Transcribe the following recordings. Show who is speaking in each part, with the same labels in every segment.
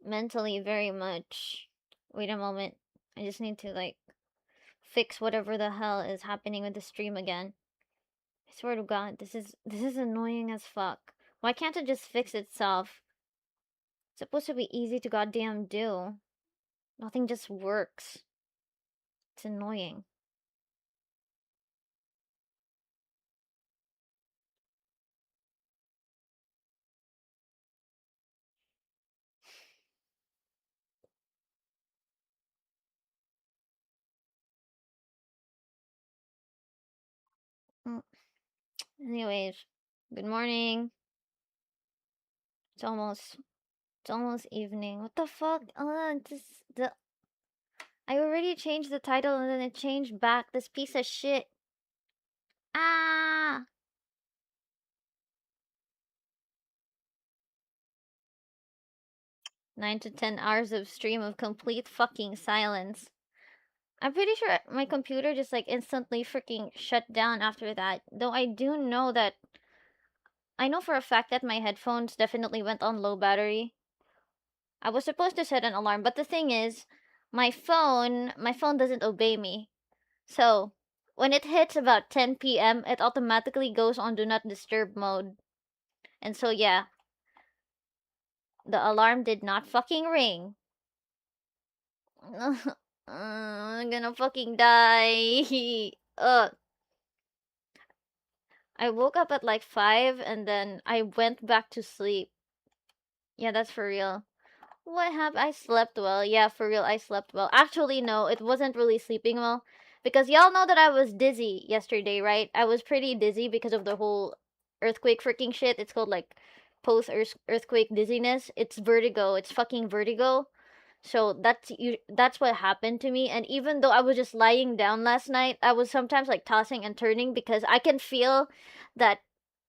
Speaker 1: Mentally, very much. Wait a moment. I just need to, like, fix whatever the hell is happening with the stream again. I swear to God, this is annoying as fuck. Why can't it just fix itself? It's supposed to be easy to goddamn do. Nothing just works. It's annoying. Anyways, good morning. It's almost evening. What the fuck? I already changed the title and then it changed back. This piece of shit. Ah! 9 to 10 hours of stream of complete fucking silence. I'm pretty sure my computer just like instantly freaking shut down after that. Though I do know that I know for a fact that my headphones definitely went on low battery. I was supposed to set an alarm, but the thing is, my phone doesn't obey me. So, when it hits about 10 p.m., it automatically goes on do not disturb mode. And so yeah, the alarm did not fucking ring. I'm gonna fucking die. Ugh. I woke up at like 5 and then I went back to sleep. Yeah, that's for real. What happened? I slept well. Yeah, for real, I slept well. Actually, no, it wasn't really sleeping well. Because y'all know that I was dizzy yesterday, right? I was pretty dizzy because of the whole earthquake freaking shit. It's called like post-earthquake dizziness. It's vertigo. It's fucking vertigo. So that's what happened to me. And even though I was just lying down last night, I was sometimes like tossing and turning because I can feel that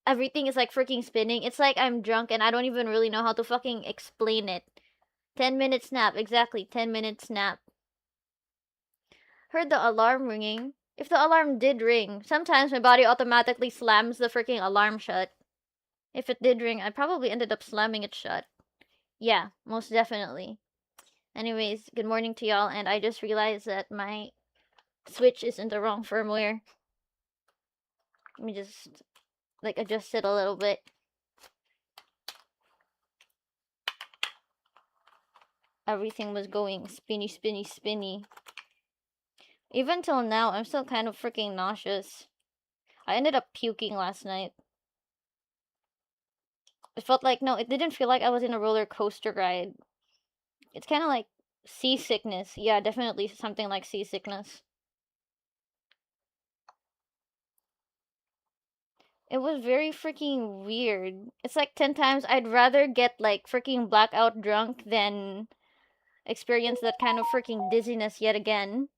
Speaker 1: everything is like freaking spinning. It's like I'm drunk and I don't even really know how to fucking explain it. 10-minute snap, exactly, 10-minute snap. Heard the alarm ringing. If the alarm did ring, sometimes my body automatically slams the freaking alarm shut. If it did ring, I probably ended up slamming it shut. Yeah, most definitely. Anyways, good morning to y'all, and I just realized that my Switch is in the wrong firmware. Let me just, like, adjust it a little bit. Everything was going spinny, spinny, spinny. Even till now, I'm still kind of freaking nauseous. I ended up puking last night. It felt like, no, it didn't feel like I was in a roller coaster ride. It's kind of like seasickness. Yeah, definitely something like seasickness. It was very freaking weird. It's like 10 times I'd rather get like freaking blackout drunk than experience that kind of freaking dizziness yet again.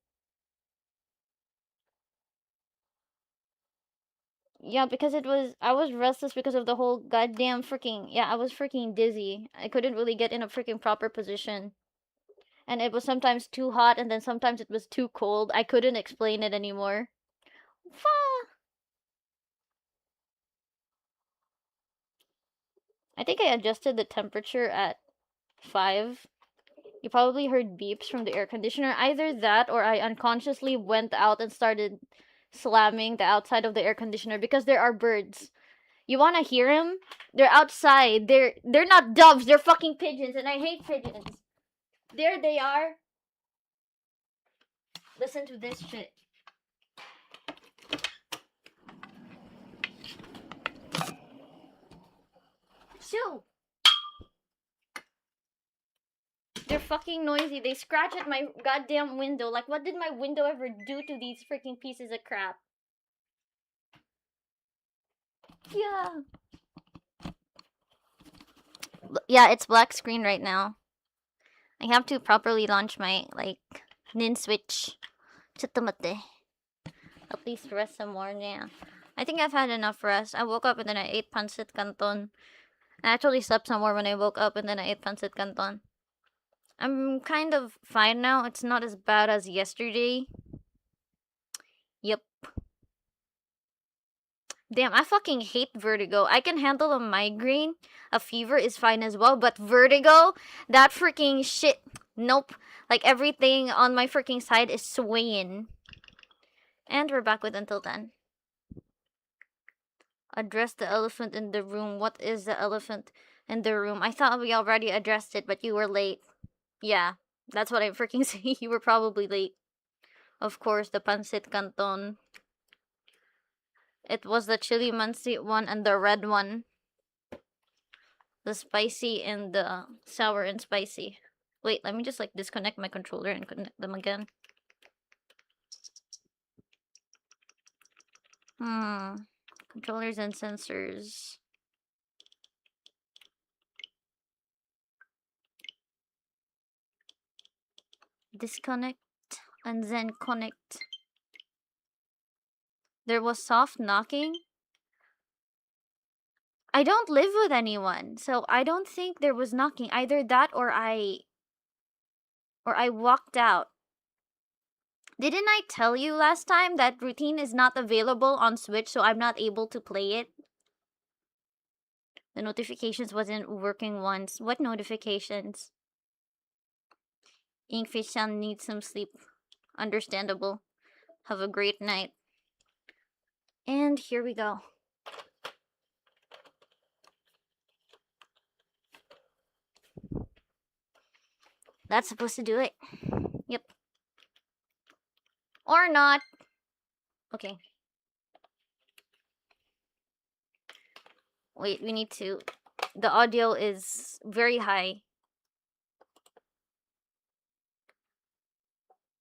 Speaker 1: Yeah, because I was restless because of the whole goddamn freaking, yeah, I was freaking dizzy. I couldn't really get in a freaking proper position. And it was sometimes too hot and then sometimes it was too cold. I couldn't explain it anymore. I think I adjusted the temperature at 5. You probably heard beeps from the air conditioner. Either that or I unconsciously went out and started slamming the outside of the air conditioner because there are birds. You want to hear them? They're outside. They're not doves, they're fucking pigeons and I hate pigeons. There they are. Listen to this shit. Shoo! They're fucking noisy. They scratch at my goddamn window. Like, what did my window ever do to these freaking pieces of crap? Yeah. Yeah, it's black screen right now. I have to properly launch my, like, nin switch. Chitomate. At least rest some more, yeah. I think I've had enough rest. I woke up and then I ate pancit canton. I actually slept some more when I woke up and then I ate pancit canton. I'm kind of fine now. It's not as bad as yesterday. Yep. Damn, I fucking hate vertigo. I can handle a migraine. A fever is fine as well, but vertigo? That freaking shit. Nope. Like everything on my freaking side is swaying. And we're back with Until Then. Address the elephant in the room. What is the elephant in the room? I thought we already addressed it, but you were late. Yeah, that's what I'm freaking saying. You were probably late. Of course, the pancit canton. It was the chili mansi one and the red one. The spicy and the sour and spicy. Wait, let me just like disconnect my controller and connect them again. Controllers and sensors. Disconnect and then connect. There was soft knocking. I don't live with anyone, so I don't think there was knocking. Either that or I walked out. Didn't I tell you last time that routine is not available on Switch, so I'm not able to play it? The notifications wasn't working once. What notifications? Inkfish-san needs some sleep. Understandable. Have a great night. And here we go. That's supposed to do it. Yep. Or not. Okay. Wait, we need to... The audio is very high.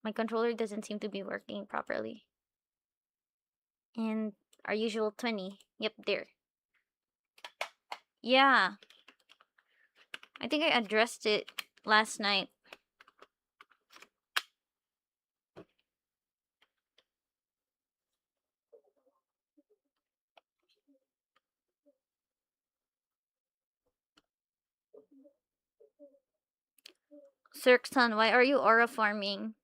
Speaker 1: My controller doesn't seem to be working properly. And our usual 20. Yep, there. Yeah. I think I addressed it last night. Cirque-san, why are you aura farming?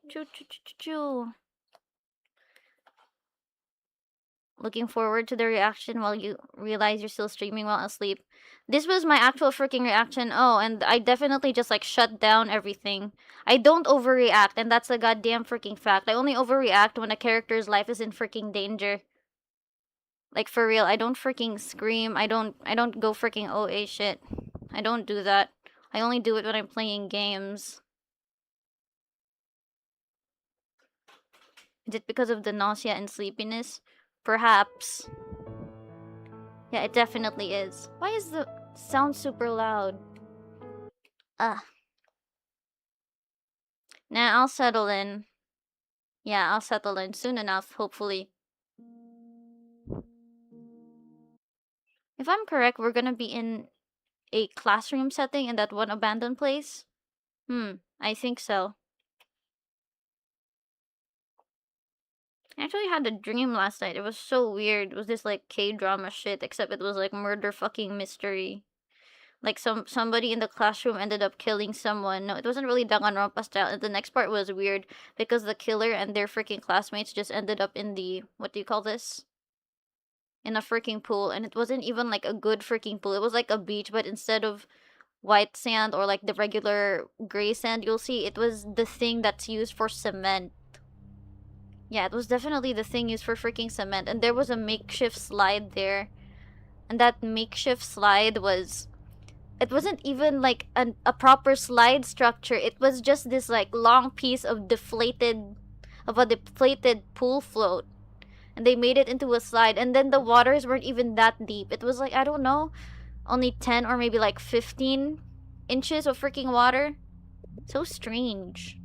Speaker 1: Choo choo choo choo choo. looking forward to the reaction while you realize you're still streaming while asleep. This was my actual freaking reaction. Oh, and I definitely just like shut down everything. I don't overreact, and that's a goddamn freaking fact. I only overreact when a character's life is in freaking danger. Like for real, I don't freaking scream. I don't go freaking OA shit. I don't do that. I only do it when I'm playing games. Is it because of the nausea and sleepiness? Perhaps. Yeah, it definitely is. Why is the sound super loud? Ugh. Nah, I'll settle in. Yeah, I'll settle in soon enough, hopefully. If I'm correct, we're gonna be in a classroom setting in that one abandoned place? I think so. I actually had a dream last night. It was so weird. It was this like K-drama shit, except it was like murder fucking mystery. Like somebody in the classroom ended up killing someone. No, it wasn't really Danganronpa style. And the next part was weird because the killer and their freaking classmates just ended up in the, what do you call this? In a freaking pool, and it wasn't even like a good freaking pool. It was like a beach, but instead of white sand or like the regular gray sand you'll see, it was the thing that's used for cement. Yeah, it was definitely the thing used for freaking cement, and there was a makeshift slide there. And that makeshift slide was, it wasn't even like a proper slide structure. It was just this like long piece of a deflated pool float. And they made it into a slide, and then the waters weren't even that deep. It was like, I don't know, only 10 or maybe like 15 inches of freaking water. So strange.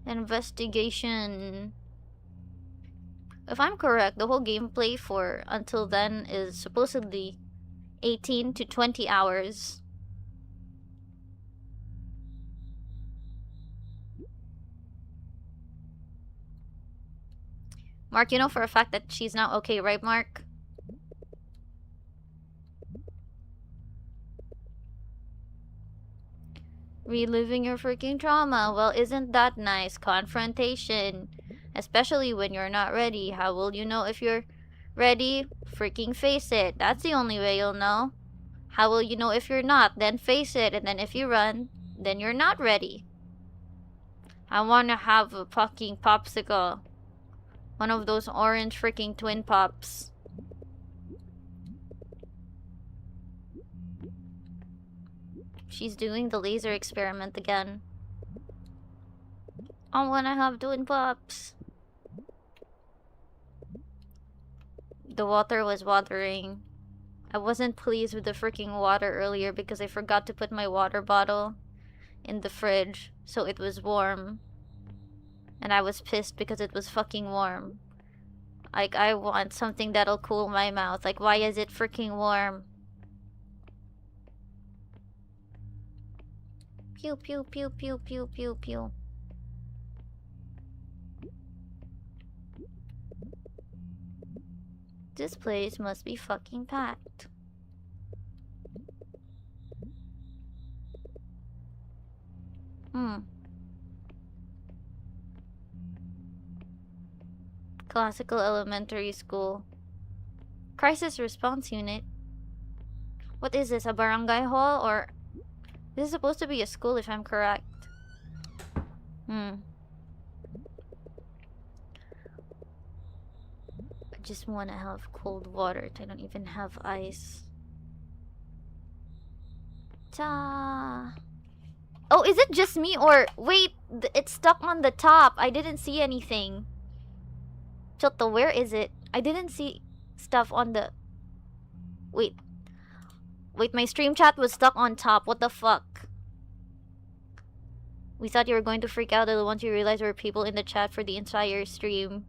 Speaker 1: Investigation. If I'm correct, the whole gameplay for until then is supposedly 18 to 20 hours. Mark, you know for a fact that she's now okay, right, Mark? Reliving your freaking trauma. Well, isn't that nice? Confrontation. Especially when you're not ready. How will you know if you're ready? Freaking face it. That's the only way you'll know. How will you know if you're not? Then face it. And then if you run, then you're not ready. I want to have a fucking popsicle. One of those orange freaking twin pops. She's doing the laser experiment again. I wanna have twin pops. The water was watering. I wasn't pleased with the freaking water earlier because I forgot to put my water bottle in the fridge, so it was warm. And I was pissed because it was fucking warm. Like, I want something that'll cool my mouth. Like, why is it freaking warm? Pew pew pew pew pew pew pew. This place must be fucking packed. Classical elementary school. Crisis response unit. What is this, a barangay hall or... This is supposed to be a school if I'm correct. I just want to have cold water. I don't even have ice. Ta. Oh, is it just me or... Wait, it's stuck on the top. I didn't see anything. Chotto, where is it? I didn't see stuff on the... Wait, my stream chat was stuck on top. What the fuck? We thought you were going to freak out once you realized there were people in the chat for the entire stream.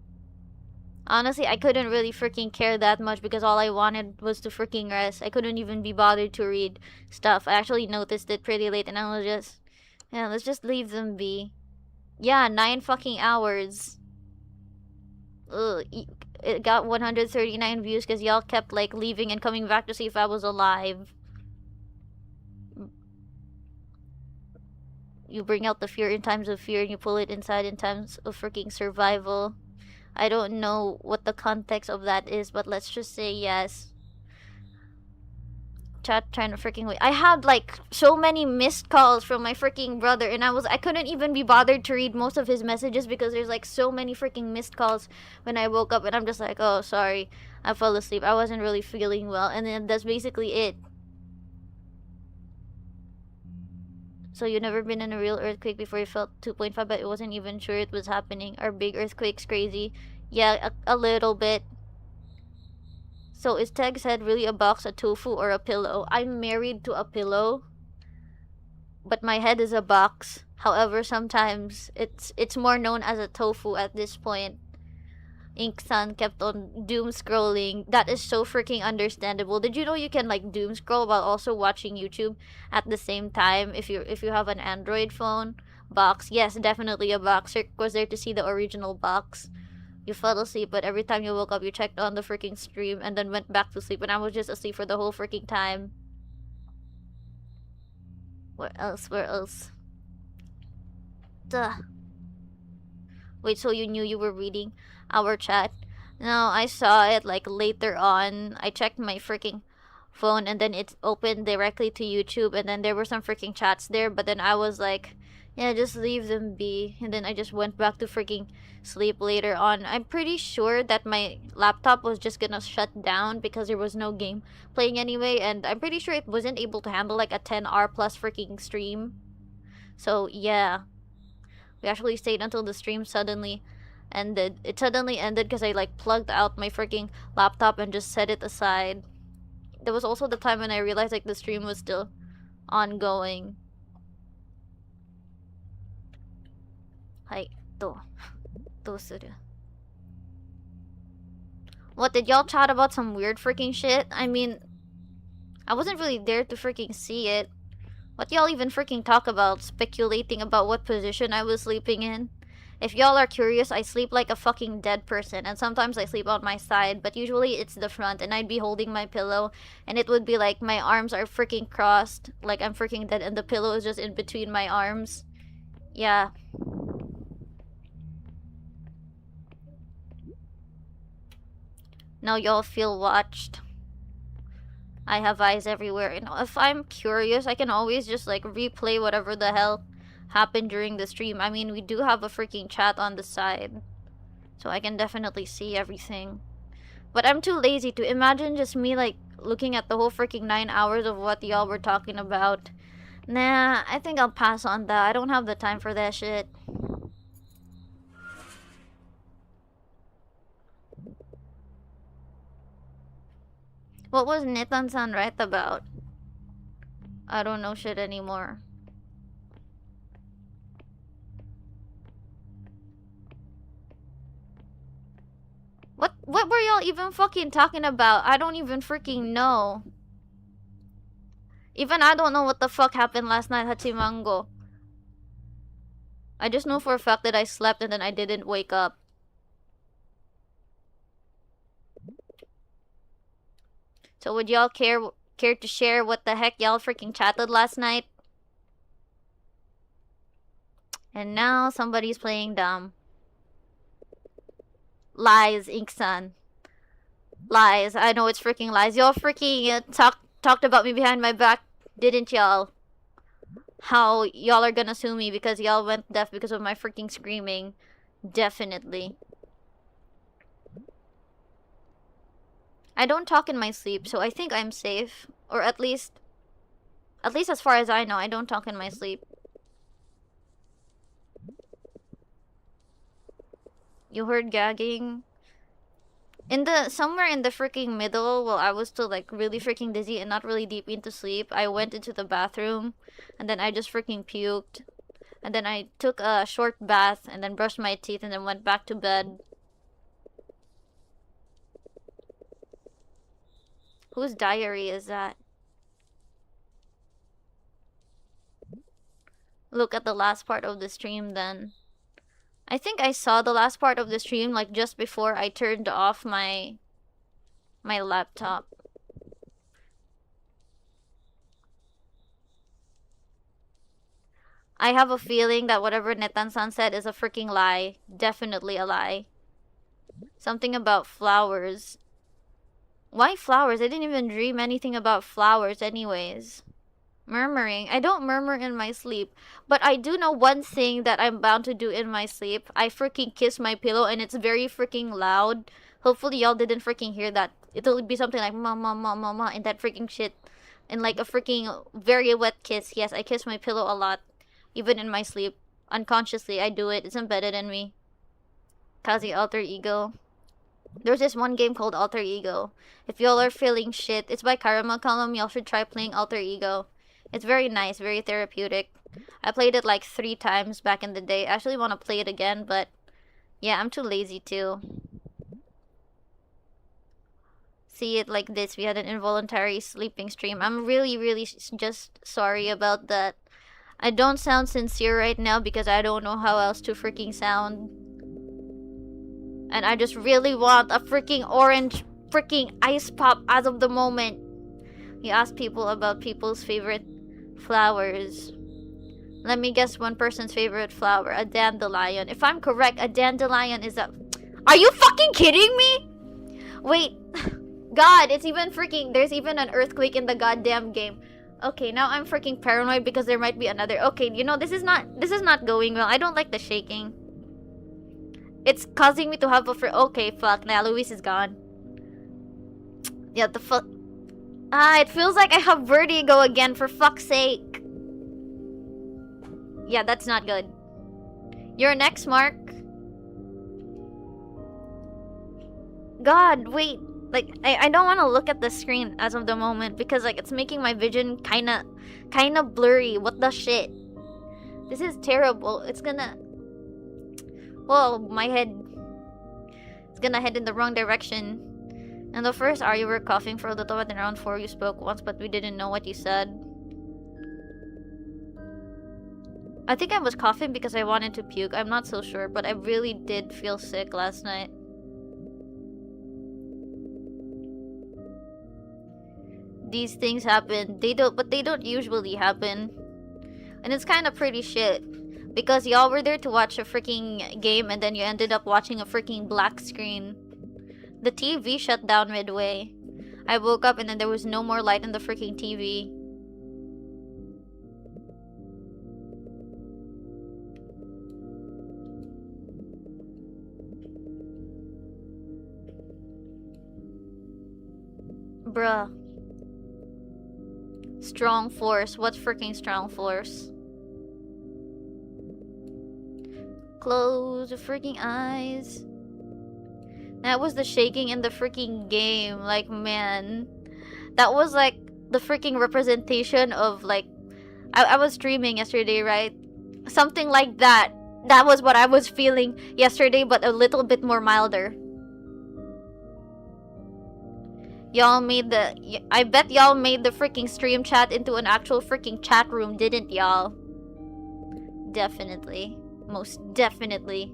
Speaker 1: Honestly, I couldn't really freaking care that much because all I wanted was to freaking rest. I couldn't even be bothered to read stuff. I actually noticed it pretty late and I was just... Yeah, let's just leave them be. Yeah, 9 fucking hours. Ugh, it got 139 views because y'all kept like leaving and coming back to see if I was alive. you bring out the fear in times of fear and you pull it inside in times of freaking survival. I don't know what the context of that is, but let's just say yes. Chat trying to freaking wait. I had like so many missed calls from my freaking brother, and I couldn't even be bothered to read most of his messages because there's like so many freaking missed calls when I woke up, and I'm just like, oh sorry, I fell asleep. I wasn't really feeling well, and then that's basically it. So you never been in a real earthquake before you felt 2.5, but it wasn't even sure it was happening. Are big earthquakes crazy? Yeah, a little bit. So is Teg's head really a box, a tofu, or a pillow? I'm married to a pillow, but my head is a box. However, sometimes it's more known as a tofu at this point. Ink-san kept on doom scrolling. That is so freaking understandable. Did you know you can like doom scroll while also watching YouTube at the same time if you have an Android phone? Box. Yes, definitely a box. Cirque was there to see the original box. You fell asleep, but every time you woke up, you checked on the freaking stream and then went back to sleep, and I was just asleep for the whole freaking time. Where else? Where else? Duh. Wait, so you knew you were reading our chat? No, I saw it like later on. I checked my freaking phone and then it opened directly to YouTube, and then there were some freaking chats there, but then I was like, yeah, just leave them be. And then I just went back to freaking sleep later on. I'm pretty sure that my laptop was just gonna shut down because there was no game playing anyway, and I'm pretty sure it wasn't able to handle like a 10-hour plus freaking stream. So yeah, we actually stayed until the stream suddenly ended. It suddenly ended because I like plugged out my freaking laptop and just set it aside. There was also the time when I realized like the stream was still ongoing. Hi, what, did y'all chat about some weird freaking shit? I mean, I wasn't really there to freaking see it. What y'all even freaking talk about? Speculating about what position I was sleeping in? If y'all are curious, I sleep like a fucking dead person, and sometimes I sleep on my side, but usually it's the front, and I'd be holding my pillow, and it would be like my arms are freaking crossed, like I'm freaking dead, and the pillow is just in between my arms. Yeah. Now y'all feel watched. I have eyes everywhere. You know, if I'm curious, I can always just like replay whatever the hell happened during the stream. I mean, we do have a freaking chat on the side, so I can definitely see everything. But I'm too lazy to imagine just me like looking at the whole freaking 9 hours of what y'all were talking about. Nah, I think I'll pass on that. I don't have the time for that shit. What was Nitan-san right about? I don't know shit anymore. What were y'all even fucking talking about? I don't even freaking know. Even I don't know what the fuck happened last night, Hachimango. I just know for a fact that I slept and then I didn't wake up. So would y'all care to share what the heck y'all freaking chatted last night? And now somebody's playing dumb. Lies, Ink-san. Lies. I know it's freaking lies. Y'all freaking talked about me behind my back, didn't y'all? How y'all are gonna sue me because y'all went deaf because of my freaking screaming. Definitely. I don't talk in my sleep, so I think I'm safe. Or at least as far as I know, I don't talk in my sleep. You heard gagging? Somewhere in the freaking middle, while I was still like really freaking dizzy and not really deep into sleep, I went into the bathroom and then I just freaking puked. And then I took a short bath and then brushed my teeth and then went back to bed. Whose diary is that? Look at the last part of the stream then. I think I saw the last part of the stream like just before I turned off my laptop. I have a feeling that whatever Netan-san said is a freaking lie. Definitely a lie. Something about flowers. Why flowers? I didn't even dream anything about flowers anyways. Murmuring. I don't murmur in my sleep. But I do know one thing that I'm bound to do in my sleep. I freaking kiss my pillow and it's very freaking loud. Hopefully y'all didn't freaking hear that. It'll be something like mama, mama, mama, and that freaking shit. And like a freaking very wet kiss. Yes, I kiss my pillow a lot. Even in my sleep. Unconsciously, I do it. It's embedded in me. Kazi Alter Ego. There's this one game called Alter Ego. If y'all are feeling shit, it's by Karama Column. Y'all should try playing Alter Ego. It's very nice, very therapeutic. I played it like 3 times back in the day. I actually want to play it again, but yeah, I'm too lazy to see it like this. We had an involuntary sleeping stream. I'm really just sorry about that. I don't sound sincere right now because I don't know how else to freaking sound. And I just really want a freaking orange freaking ice pop as of the moment. You ask people about people's favorite flowers. Let me guess one person's favorite flower. A dandelion. If I'm correct, a dandelion is a... Are you fucking kidding me? Wait. God, it's even freaking... There's even an earthquake in the goddamn game. Okay, now I'm freaking paranoid because there might be another... Okay, you know, this is not going well. I don't like the shaking. It's causing me to have a... Okay, fuck. Now Luis is gone. Yeah, the fuck... Ah, it feels like I have vertigo again, for fuck's sake. Yeah, that's not good. You're next, Mark. God, wait. Like, I don't want to look at the screen as of the moment because, like, it's making my vision kinda blurry. What the shit? This is terrible. It's gonna... Well, my head... It's gonna head in the wrong direction. And the first hour you were coughing for a little bit, and around 4 you spoke once, but we didn't know what you said. I think I was coughing because I wanted to puke. I'm not so sure, but I really did feel sick last night. These things happen. But they don't usually happen. And it's kind of pretty shit. Because y'all were there to watch a freaking game and then you ended up watching a freaking black screen. The TV shut down midway. I woke up and then there was no more light in the freaking TV. Bruh. Strong force. What's freaking strong force? Close your freaking eyes. That was the shaking in the freaking game. Like, man. That was like the freaking representation of like... I was streaming yesterday, right? Something like that. That was what I was feeling yesterday, but a little bit more milder. Y'all made the... I bet y'all made the freaking stream chat into an actual freaking chat room, didn't y'all? Definitely. Most definitely.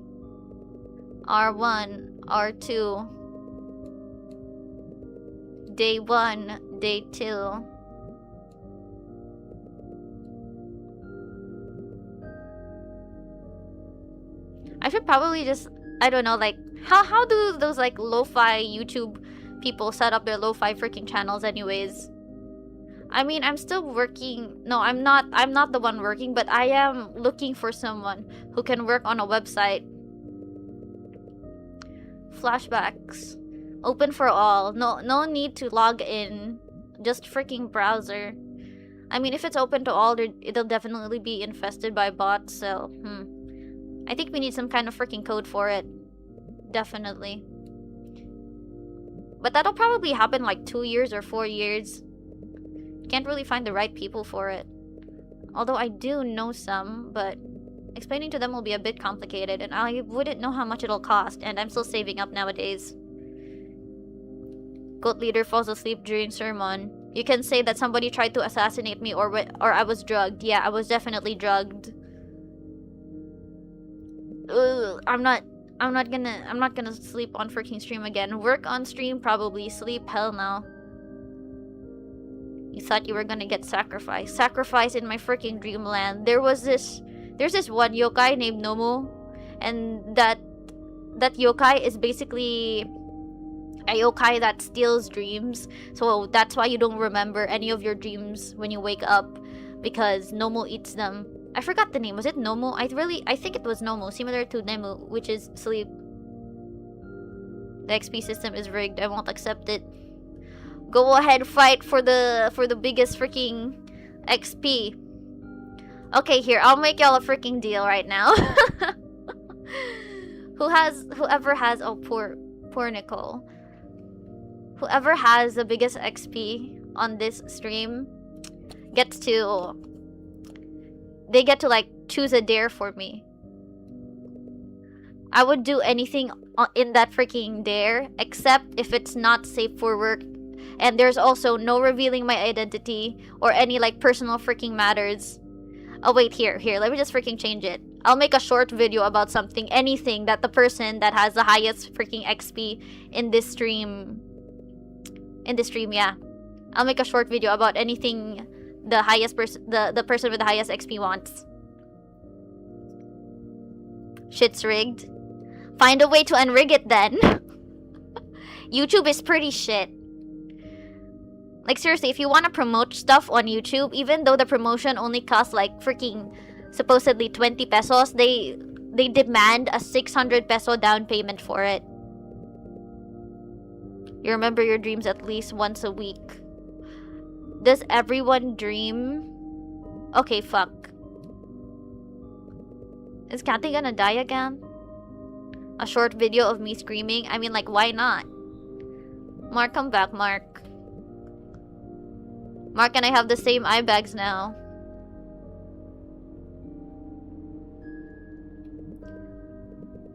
Speaker 1: R1, R2. Day 1, Day 2. I should probably just... I don't know, like... How do those, like, lo-fi YouTube... people set up their lo-fi freaking channels anyways? I mean, I'm still working. No, I'm not the one working, but I am looking for someone who can work on a website. Flashbacks. Open for all. No need to log in. Just freaking browser. I mean, if it's open to all, it'll definitely be infested by bots, so, I think we need some kind of freaking code for it. Definitely. But that'll probably happen like 2 years or 4 years. Can't really find the right people for it. Although I do know some, but explaining to them will be a bit complicated and I wouldn't know how much it'll cost, and I'm still saving up nowadays. Cult leader falls asleep during sermon. You can say that somebody tried to assassinate me or I was drugged. Yeah, I was definitely drugged. Ugh, I'm not gonna sleep on freaking stream again. Work on stream, probably. Sleep, hell no. You thought you were gonna get sacrificed. Sacrificed in my freaking dreamland. There was this There's this one yokai named Nomu, and that yokai is basically a yokai that steals dreams. So that's why you don't remember any of your dreams when you wake up, because Nomu eats them. I forgot the name. Was it Nomu? I think it was Nomu, similar to Nemu, which is sleep. The XP system is rigged. I won't accept it. Go ahead, fight for the biggest freaking XP. Okay, here, I'll make y'all a freaking deal right now. Whoever has, oh, poor Nicole. Whoever has the biggest XP on this stream gets to, they get to like choose a dare for me. I would do anything in that freaking dare, except if it's not safe for work, and there's also no revealing my identity or any like personal freaking matters. Oh wait, here, let me just freaking change it. I'll make a short video about something, anything that the person that has the highest freaking XP in this stream, yeah. I'll make a short video about anything the highest person, the person with the highest XP wants. Shit's rigged. Find a way to unrig it then. YouTube is pretty shit. Like seriously, if you want to promote stuff on YouTube, even though the promotion only costs like freaking supposedly 20 pesos, they demand a 600 peso down payment for it. You remember your dreams at least once a week. Does everyone dream? Okay, fuck. Is Kathy gonna die again? A short video of me screaming? I mean, like, why not? Mark, come back, Mark. Mark and I have the same eye bags now.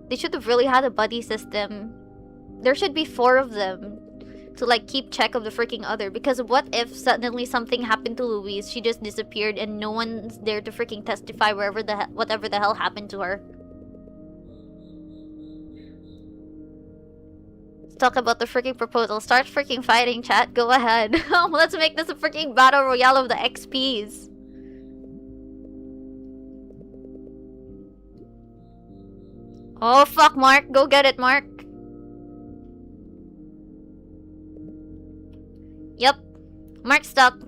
Speaker 1: They should have really had a buddy system. There should be 4 of them to like keep check of the freaking other. Because what if suddenly something happened to Louise? She just disappeared and no one's there to freaking testify whatever the hell happened to her. Talk about the freaking proposal. Start freaking fighting, chat. Go ahead. Let's make this a freaking battle royale of the XPs. Oh fuck, Mark. Go get it, Mark. Yep. Mark's stuck.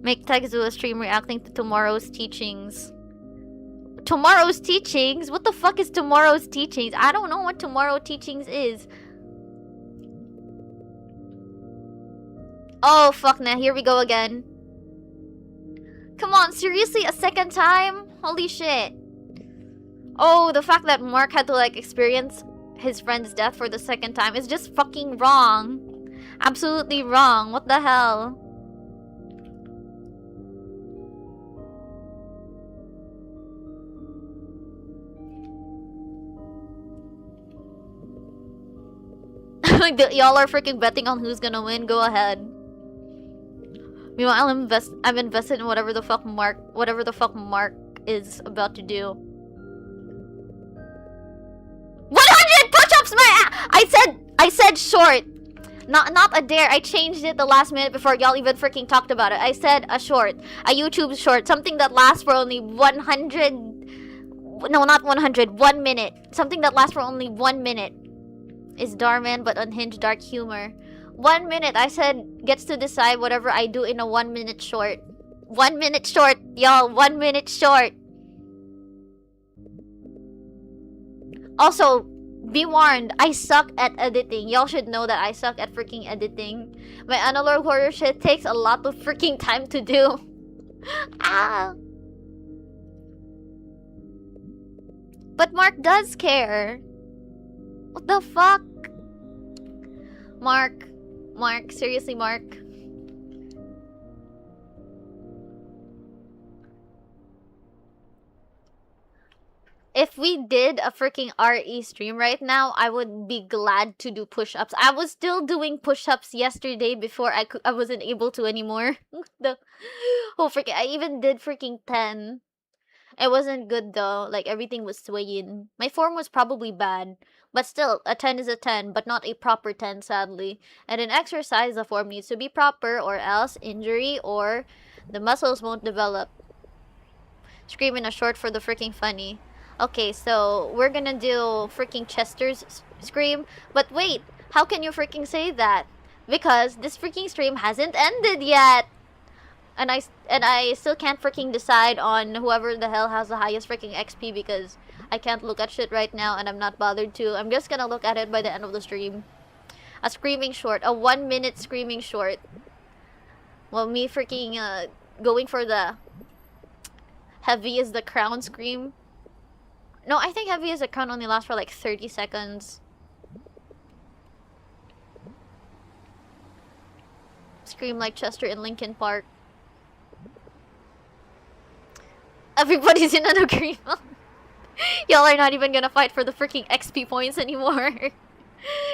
Speaker 1: Make Tegzu a stream reacting to tomorrow's teachings. Tomorrow's teachings? What the fuck is tomorrow's teachings? I don't know what tomorrow teachings is. Oh, fuck nah. Here we go again. Come on, seriously? A second time? Holy shit. Oh, the fact that Mark had to, like, experience his friend's death for the second time is just fucking wrong. Absolutely wrong. What the hell? Y'all are freaking betting on who's gonna win. Go ahead. Meanwhile, I'm invested in whatever the fuck Mark is about to do. 100 push-ups, I said short. Not a dare. I changed it the last minute before y'all even freaking talked about it. I said a short. A YouTube short. Something that lasts for only 100... No, not 100. 1 minute. Something that lasts for only 1 minute. Is Darman but unhinged dark humor. 1 minute, I said, gets to decide whatever I do in a 1 minute short. 1 minute short, y'all. 1 minute short. Also, be warned, I suck at editing. Y'all should know that I suck at freaking editing. My analog horror shit takes a lot of freaking time to do. Ah. But Mark does care. What the fuck? Mark, seriously, Mark. If we did a freaking RE stream right now, I would be glad to do push-ups. I was still doing push-ups yesterday before I wasn't able to anymore. I even did freaking 10. It wasn't good though, like everything was swaying. My form was probably bad, but still, a 10 is a 10, but not a proper 10 sadly. And in exercise, the form needs to be proper or else injury or the muscles won't develop. Scream in a short for the freaking funny. Okay, so we're gonna do freaking Chester's scream. But wait, how can you freaking say that? Because this freaking stream hasn't ended yet. And I still can't freaking decide on whoever the hell has the highest freaking XP because I can't look at shit right now and I'm not bothered to. I'm just gonna look at it by the end of the stream. A screaming short, a 1 minute screaming short. Well, me freaking going for the heavy as the crown scream. No, I think heavy as the crown only lasts for like 30 seconds. Scream like Chester in Linkin Park. Everybody's in an agreement. Y'all are not even gonna fight for the freaking XP points anymore.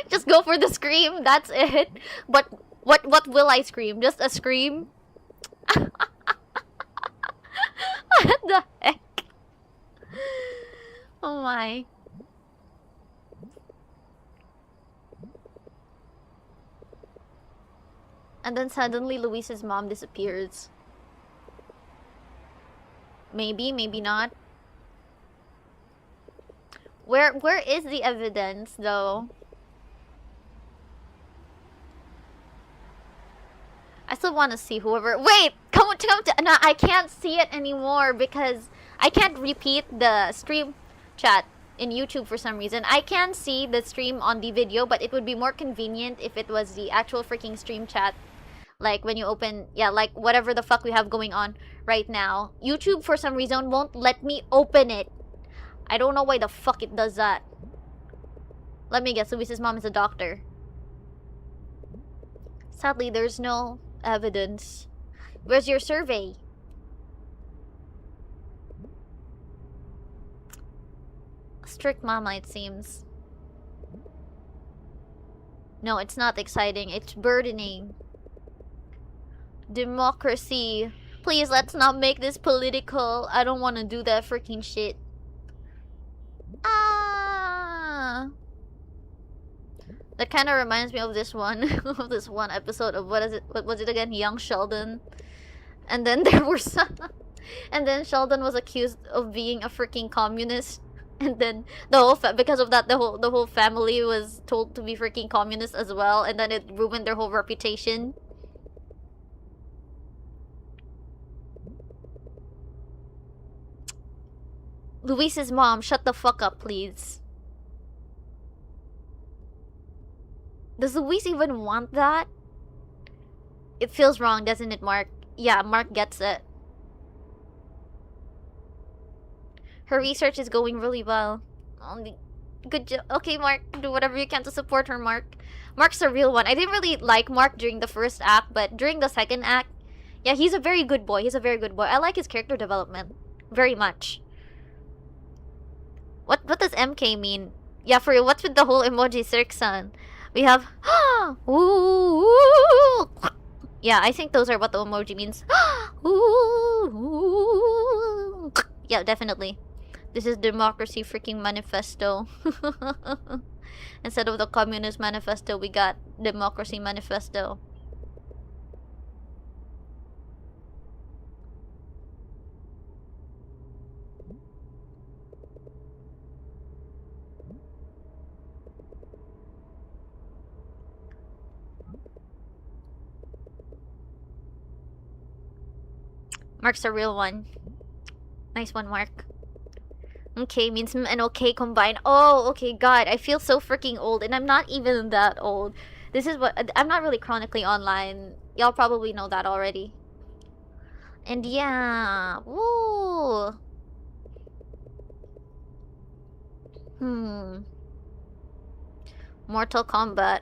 Speaker 1: Just go for the scream, that's it. But what will I scream? Just a scream? What the heck? Oh my. And then suddenly Luis's mom disappears. Maybe, maybe not. Where is the evidence though? I still want to see whoever. Wait, come to. No, I can't see it anymore because I can't repeat the stream chat in YouTube for some reason. I can see the stream on the video, but it would be more convenient if it was the actual freaking stream chat. Like when you open, yeah, like whatever the fuck we have going on right now. YouTube for some reason won't let me open it. I don't know why the fuck it does that. Let me guess, Luis's mom is a doctor. Sadly, there's no evidence. Where's your survey? Strict mama, it seems. No, it's not exciting. It's burdening. Democracy. Please, let's not make this political. I don't want to do that freaking shit. Ah! That kind of reminds me of this one, of this one episode of what was it again? Young Sheldon. And then there were some, and then Sheldon was accused of being a freaking communist. And then the whole because of that, the whole family was told to be freaking communist as well. And then it ruined their whole reputation. Luis's mom, shut the fuck up, please. Does Luis even want that? It feels wrong, doesn't it, Mark? Yeah, Mark gets it. Her research is going really well. Good job. Okay, Mark, do whatever you can to support her, Mark. Mark's a real one. I didn't really like Mark during the first act, but during the second act, yeah, he's a very good boy. He's a very good boy. I like his character development very much. What does MK mean? Yeah, for what's with the whole emoji Sirksan? We have ooh. Yeah, I think those are what the emoji means. Ooh. Yeah, definitely. This is democracy freaking manifesto. Instead of the communist manifesto, we got democracy manifesto. Mark's a real one. Nice one, Mark. Okay means and okay combined. Oh, okay, God. I feel so freaking old, and I'm not even that old. This is what... I'm not really chronically online. Y'all probably know that already. And yeah... Woo! Mortal Kombat.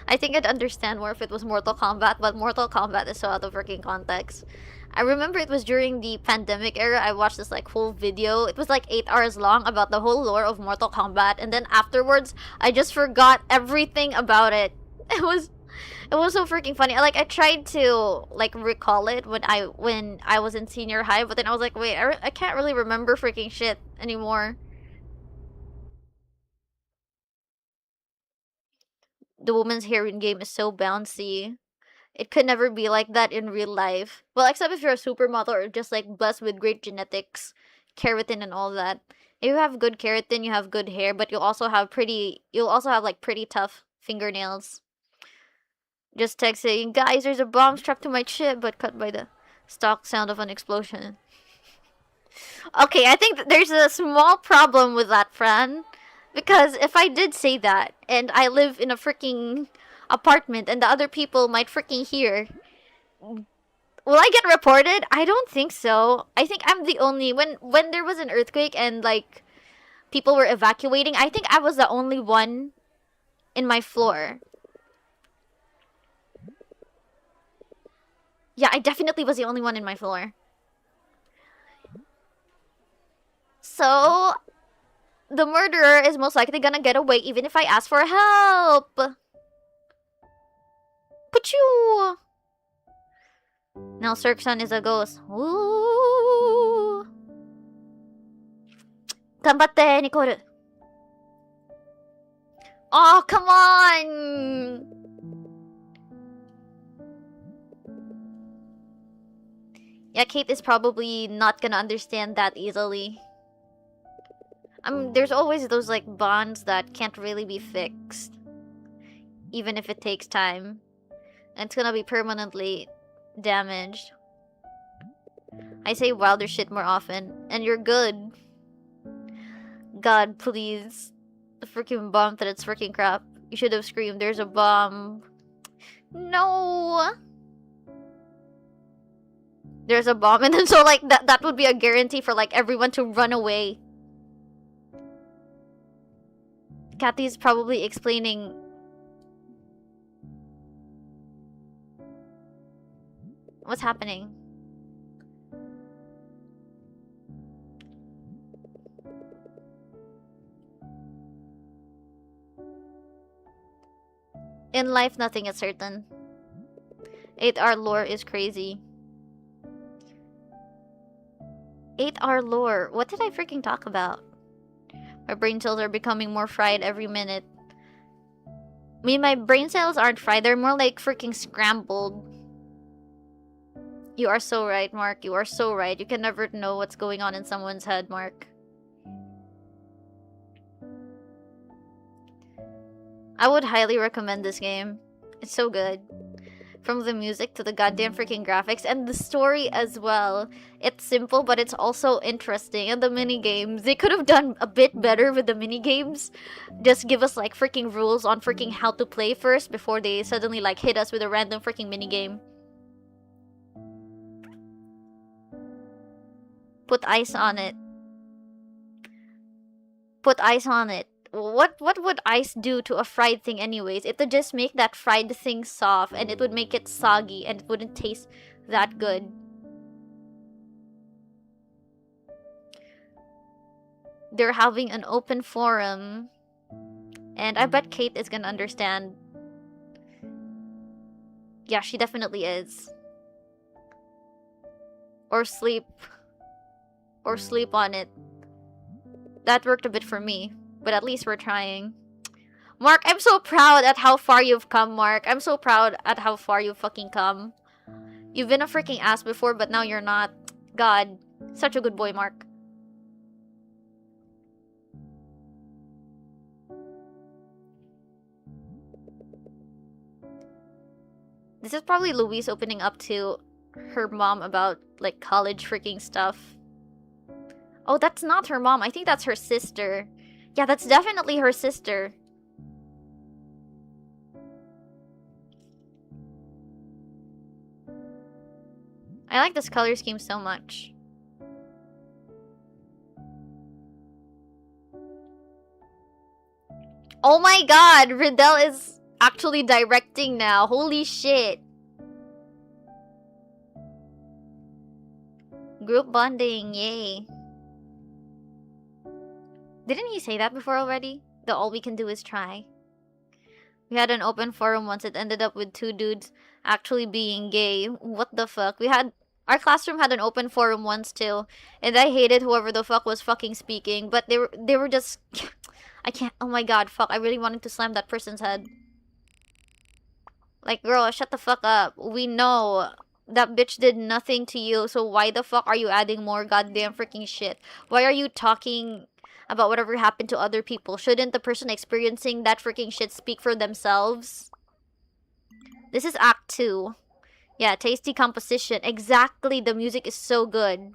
Speaker 1: I think I'd understand more if it was Mortal Kombat, but Mortal Kombat is so out of freaking context. I remember it was during the pandemic era. I watched this like whole video. It was like 8 hours long about the whole lore of Mortal Kombat, and then afterwards, I just forgot everything about it. It was so freaking funny. I tried to like recall it when I was in senior high, but then I was like, wait, I can't really remember freaking shit anymore. The woman's hair in game is so bouncy. It could never be like that in real life. Well, except if you're a supermodel or just like blessed with great genetics, keratin and all that. If you have good keratin, you have good hair, but you'll also have like pretty tough fingernails. Just text saying, guys, there's a bomb strapped to my chip, but cut by the stock sound of an explosion. Okay, I think there's a small problem with that, Fran. Because if I did say that, and I live in a freaking apartment, and the other people might freaking hear, will I get reported? I don't think so. I think I'm the only... When there was an earthquake and, like, people were evacuating, I think I was the only one in my floor. Yeah, I definitely was the only one in my floor. So, the murderer is most likely gonna get away even if I ask for help. Pachoo! Now Cirque-san is a ghost. Ooh. Ganbatte, Nicole. Oh, come on! Yeah, Kate is probably not gonna understand that easily. There's always those, like, bonds that can't really be fixed. Even if it takes time. And it's gonna be permanently damaged. I say wilder shit more often. And you're good. God, please. The freaking bomb that it's freaking crap. You should have screamed, there's a bomb. No! There's a bomb. And then so, like, that would be a guarantee for, like, everyone to run away. Kathy's probably explaining... What's happening? In life, nothing is certain. 8R lore is crazy. 8R lore? What did I freaking talk about? My brain cells are becoming more fried every minute. I mean, my brain cells aren't fried. They're more like freaking scrambled. You are so right, Mark. You are so right. You can never know what's going on in someone's head, Mark. I would highly recommend this game. It's so good. From the music to the goddamn freaking graphics and the story as well. It's simple, but it's also interesting. And the mini-games, they could have done a bit better with the mini-games. Just give us, like, freaking rules on freaking how to play first before they suddenly, like, hit us with a random freaking mini-game. Put ice on it. Put ice on it. What would ice do to a fried thing anyways? It would just make that fried thing soft and it would make it soggy and it wouldn't taste that good. They're having an open forum. And I bet Kate is gonna understand. Yeah, she definitely is. Or sleep. Or sleep on it. That worked a bit for me. But at least we're trying. Mark, I'm so proud at how far you've come, Mark. I'm so proud at how far you've fucking come. You've been a freaking ass before, but now you're not. God. Such a good boy, Mark. This is probably Louise opening up to her mom about, like, college freaking stuff. Oh, that's not her mom. I think that's her sister. Yeah, that's definitely her sister. I like this color scheme so much. Oh my god! Riddell is actually directing now. Holy shit. Group bonding, yay. Didn't he say that before already? The all we can do is try. We had an open forum once. It ended up with 2 dudes actually being gay. What the fuck? Our classroom had an open forum once too. And I hated whoever the fuck was fucking speaking. But they were just... I can't... Oh my god, fuck. I really wanted to slam that person's head. Like, girl, shut the fuck up. We know that bitch did nothing to you, so why the fuck are you adding more goddamn freaking shit? Why are you talking about whatever happened to other people? Shouldn't the person experiencing that freaking shit speak for themselves? This is Act 2. Yeah, tasty composition. Exactly, the music is so good.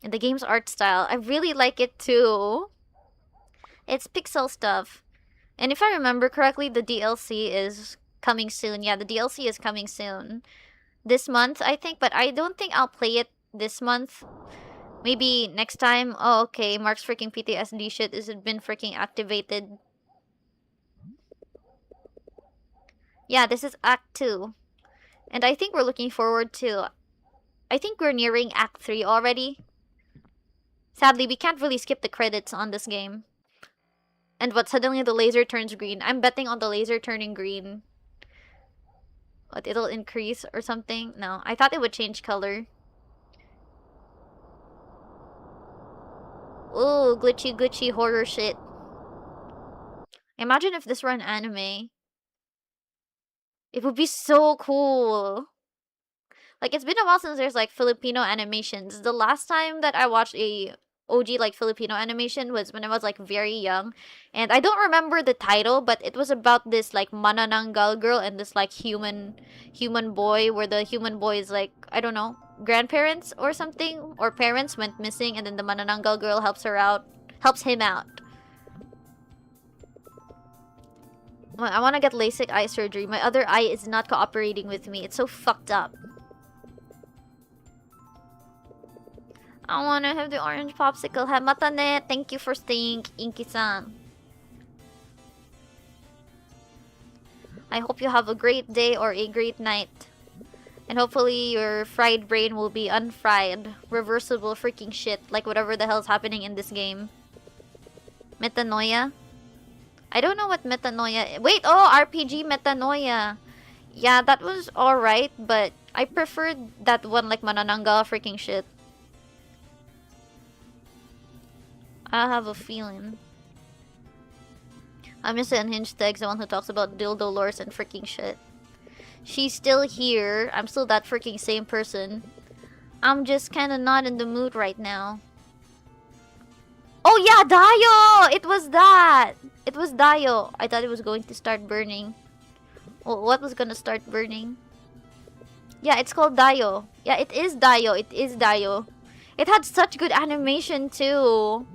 Speaker 1: And the game's art style, I really like it too. It's pixel stuff. And if I remember correctly, the DLC is coming soon. Yeah, the DLC is coming soon. This month, I think, but I don't think I'll play it this month. Maybe next time. Oh, okay. Mark's freaking PTSD shit has been freaking activated. Yeah, this is Act 2. And I think we're looking forward to... I think we're nearing Act 3 already. Sadly, we can't really skip the credits on this game. And what, suddenly the laser turns green. I'm betting on the laser turning green. What, it'll increase or something? No, I thought it would change color. Ooh, glitchy glitchy horror shit. Imagine if this were an anime. It would be so cool. Like, it's been a while since there's like Filipino animations. The last time that I watched a OG like Filipino animation was when I was like very young. And I don't remember the title, but it was about this like manananggal girl and this like human boy, where the human boy is like, I don't know, grandparents or something, or parents went missing, and then the manananggal girl helps him out. I want to get LASIK eye surgery. My other eye is not cooperating with me. It's so fucked up. I want to have the orange popsicle. Matane, thank you for staying, Inki-san. I hope you have a great day or a great night. And hopefully your fried brain will be unfried. Reversible freaking shit. Like whatever the hell's happening in this game. Metanoia? I don't know what metanoia is. Wait, oh, RPG metanoia. Yeah, that was alright, but I preferred that one like manananggal freaking shit. I have a feeling. I miss the unhinged text, the one who talks about dildo lores and freaking shit. She's still here. I'm still that freaking same person. I'm just kinda not in the mood right now. Oh yeah, Dayo! It was that! It was Dayo. I thought it was going to start burning. Well, what was gonna start burning? Yeah, it's called Dayo. Yeah, it is Dayo. It is Dayo. It had such good animation too.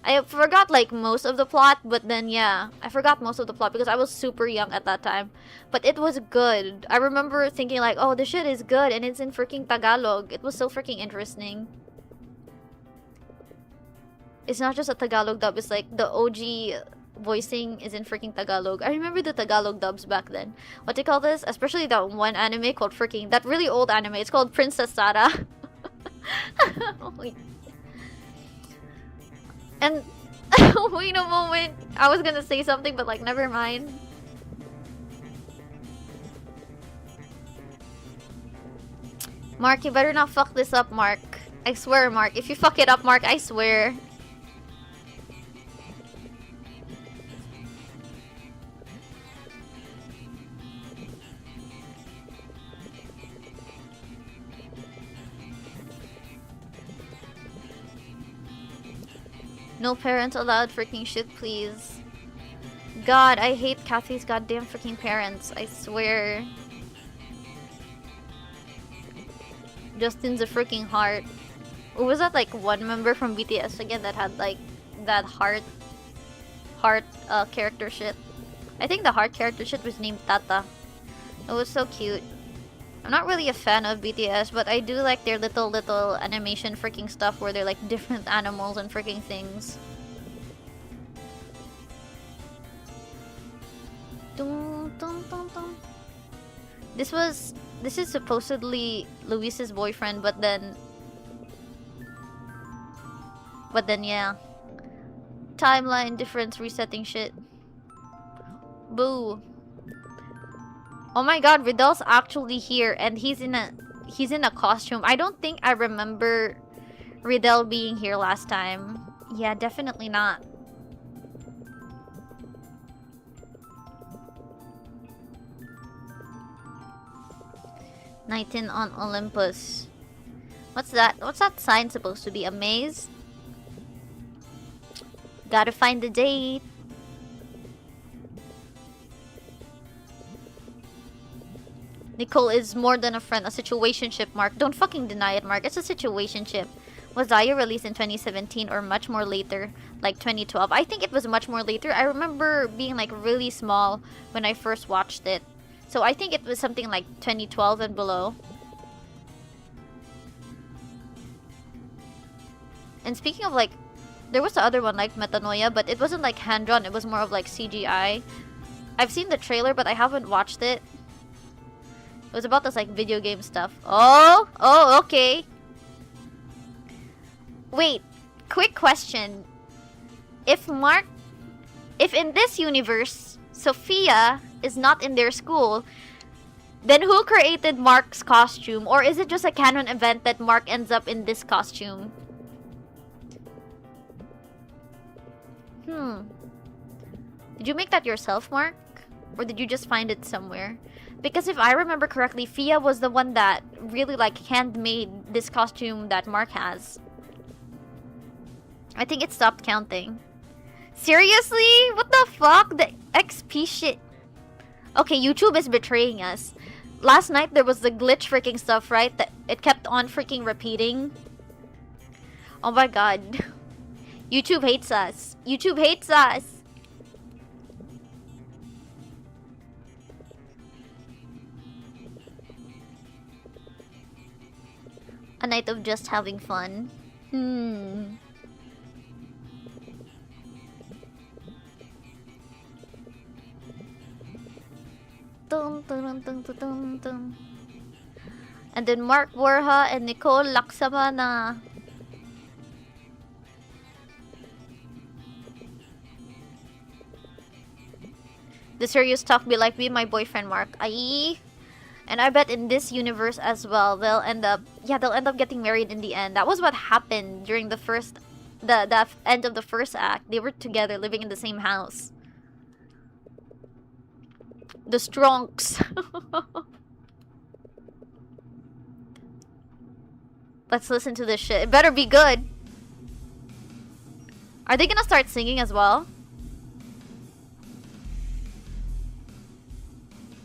Speaker 1: I forgot like most of the plot, but then yeah, I forgot most of the plot because I was super young at that time. But it was good. I remember thinking like, oh, this shit is good, and it's in freaking Tagalog. It was so freaking interesting. It's not just a Tagalog dub, it's like the OG voicing is in freaking Tagalog. I remember the Tagalog dubs back then. What do you call this? Especially that one anime called freaking, that really old anime. It's called Princess Sarah. Oh my. And wait a moment. I was gonna say something, but like, never mind. Mark, you better not fuck this up, Mark. I swear, Mark. If you fuck it up, Mark, I swear. No parents allowed freaking shit, please. God, I hate Kathy's goddamn freaking parents. I swear. Justin's a freaking heart. Or was that like one member from BTS again that had like that heart character shit? I think the heart character shit was named Tata. It was so cute. I'm not really a fan of BTS, but I do like their little animation freaking stuff where they're like different animals and freaking things. Dun, dun, dun, dun. This is supposedly Luis's boyfriend, but then yeah. Timeline difference resetting shit. Boo. Oh my god, Riddle's actually here and he's in a costume. I don't think I remember Riddle being here last time. Yeah, definitely not. Nightin on Olympus. What's that? What's that sign supposed to be? A maze? Gotta find the date. Nicole is more than a friend, a situationship, Mark. Don't fucking deny it, Mark. It's a situationship. Was Daya released in 2017 or much more later, like 2012? I think it was much more later. I remember being like really small when I first watched it. So I think it was something like 2012 and below. And speaking of like, there was the other one like Metanoia, but it wasn't like hand-drawn. It was more of like CGI. I've seen the trailer, but I haven't watched it. It was about this like video game stuff. Oh, okay. Wait, quick question. If in this universe, Sophia is not in their school, then who created Mark's costume? Or is it just a canon event that Mark ends up in this costume? Did you make that yourself, Mark? Or did you just find it somewhere? Because if I remember correctly, Fia was the one that really like handmade this costume that Mark has. I think it stopped counting. Seriously? What the fuck? The XP shit. Okay, YouTube is betraying us. Last night there was the glitch freaking stuff, right? That it kept on freaking repeating. Oh my god. YouTube hates us. YouTube hates us. A night of just having fun. Dun, dun, dun, dun, dun, dun. And then Mark Borja and Nicole Laksamana. The serious talk be like, be my boyfriend, Mark. Aye. And I bet in this universe as well, they'll end up getting married in the end. That was what happened during the end of the first act. They were together, living in the same house. The Stronks. Let's listen to this shit. It better be good. Are they gonna start singing as well?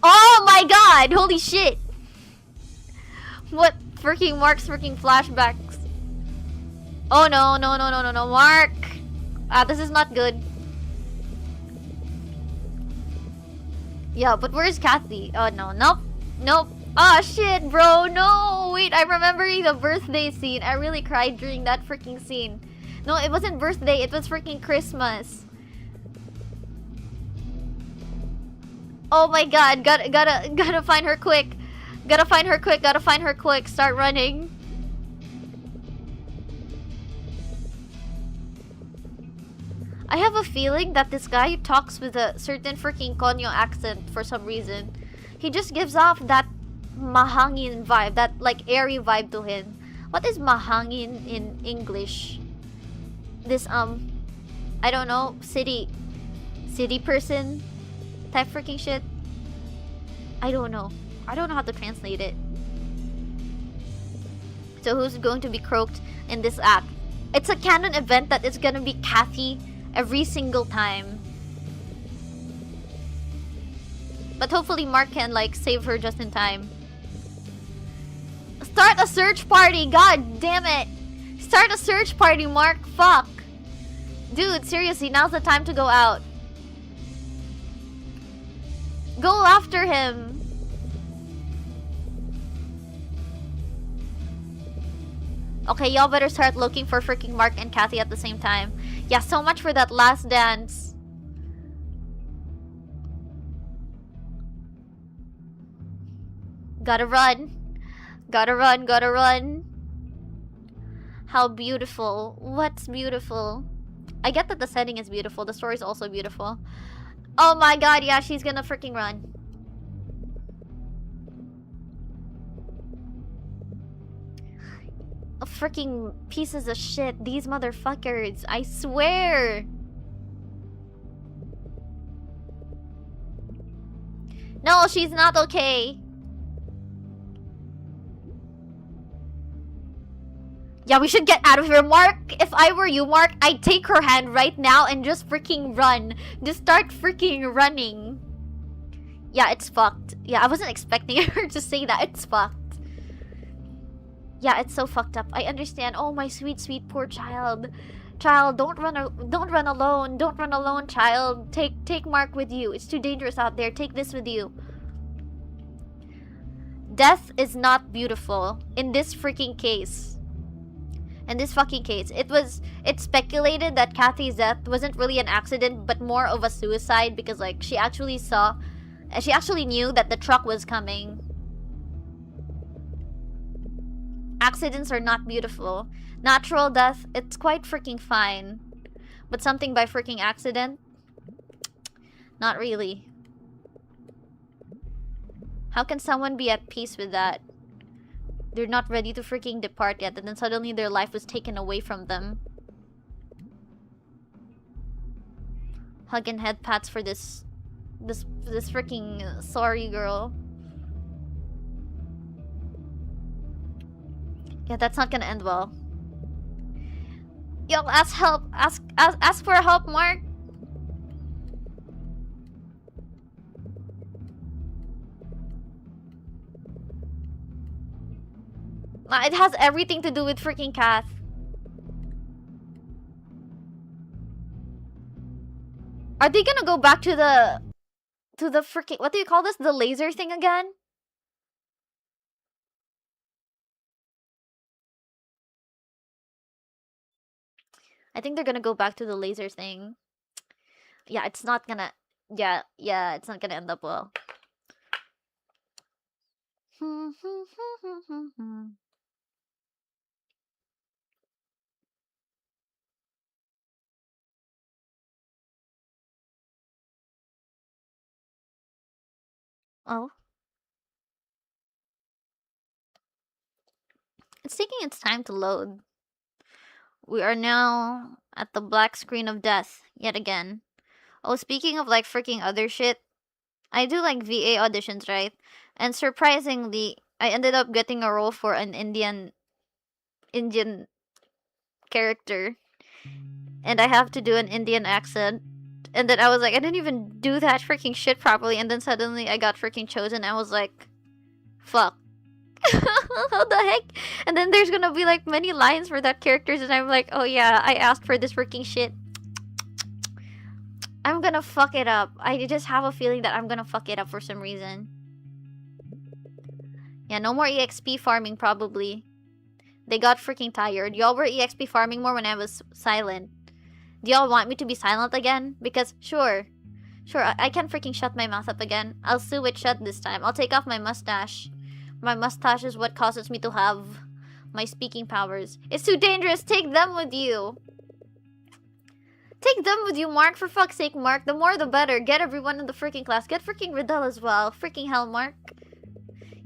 Speaker 1: Oh my god! Holy shit! What freaking Mark's freaking flashbacks? Oh no, no, no, no, no, no, Mark! This is not good. Yeah, but where's Kathy? Oh no, nope, nope. Ah shit, bro, no! Wait, I'm remembering the birthday scene. I really cried during that freaking scene. No, it wasn't birthday, it was freaking Christmas. Oh my god, gotta find her quick. Gotta find her quick, gotta find her quick. Start running. I have a feeling that this guy talks with a certain freaking Konyo accent for some reason. He just gives off that mahangin vibe, that like airy vibe to him. What is mahangin in English? This I don't know, city person type freaking shit. I don't know. I don't know how to translate it. So who's going to be croaked in this act? It's a canon event that is gonna be Kathy every single time. But hopefully Mark can like save her just in time. Start a search party! God damn it! Start a search party, Mark! Fuck! Dude, seriously, now's the time to go out. Go after him! Okay, y'all better start looking for freaking Mark and Kathy at the same time. Yeah, so much for that last dance. Gotta run. Gotta run, gotta run. How beautiful. What's beautiful? I get that the setting is beautiful. The story is also beautiful. Oh my god, yeah, she's gonna freaking run. freaking pieces of shit. These motherfuckers. I swear. No, she's not okay. Yeah, we should get out of here, Mark. If I were you, Mark, I'd take her hand right now and just freaking run. Just start freaking running. Yeah, it's fucked. Yeah, I wasn't expecting her to say that. It's fucked. Yeah, it's so fucked up. I understand. Oh, my sweet, sweet, poor child. Child, don't run alone. Don't run alone, child. Take Mark with you. It's too dangerous out there. Take this with you. Death is not beautiful in this freaking case. In this fucking case, it's speculated that Kathy's death wasn't really an accident, but more of a suicide because, like, she actually knew that the truck was coming. Accidents are not beautiful. Natural death, it's quite freaking fine. But something by freaking accident? Not really. How can someone be at peace with that? They're not ready to freaking depart yet, and then suddenly their life was taken away from them. Hug and head pats for this freaking sorry girl. Yeah, that's not gonna end well. Yo, ask help. Ask for help, Mark. It has everything to do with freaking Kath. Are they gonna go back to the freaking, what do you call this? The laser thing again? I think they're gonna go back to the laser thing. Yeah, it's not gonna... Yeah, it's not gonna end up well. Oh. It's taking its time to load. We are now at the black screen of death, yet again. Oh, speaking of like freaking other shit, I do like VA auditions, right? And surprisingly, I ended up getting a role for an Indian character. And I have to do an Indian accent. And then I was like, I didn't even do that freaking shit properly. And then suddenly I got freaking chosen. I was like, fuck. How the heck? And then there's gonna be like many lines for that characters. And I'm like, oh yeah, I asked for this freaking shit. I'm gonna fuck it up. I just have a feeling that I'm gonna fuck it up for some reason. Yeah, no more EXP farming probably. They got freaking tired. Y'all were EXP farming more when I was silent. Do y'all want me to be silent again? Because sure, I can freaking shut my mouth up again. I'll sew it shut this time. I'll take off my mustache. My mustache is what causes me to have my speaking powers. It's too dangerous. Take them with you. Take them with you, Mark. For fuck's sake, Mark. The more the better. Get everyone in the freaking class. Get freaking Riddle as well. Freaking hell, Mark.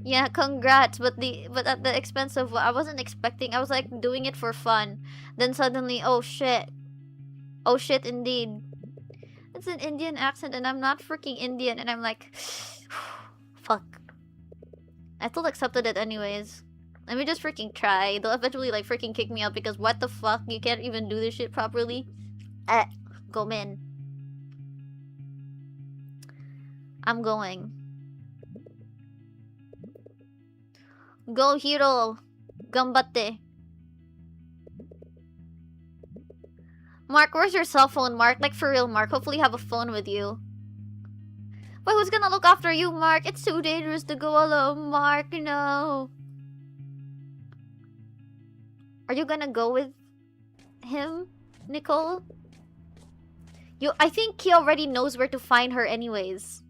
Speaker 1: Yeah, congrats. But at the expense of what I wasn't expecting. I was like doing it for fun. Then suddenly, oh shit. Oh shit, indeed. It's an Indian accent and I'm not freaking Indian. And I'm like, fuck. I still accepted it anyways. Let me just freaking try. They'll eventually like freaking kick me out because what the fuck? You can't even do this shit properly. Go in. I'm going. Go hero. Gambatte. Mark, where's your cell phone, Mark? Like for real, Mark. Hopefully you have a phone with you. But who's gonna look after you, Mark? It's too dangerous to go alone, Mark. No. Are you gonna go with him, Nicole? I think he already knows where to find her anyways.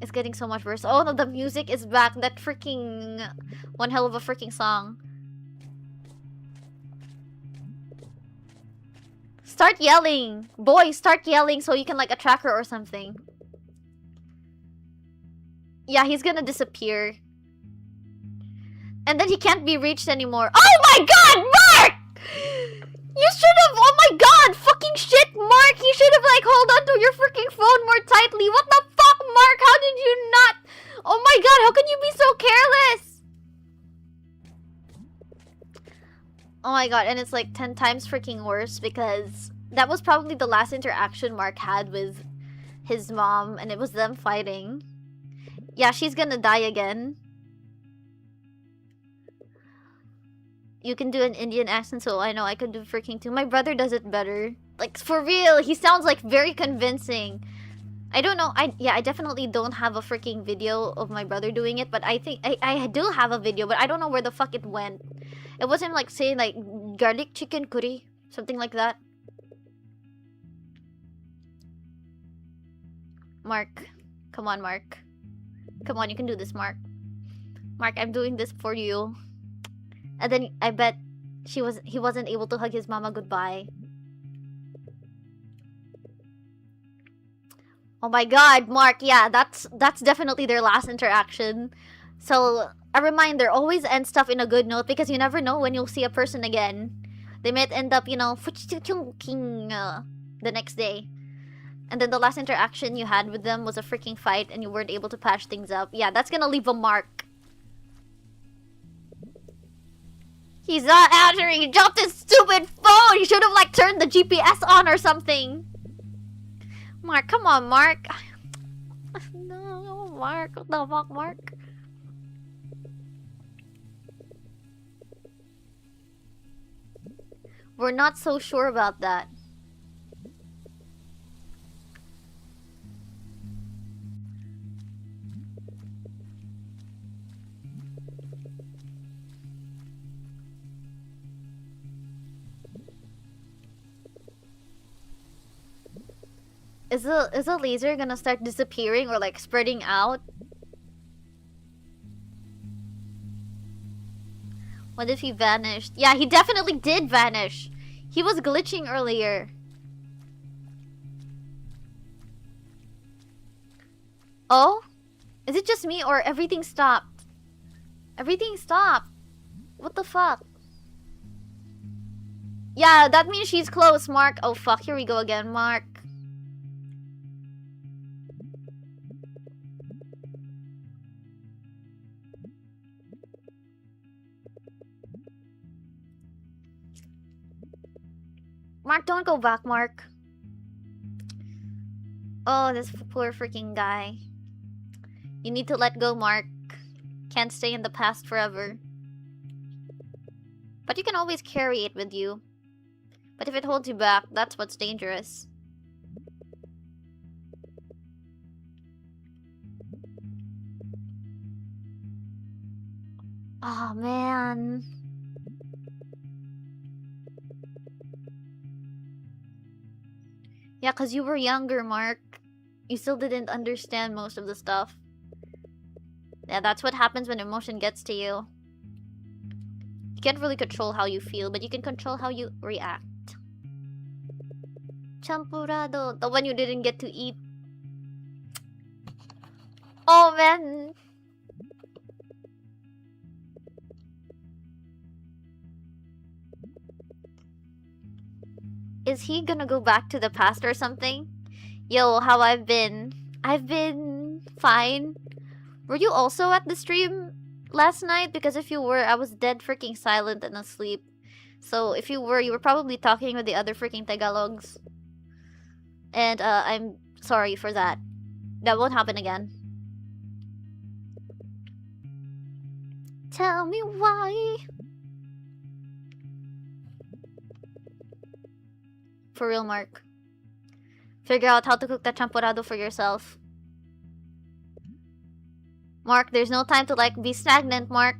Speaker 1: It's getting so much worse. Oh no, the music is back. That freaking... one hell of a freaking song. Start yelling! Boys, start yelling so you can like attract her or something. Yeah, he's gonna disappear. And then he can't be reached anymore. Oh my god, Mark! You should have, oh my god, fucking shit, Mark! You should have, like, hold on to your freaking phone more tightly. What the fuck, Mark? How did you not? Oh my god, how can you be so careless? Oh my god, and it's like 10 times freaking worse because that was probably the last interaction Mark had with his mom, and it was them fighting. Yeah, she's gonna die again. You can do an Indian accent, so I know I could do freaking too. My brother does it better. Like, for real, he sounds like very convincing. I don't know, I definitely don't have a freaking video of my brother doing it, but I think, I do have a video, but I don't know where the fuck it went. It was him, like, saying, like, garlic chicken curry, something like that. Mark. Come on, Mark. Come on, you can do this, Mark. Mark, I'm doing this for you. And then I bet he wasn't able to hug his mama goodbye. Oh my god, Mark, yeah, that's definitely their last interaction. So, a reminder, always end stuff in a good note because you never know when you'll see a person again. They might end up, you know, the next day. And then the last interaction you had with them was a freaking fight and you weren't able to patch things up. Yeah, that's gonna leave a mark. He's not answering. He dropped his stupid phone. He should have, like, turned the GPS on or something. Mark, come on, Mark. No, Mark. What the fuck, Mark? We're not so sure about that. Is the laser gonna start disappearing or, like, spreading out? What if he vanished? Yeah, he definitely did vanish. He was glitching earlier. Oh? Is it just me or everything stopped? Everything stopped. What the fuck? Yeah, that means she's close, Mark. Oh fuck, here we go again, Mark. Mark, don't go back, Mark. Oh, this poor freaking guy. You need to let go, Mark. Can't stay in the past forever. But you can always carry it with you. But if it holds you back, that's what's dangerous. Oh, man. Yeah, because you were younger, Mark. You still didn't understand most of the stuff. Yeah, that's what happens when emotion gets to you. You can't really control how you feel, but you can control how you react. Champurrado, the one you didn't get to eat. Oh, man. Is he gonna go back to the past or something? Yo, how I've been? I've been fine. Were you also at the stream last night? Because if you were, I was dead freaking silent and asleep. So if you were probably talking with the other freaking Tagalogs. And I'm sorry for that. That won't happen again. Tell me why. For real, Mark. Figure out how to cook that champurrado for yourself. Mark, there's no time to, like, be stagnant, Mark.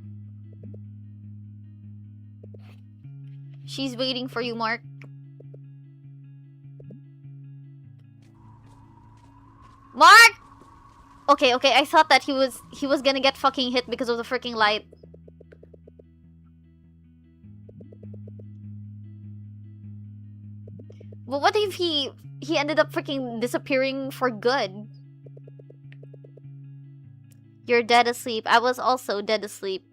Speaker 1: She's waiting for you, Mark. Mark! Okay, I thought that he was gonna get fucking hit because of the freaking light. But what if he ended up freaking disappearing for good? You're dead asleep. I was also dead asleep.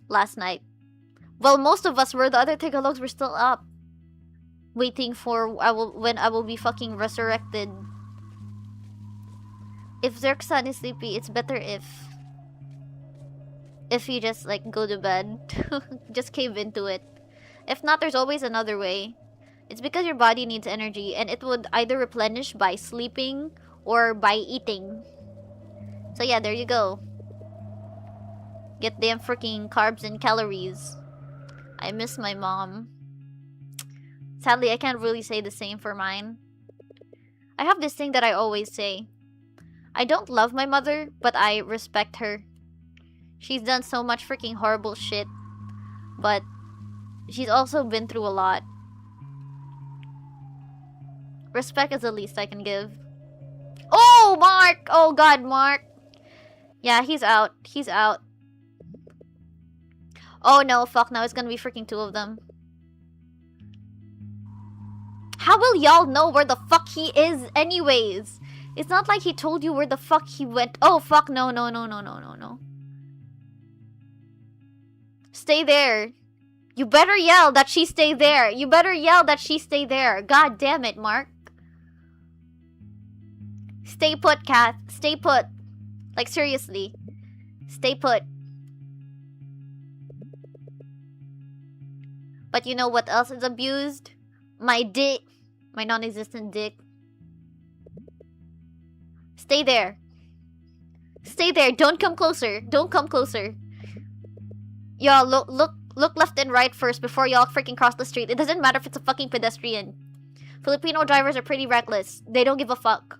Speaker 1: last night. Well, most of us were. The other Tagalogs were still up, waiting for when I will be fucking resurrected. If Zerksan is sleepy, it's better if you just like go to bed. Just cave into it. If not, there's always another way. It's because your body needs energy, and it would either replenish by sleeping or by eating. So yeah, there you go. Get them freaking carbs and calories. I miss my mom. Sadly, I can't really say the same for mine. I have this thing that I always say. I don't love my mother, but I respect her. She's done so much freaking horrible shit, but she's also been through a lot. Respect is the least I can give. Oh, Mark! Oh god, Mark. Yeah, he's out. He's out. Oh no, fuck, now it's gonna be freaking two of them. How will y'all know where the fuck he is anyways? It's not like he told you where the fuck he went. Oh fuck, no. Stay there. You better yell that she stay there. You better yell that she stay there. God damn it, Mark. Stay put, Kat. Stay put. Like, seriously. Stay put. But you know what else is abused? My dick. My non-existent dick. Stay there. Stay there. Don't come closer. Don't come closer. Y'all, look left and right first before y'all freaking cross the street. It doesn't matter if it's a fucking pedestrian. Filipino drivers are pretty reckless. They don't give a fuck.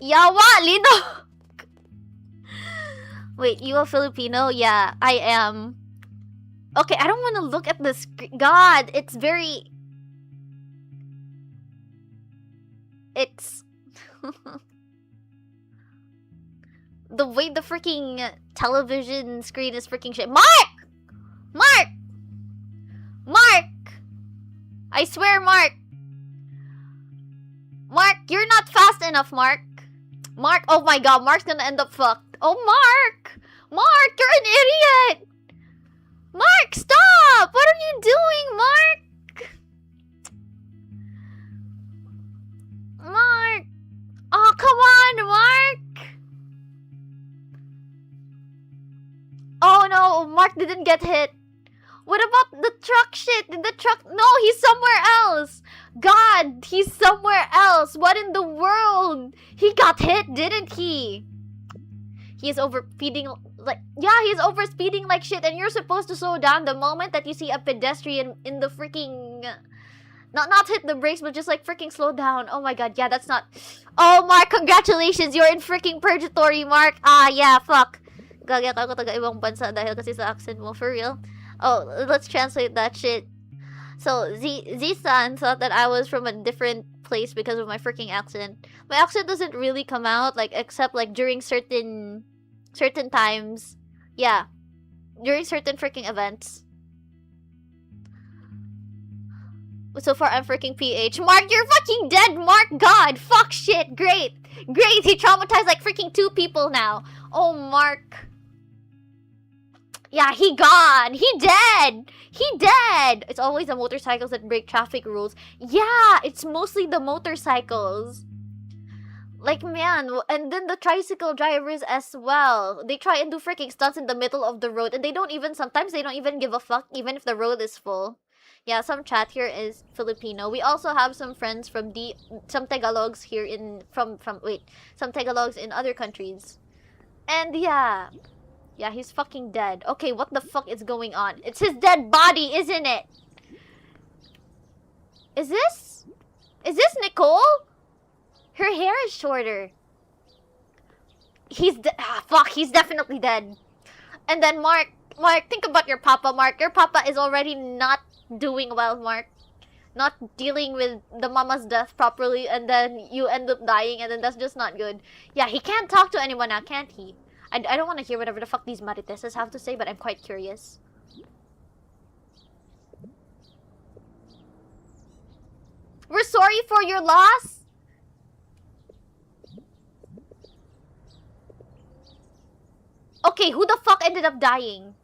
Speaker 1: Yawa, Lino! Wait, you a Filipino? Yeah, I am. Okay, I don't want to look at the screen. God, it's very... It's... the way the freaking television screen is freaking shit. Mark! Mark! Mark! I swear, Mark! Mark, you're not fast enough, Mark. Mark, oh my god, Mark's gonna end up fucked. Oh, Mark! Mark, you're an idiot! Mark, stop! What are you doing, Mark? Mark! Oh, come on, Mark! Oh no, Mark didn't get hit. What about the truck shit? Did the truck... No, he's somewhere else. God, he's somewhere else. What in the world? He got hit, didn't he? He is overspeeding like... Yeah, he's overspeeding like shit. And you're supposed to slow down the moment that you see a pedestrian in the freaking... Not hit the brakes, but just like freaking slow down. Oh my god, yeah, that's not... Oh, Mark, congratulations. You're in freaking purgatory, Mark. Ah, yeah, fuck. Gagyak ako taga ibang bansa dahil kasi sa accent mo, for real. Oh, let's translate that shit. So, Z-san thought that I was from a different place because of my freaking accent. My accent doesn't really come out, like, except, like, during certain times. Yeah. During certain freaking events. So far, I'm freaking PH. Mark, you're fucking dead, Mark! God! Fuck shit! Great! Great! He traumatized, like, freaking 2 people now. Oh, Mark. Yeah, he gone! He dead! He dead! It's always the motorcycles that break traffic rules. Yeah, it's mostly the motorcycles. Like, man, and then the tricycle drivers as well. They try and do freaking stunts in the middle of the road, and they don't even, sometimes they don't even give a fuck, even if the road is full. Yeah, some chat here is Filipino. We also have some friends from some Tagalogs here some Tagalogs in other countries. And yeah. Yeah, he's fucking dead. Okay, what the fuck is going on? It's his dead body, isn't it? Is this Nicole? Her hair is shorter. Fuck, he's definitely dead. And then Mark, think about your papa, Mark. Your papa is already not doing well, Mark. Not dealing with the mama's death properly, and then you end up dying, and then that's just not good. Yeah, he can't talk to anyone now, can't he? I don't want to hear whatever the fuck these mariteses have to say, but I'm quite curious. We're sorry for your loss. Okay, who the fuck ended up dying?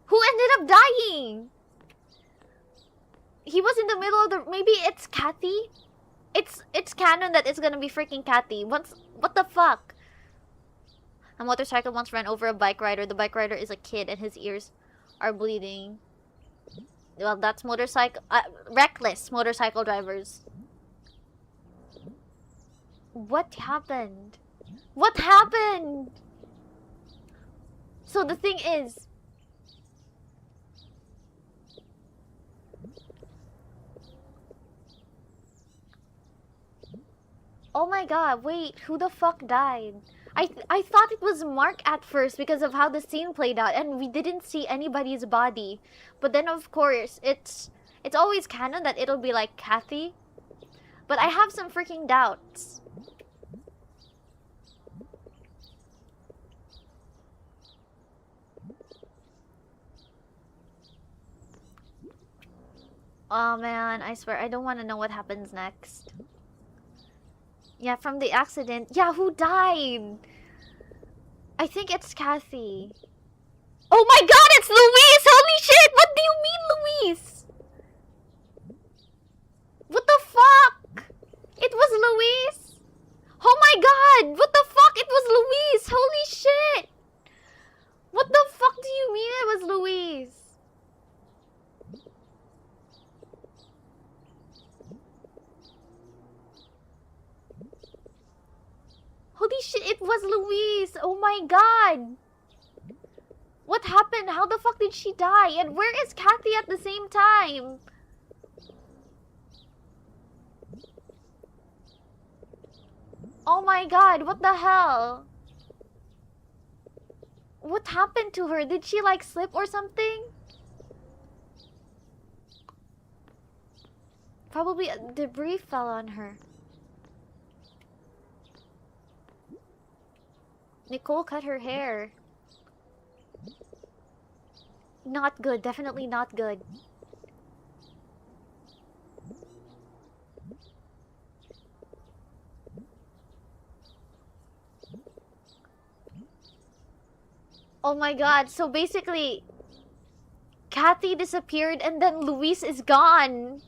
Speaker 1: Who ended up dying? He was in the middle of the... Maybe it's Kathy? It's canon that it's gonna be freaking Kathy. What the fuck? A motorcycle once ran over a bike rider. The bike rider is a kid and his ears are bleeding. Well, that's motorcycle... reckless motorcycle drivers. What happened? What happened? So the thing is... Oh my god, wait, who the fuck died? I thought it was Mark at first because of how the scene played out and we didn't see anybody's body. But then of course, it's always canon that it'll be like Kathy. But I have some freaking doubts. Oh man, I swear, I don't want to know what happens next. Yeah, from the accident. Yeah, who died? I think it's Kathy. Oh my god, it's Luis! Holy shit! What do you mean, Luis? What the fuck? It was Luis? Oh my god! What the fuck? It was Luis! Holy shit! What the fuck do you mean it was Luis? Holy shit, it was Luis! Oh my god! What happened? How the fuck did she die? And where is Kathy at the same time? Oh my god, what the hell? What happened to her? Did she like slip or something? Probably debris fell on her. Nicole cut her hair. Not good. Definitely not good. Oh my god. So basically, Kathy disappeared and then Luis is gone.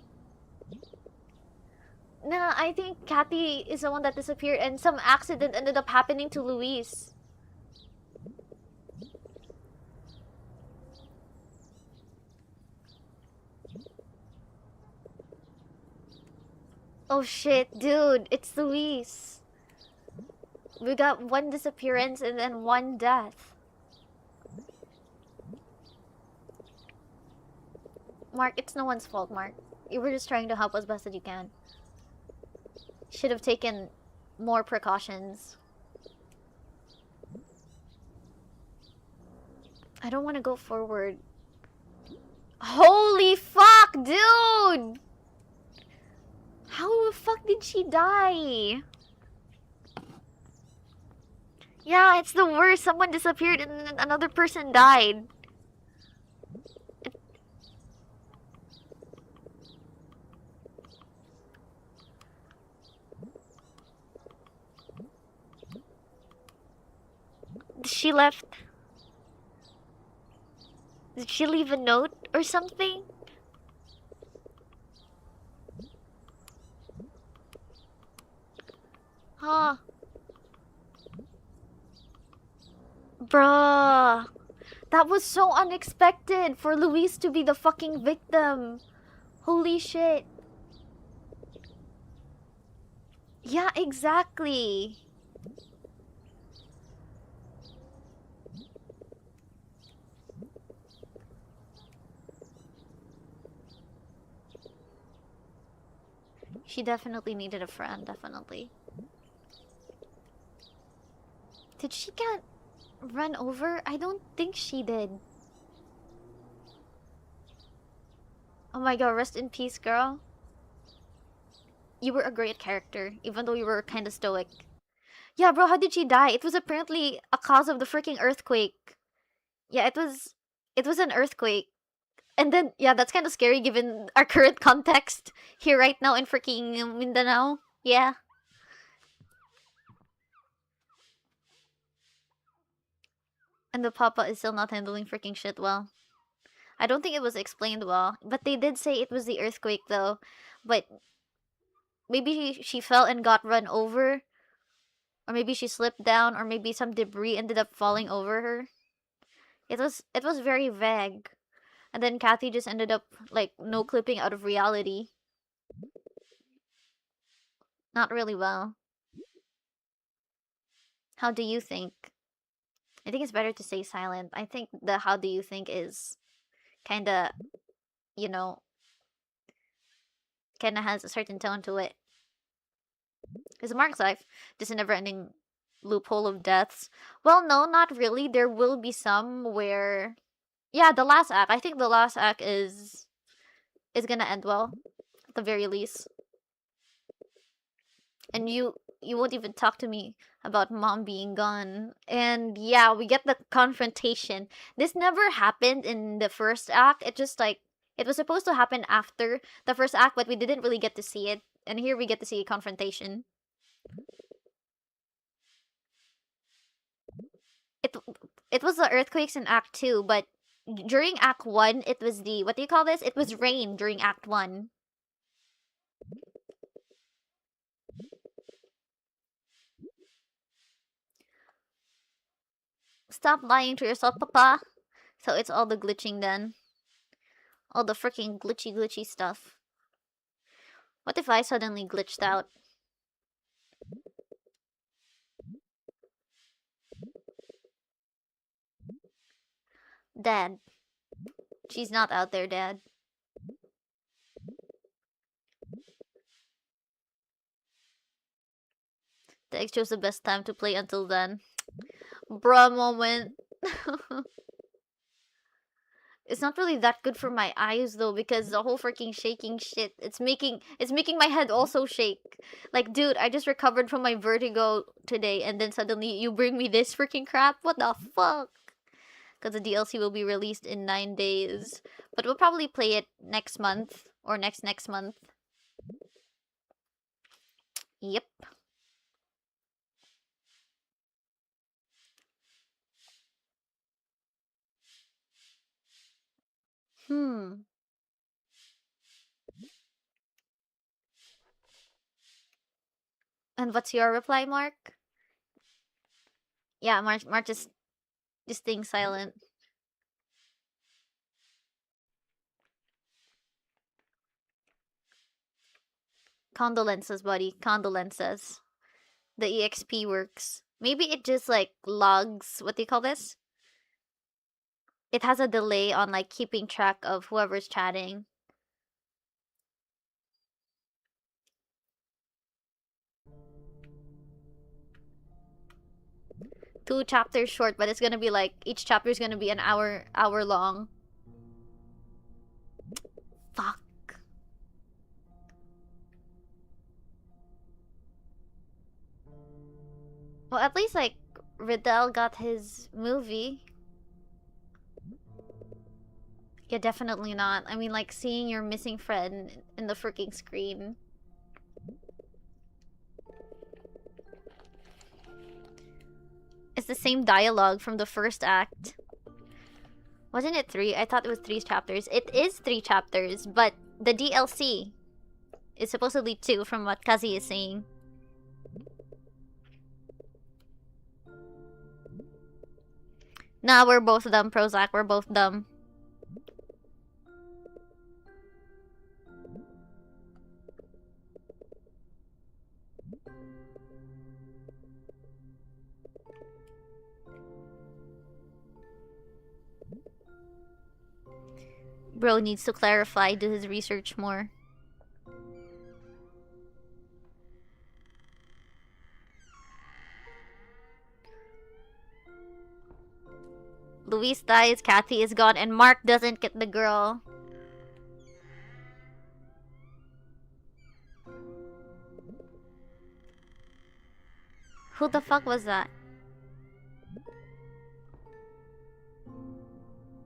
Speaker 1: Nah, I think Kathy is the one that disappeared and some accident ended up happening to Luis. Oh shit, dude, it's Luis. We got one disappearance and then one death. Mark, it's no one's fault, Mark. You were just trying to help as best as you can. Should have taken more precautions. I don't want to go forward. Holy fuck, dude! How the fuck did she die? Yeah, it's the worst. Someone disappeared and then another person died. She left. Did she leave a note or something? Huh. Bruh. That was so unexpected for Luis to be the fucking victim. Holy shit. Yeah, exactly. She definitely needed a friend, definitely. Did she get run over? I don't think she did. Oh my god, rest in peace, girl. You were a great character, even though you were kind of stoic. Yeah, bro, how did she die? It was apparently a cause of the freaking earthquake. Yeah, it was an earthquake. And then, yeah, that's kind of scary given our current context here right now in freaking Mindanao. Yeah. And the papa is still not handling freaking shit well. I don't think it was explained well, but they did say it was the earthquake though. But maybe she fell and got run over, or maybe she slipped down, or maybe some debris ended up falling over her. It was very vague. And then Kathy just ended up like no clipping out of reality. Not really well. How do you think? I think it's better to stay silent. I think the how do you think is kinda, you know, kinda has a certain tone to it. Because Mark's life, just a never ending loophole of deaths. Well, no, not really. There will be some where, yeah, the last act. I think the last act is gonna end well, at the very least. And you won't even talk to me about mom being gone. And yeah, we get the confrontation. This never happened in the first act. It just like it was supposed to happen after the first act, but we didn't really get to see it. And here we get to see a confrontation. It it was the earthquakes in Act 2, but during Act 1, it was the what do you call this? It was rain during Act 1. Stop lying to yourself, papa. So it's all the glitching then. All the freaking glitchy stuff. What if I suddenly glitched out? Dad. She's not out there, Dad. The X chose the best time to play until then. Bruh moment. It's not really that good for my eyes though, because the whole freaking shaking shit, it's making my head also shake. Like, dude, I just recovered from my vertigo today, and then suddenly you bring me this freaking crap? What the fuck? Because the DLC will be released in 9 days. But we'll probably play it next month, or next month. Yep. Hmm. And what's your reply, Mark? Yeah, Mark just staying silent. Condolences, buddy. Condolences. The EXP works. Maybe it just like logs, what do you call this? It has a delay on like keeping track of whoever's chatting. Two chapters short, but it's gonna be like each chapter is gonna be an hour long. Fuck. Well, at least like Riddell got his movie. Yeah, definitely not. I mean, like seeing your missing friend in the freaking screen. It's the same dialogue from the first act. Wasn't it 3? I thought it was 3 chapters. It is 3 chapters, but the DLC is supposedly 2 from what Kazi is saying. Nah, we're both dumb, Prozac. We're both dumb. Bro needs to clarify, do his research more. Luis dies, Kathy is gone, and Mark doesn't get the girl. Who the fuck was that?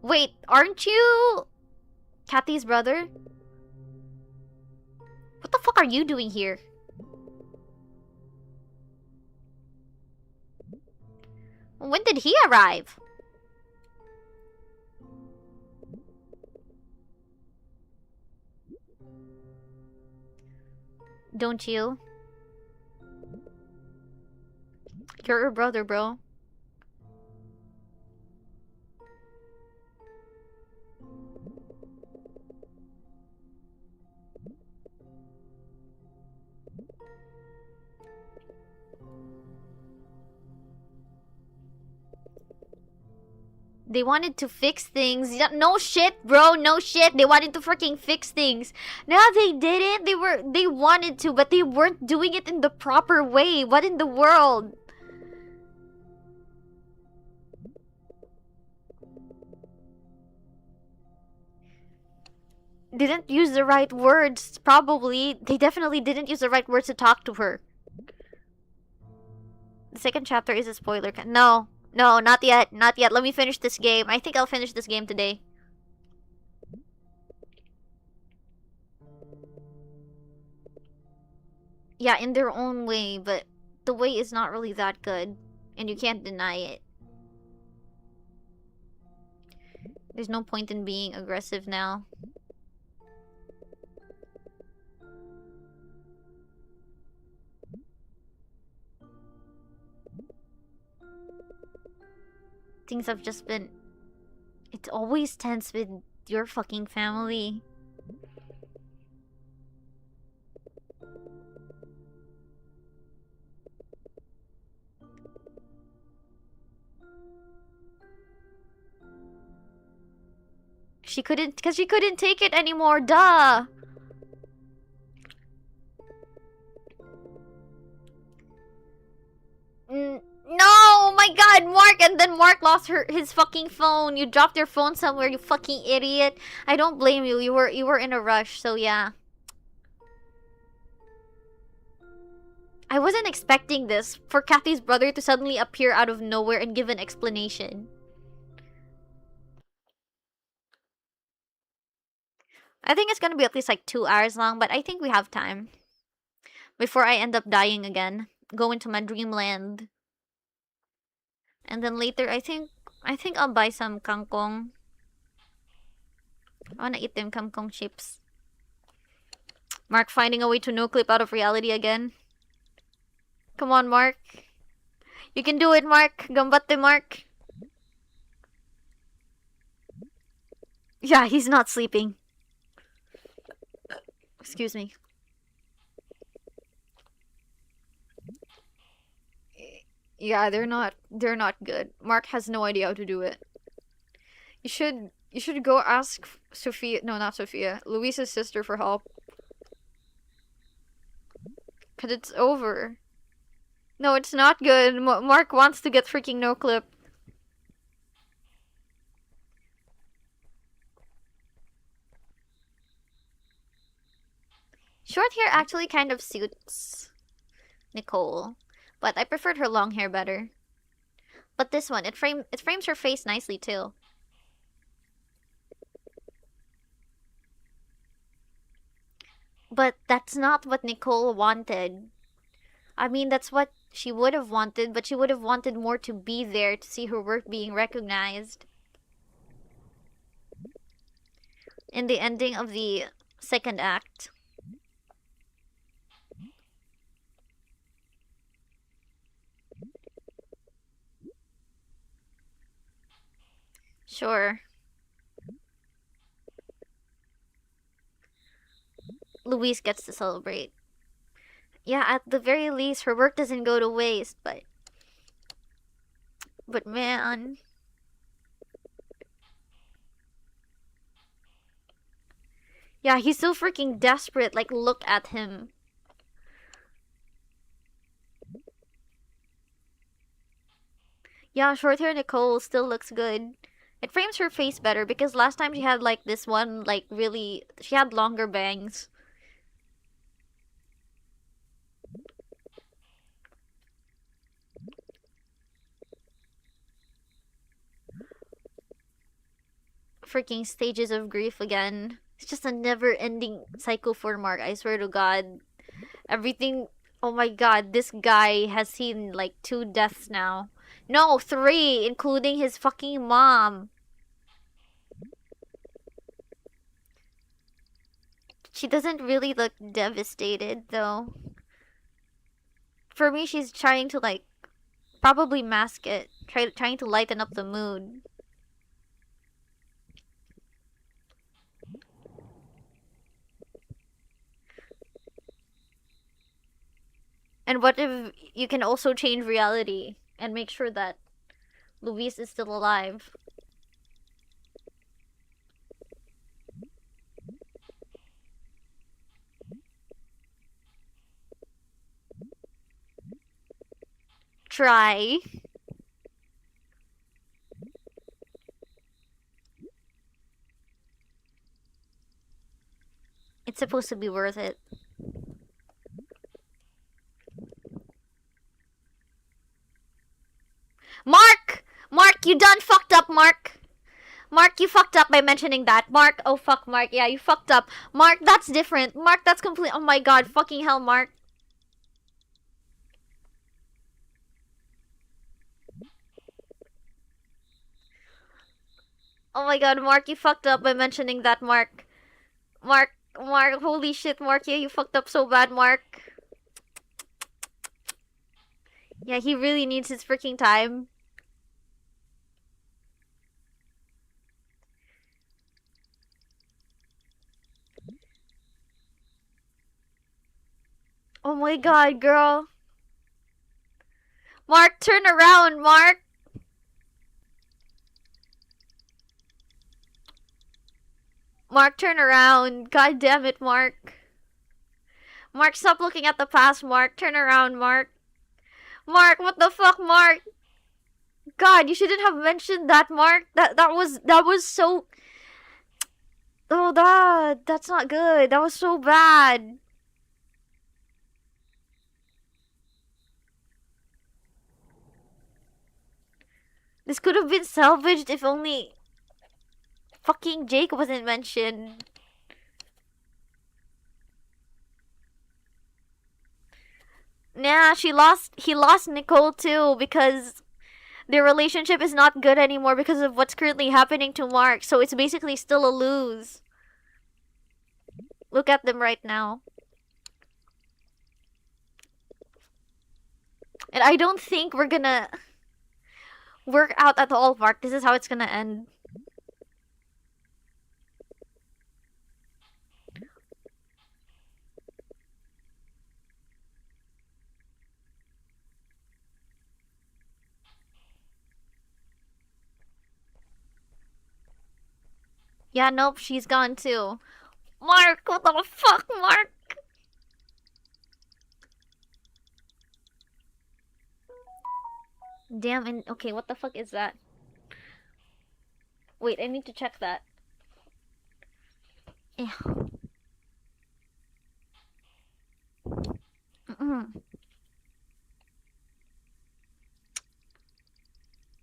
Speaker 1: Wait, aren't you Kathy's brother? What the fuck are you doing here? When did he arrive? Don't you? You're her brother, bro. They wanted to fix things. No shit, bro. No shit. They wanted to freaking fix things. No, they didn't. They wanted to, but they weren't doing it in the proper way. What in the world? Didn't use the right words, probably. They definitely didn't use the right words to talk to her. The second chapter is a spoiler. No. No, not yet. Not yet. Let me finish this game. I think I'll finish this game today. Yeah, in their own way, but the way is not really that good. And you can't deny it. There's no point in being aggressive now. Things have just been... It's always tense with your fucking family. Because she couldn't take it anymore, duh! No, my god, Mark! And then Mark lost his fucking phone. You dropped your phone somewhere, you fucking idiot. I don't blame you. You were in a rush, so yeah. I wasn't expecting this, for Kathy's brother to suddenly appear out of nowhere and give an explanation. I think it's gonna be at least like 2 hours long, but I think we have time. Before I end up dying again. Go into my dreamland. And then later, I think I'll buy some kangkong. I wanna eat them kangkong chips. Mark finding a way to no clip out of reality again. Come on, Mark. You can do it, Mark. Gambatte, Mark. Yeah, he's not sleeping. Excuse me. Yeah, they're not good. Mark has no idea how to do it. You should go ask Sophia, no, not Sophia, Luisa's sister for help. Cause it's over. No, it's not good. Mark wants to get freaking no clip. Short hair actually kind of suits Nicole, but I preferred her long hair better. But this one, it frames her face nicely too. But that's not what Nicole wanted. I mean, that's what she would have wanted, but she would have wanted more to be there to see her work being recognized. In the ending of the second act. Sure. Louise gets to celebrate. Yeah, at the very least, her work doesn't go to waste, but man. Yeah, he's so freaking desperate, like, look at him. Yeah, short hair Nicole still looks good. It frames her face better because last time she had like this one, like really, she had longer bangs. Freaking stages of grief again. It's just a never-ending cycle for Mark, I swear to God. Everything, oh my God, this guy has seen like 2 deaths now. No, 3, including his fucking mom. She doesn't really look devastated, though. For me, she's trying to, like, probably mask it. Trying to lighten up the mood. And what if you can also change reality and make sure that Luis is still alive? Try. It's supposed to be worth it. Mark! Mark, you done fucked up, Mark! Mark, you fucked up by mentioning that. Mark, oh fuck, Mark, yeah, you fucked up. Mark, that's different. Mark, that's complete. Oh my god, fucking hell, Mark. Oh my god, Mark, you fucked up by mentioning that, Mark. Mark, holy shit, Mark, yeah, you fucked up so bad, Mark. Yeah, he really needs his freaking time. Oh my god, girl. Mark, turn around, Mark. Mark, turn around. God damn it, Mark. Mark, stop looking at the past, Mark. Turn around, Mark. Mark, what the fuck, Mark? God, you shouldn't have mentioned that, Mark. That was so... Oh, that's not good. That was so bad. This could have been salvaged if only fucking Jake wasn't mentioned. Nah, he lost Nicole too because their relationship is not good anymore because of what's currently happening to Mark. So it's basically still a lose. Look at them right now. And I don't think we're gonna work out at all, Mark. This is how it's gonna end. Yeah, nope, she's gone too. Mark, what the fuck, Mark? Damn, and okay, what the fuck is that? Wait, I need to check that. Yeah.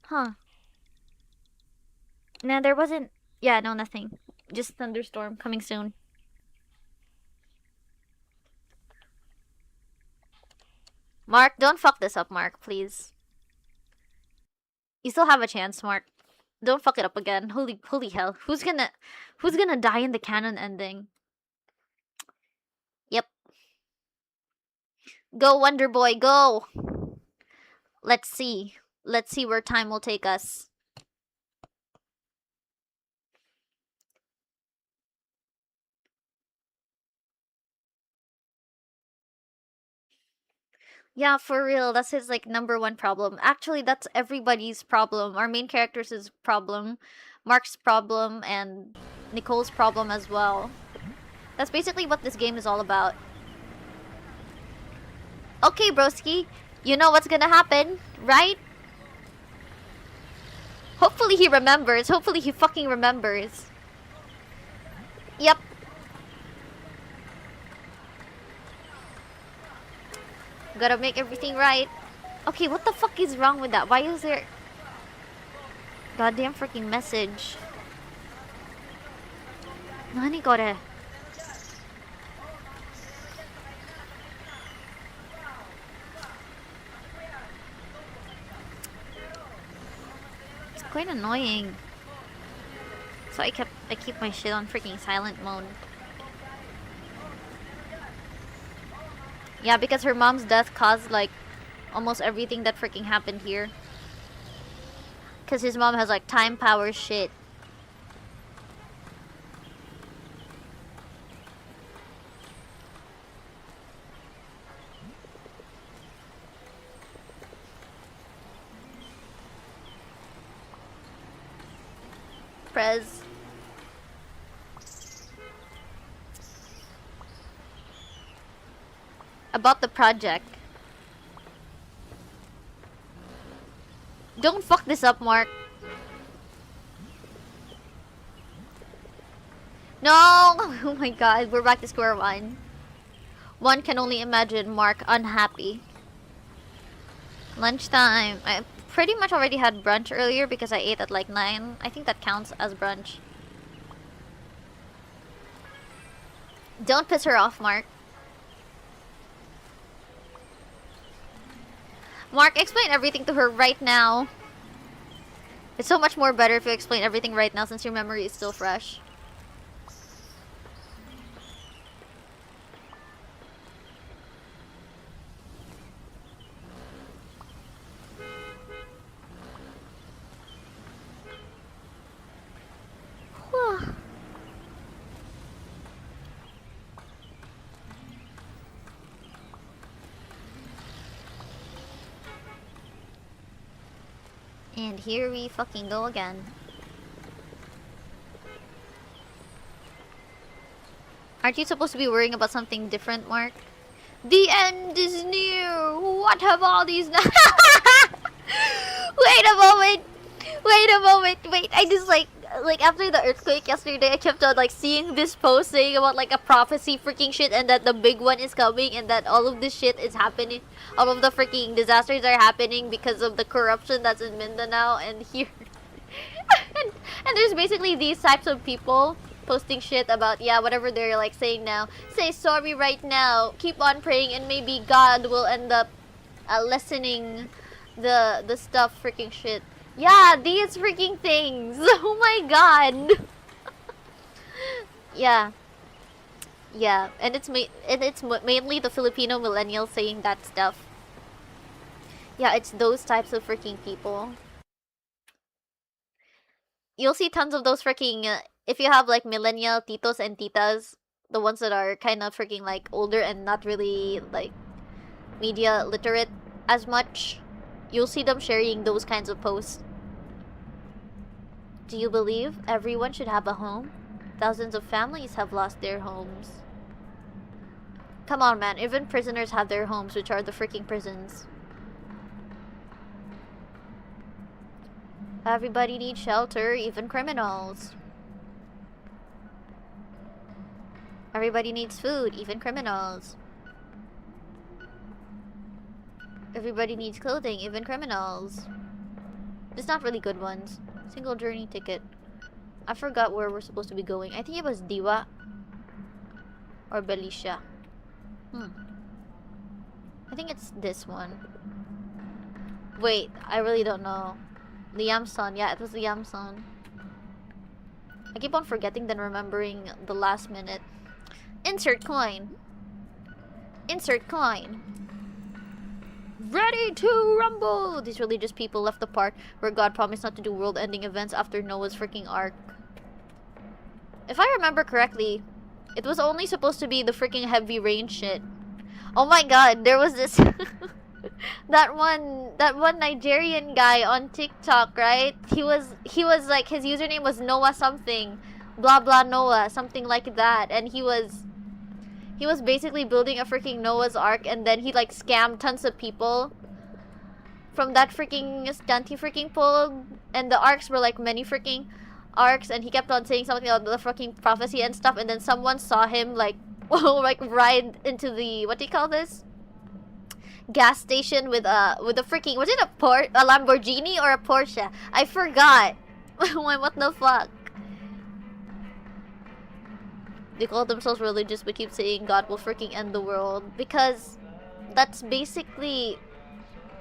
Speaker 1: Huh. Nah, there wasn't... Yeah, no, nothing. Just thunderstorm coming soon. Mark, don't fuck this up, Mark, please. You still have a chance, Mark. Don't fuck it up again. Holy hell. Who's gonna die in the canon ending? Yep. Go, Wonder Boy, go! Let's see. Let's see where time will take us. Yeah, for real. That's his, like, #1 problem. Actually, that's everybody's problem. Our main character's problem, Mark's problem, and Nicole's problem as well. That's basically what this game is all about. Okay, broski. You know what's gonna happen, right? Hopefully he remembers. Hopefully he fucking remembers. Yep. Gotta make everything right. Okay, what the fuck is wrong with that? Why is there... Goddamn freaking message. Nani kore? It's quite annoying. So I keep my shit on freaking silent mode. Yeah, because her mom's death caused like almost everything that freaking happened here. Because his mom has like time power shit. Prez. About the project. Don't fuck this up, Mark. No! Oh my god, we're back to square one. One can only imagine Mark unhappy. Lunchtime. I pretty much already had brunch earlier because I ate at like 9. I think that counts as brunch. Don't piss her off, Mark. Mark, explain everything to her right now. It's so much more better if you explain everything right now since your memory is still fresh. And here we fucking go again. Aren't you supposed to be worrying about something different, Mark? The end is near! What have all these... Wait a moment! Wait a moment! Wait, I just like after the earthquake yesterday, I kept on like seeing this post saying about like a prophecy freaking shit and that the big one is coming and that all of this shit is happening. All of the freaking disasters are happening because of the corruption that's in Mindanao and here. and there's basically these types of people posting shit about, yeah, whatever they're like saying now. Say sorry right now, keep on praying, and maybe God will end up lessening the stuff freaking shit. Yeah, these freaking things. Oh my god. Yeah. Yeah, and it's mainly the Filipino millennials saying that stuff. Yeah, it's those types of freaking people. You'll see tons of those freaking if you have like millennial titos and titas, the ones that are kind of freaking like older and not really like media literate as much, you'll see them sharing those kinds of posts. Do you believe everyone should have a home? Thousands of families have lost their homes. Come on, man. Even prisoners have their homes, which are the freaking prisons. Everybody needs shelter, even criminals. Everybody needs food, even criminals. Everybody needs clothing, even criminals. Just not really good ones. Single journey ticket. I forgot where we're supposed to be going. I think it was Diwa or Belisha. I think it's this one. Wait, I really don't know. The Yamson. Yeah, it was the Yamson. I keep on forgetting then remembering the last minute. Insert coin. Insert coin. Ready to rumble! These religious people left the part where God promised not to do world-ending events after Noah's freaking ark. If I remember correctly, it was only supposed to be the freaking heavy rain shit. Oh my god, there was this... that one Nigerian guy on TikTok, right? He was like, his username was Noah something. Blah blah Noah, something like that. And he was basically building a freaking Noah's Ark, and then he like scammed tons of people from that freaking stunt he freaking pulled. And the arcs were like many freaking arcs, and he kept on saying something about the freaking prophecy and stuff. And then someone saw him like, like ride into the, what do you call this? Gas station with a freaking, was it a Lamborghini or a Porsche? I forgot. What the fuck? They call themselves religious but keep saying God will freaking end the world, because that's basically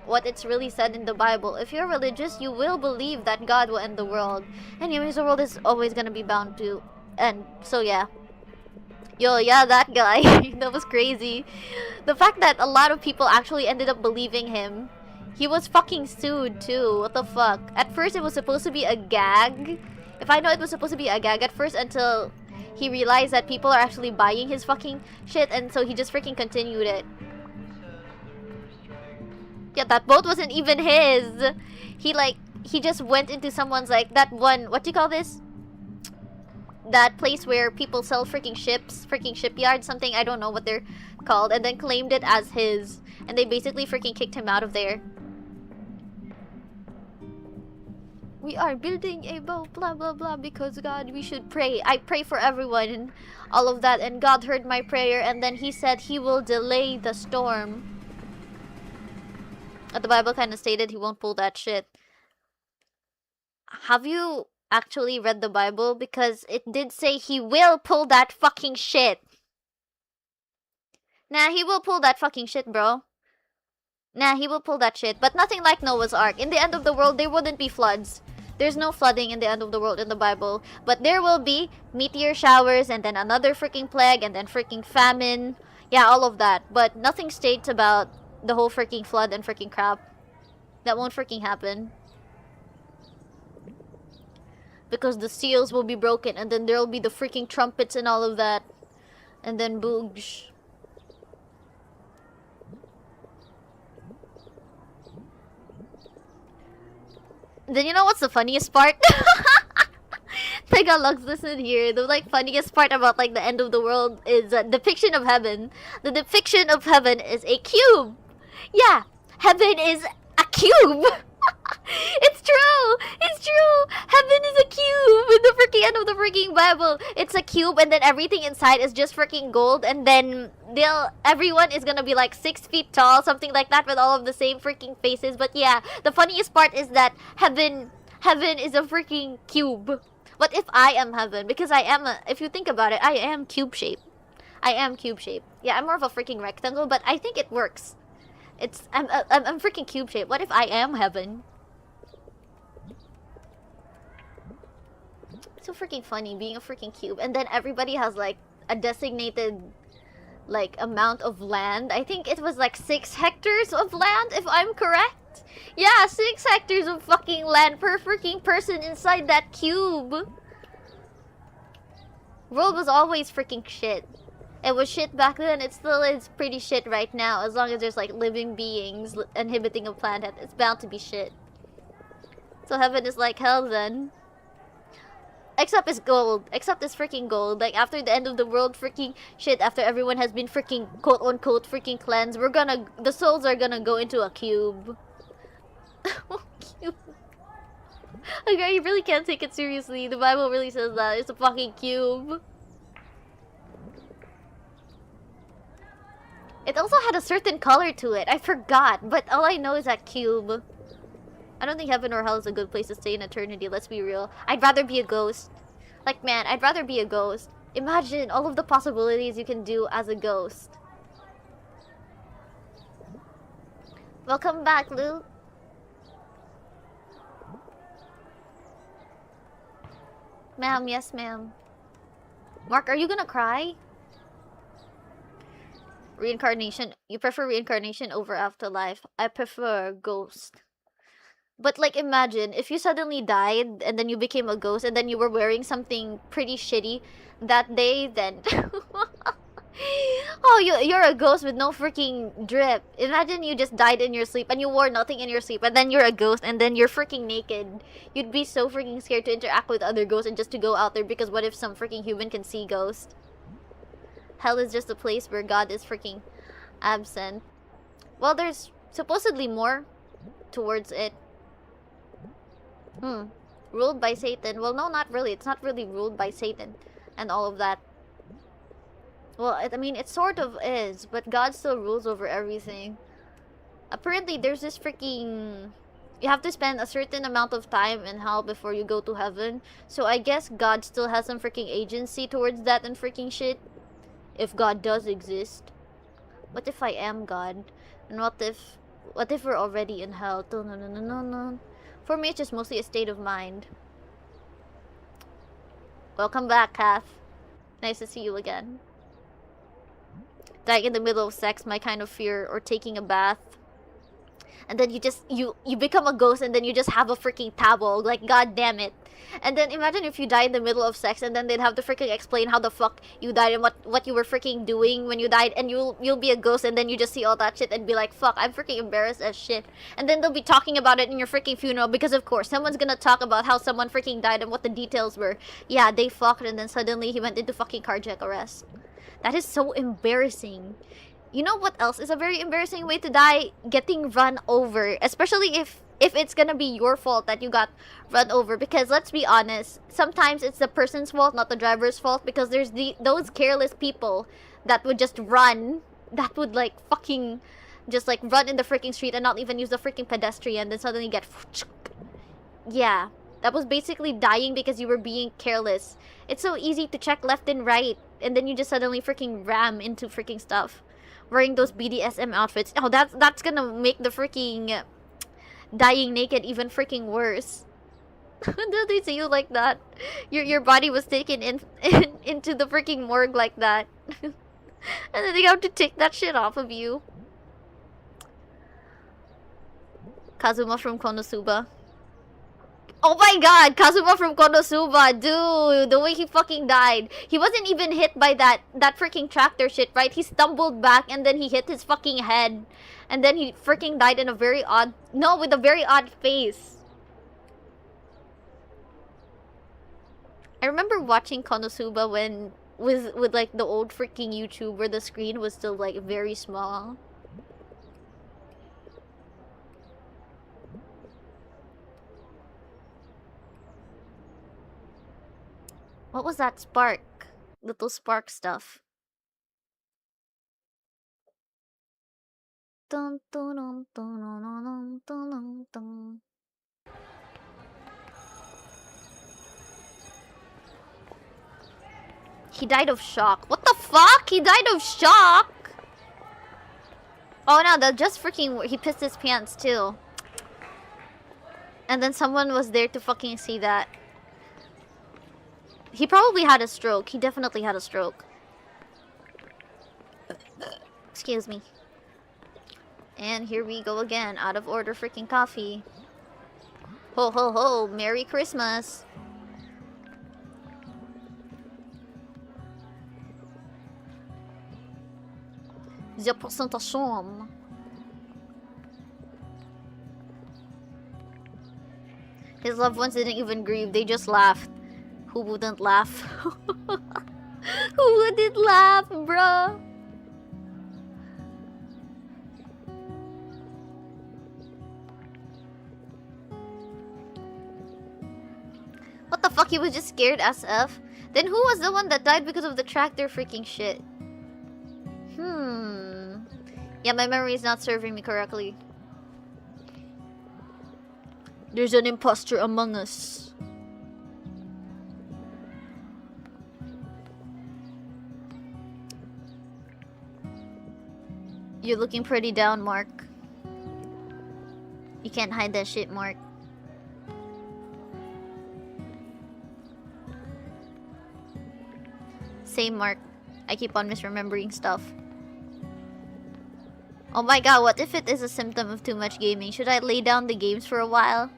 Speaker 1: what it's really said in the Bible. If you're religious, you will believe that God will end the world. Anyways, the world is always gonna be bound to end. So yeah. Yo, yeah, that guy. That was crazy. The fact that a lot of people actually ended up believing him. He was fucking sued too. What the fuck? At first it was supposed to be a gag. If I know it was supposed to be a gag at first until he realized that people are actually buying his fucking shit, and so he just freaking continued it. Yeah, that boat wasn't even his. He just went into someone's, like, that one, what do you call this? That place where people sell freaking ships, freaking shipyard, something, I don't know what they're called, and then claimed it as his. And they basically freaking kicked him out of there. We are building a boat, blah blah blah, because God, we should pray. I pray for everyone and all of that, and God heard my prayer, and then he said he will delay the storm. The Bible kind of stated he won't pull that shit. Have you actually read the Bible? Because it did say he will pull that fucking shit. Nah, he will pull that fucking shit, bro. Nah, he will pull that shit. But nothing like Noah's Ark. In the end of the world, there wouldn't be floods. There's no flooding in the end of the world in the Bible. But there will be meteor showers, and then another freaking plague, and then freaking famine. Yeah, all of that. But nothing states about the whole freaking flood and freaking crap. That won't freaking happen. Because the seals will be broken, and then there'll be the freaking trumpets and all of that. And then boogs. Then you know what's the funniest part? Tagalogs, listen here. The like funniest part about like the end of the world is depiction of heaven. The depiction of heaven is a cube. Yeah, heaven is a cube. It's true. It's true. Heaven is a cube in the freaking end of the freaking Bible. It's a cube, and then everything inside is just freaking gold, and then everyone is gonna be like 6 feet tall, something like that, with all of the same freaking faces. But yeah, the funniest part is that heaven is a freaking cube. What if I am heaven? Because I am if you think about it, I am cube shaped. I am cube shaped. Yeah, I'm more of a freaking rectangle, but I think it works. I'm freaking cube shaped. What if I am heaven? So freaking funny being a freaking cube, and then everybody has like a designated like amount of land. I think it was like 6 hectares of land, if I'm correct. Yeah, 6 hectares of fucking land per freaking person inside that cube. World was always freaking shit. It was shit back then, it still is pretty shit right now. As long as there's like living beings inhabiting a planet, it's bound to be shit. So heaven is like hell then. Except it's gold. Except it's freaking gold. Like after the end of the world freaking shit, after everyone has been freaking quote unquote freaking cleansed, the souls are gonna go into a cube. Cube. Okay, you really can't take it seriously. The Bible really says that. It's a fucking cube. It also had a certain color to it. I forgot, but all I know is that cube. I don't think heaven or hell is a good place to stay in eternity, let's be real. I'd rather be a ghost. Like, man, I'd rather be a ghost. Imagine all of the possibilities you can do as a ghost. Welcome back, Lou. Ma'am, yes ma'am. Mark, are you gonna cry? Reincarnation. You prefer reincarnation over afterlife. I prefer ghost. But like imagine if you suddenly died and then you became a ghost and then you were wearing something pretty shitty that day, then oh, you're a ghost with no freaking drip. Imagine you just died in your sleep and you wore nothing in your sleep, and then you're a ghost and then you're freaking naked. You'd be so freaking scared to interact with other ghosts and just to go out there, because what if some freaking human can see ghosts? Hell is just a place where God is freaking absent. Well, there's supposedly more towards it. Ruled by Satan. Well, no, not really. It's not really ruled by Satan and all of that. Well, I mean, it sort of is, but God still rules over everything. Apparently, there's this freaking... You have to spend a certain amount of time in hell before you go to heaven. So I guess God still has some freaking agency towards that and freaking shit. If God does exist. What if I am God? And what if we're already in hell? No. For me, it's just mostly a state of mind. Welcome back, Kath. Nice to see you again. dying in the middle of sex, my kind of fear, or taking a bath. And then you become a ghost, and then you just have a freaking towel. Like, god damn it. And then imagine if you die in the middle of sex, and then they'd have to freaking explain how the fuck you died and what you were freaking doing when you died, and you'll be a ghost, and then you just see all that shit and be like, fuck, I'm freaking embarrassed as shit. And then they'll be talking about it in your freaking funeral, because of course someone's gonna talk about how someone freaking died and what the details were. Yeah, they fucked, and then suddenly he went into fucking cardiac arrest. That is so embarrassing. You know what else is a very embarrassing way to die? Getting run over. Especially if it's gonna be your fault that you got run over. Because let's be honest, sometimes it's the person's fault, not the driver's fault. Because there's those careless people that would just run. That would like fucking just like run in the freaking street and not even use the freaking pedestrian. Then suddenly get... Yeah. That was basically dying because you were being careless. It's so easy to check left and right. And then you just suddenly freaking ram into freaking stuff. Wearing those BDSM outfits. Oh, that's gonna make the freaking dying naked even freaking worse. Do they see you like that? Your body was taken into the freaking morgue like that. And then they have to take that shit off of you. Kazuma from Konosuba. Oh my god, Kazuma from Konosuba, dude, the way he fucking died. He wasn't even hit by that freaking tractor shit, right? He stumbled back and then he hit his fucking head. And then he freaking died in a very odd... No, with a very odd face. I remember watching Konosuba when... With like the old freaking YouTube where the screen was still like very small. What was that spark? Little spark stuff. Dun, dun, dun, dun, dun, dun, dun, dun. He died of shock. What the fuck? He died of shock? Oh no, that just freaking... He pissed his pants too. And then someone was there to fucking see that. He probably had a stroke. He definitely had a stroke. Excuse me. And here we go again. Out of order freaking coffee. Ho ho ho. Merry Christmas. The presentation. His loved ones didn't even grieve. They just laughed. Who wouldn't laugh? Who wouldn't laugh, bruh? What the fuck? He was just scared SF? Then who was the one that died because of the tractor freaking shit? Yeah, my memory is not serving me correctly. There's an imposter among us. You're looking pretty down, Mark. You can't hide that shit, Mark. Same, Mark. I keep on misremembering stuff. Oh my god, what if it is a symptom of too much gaming? Should I lay down the games for a while?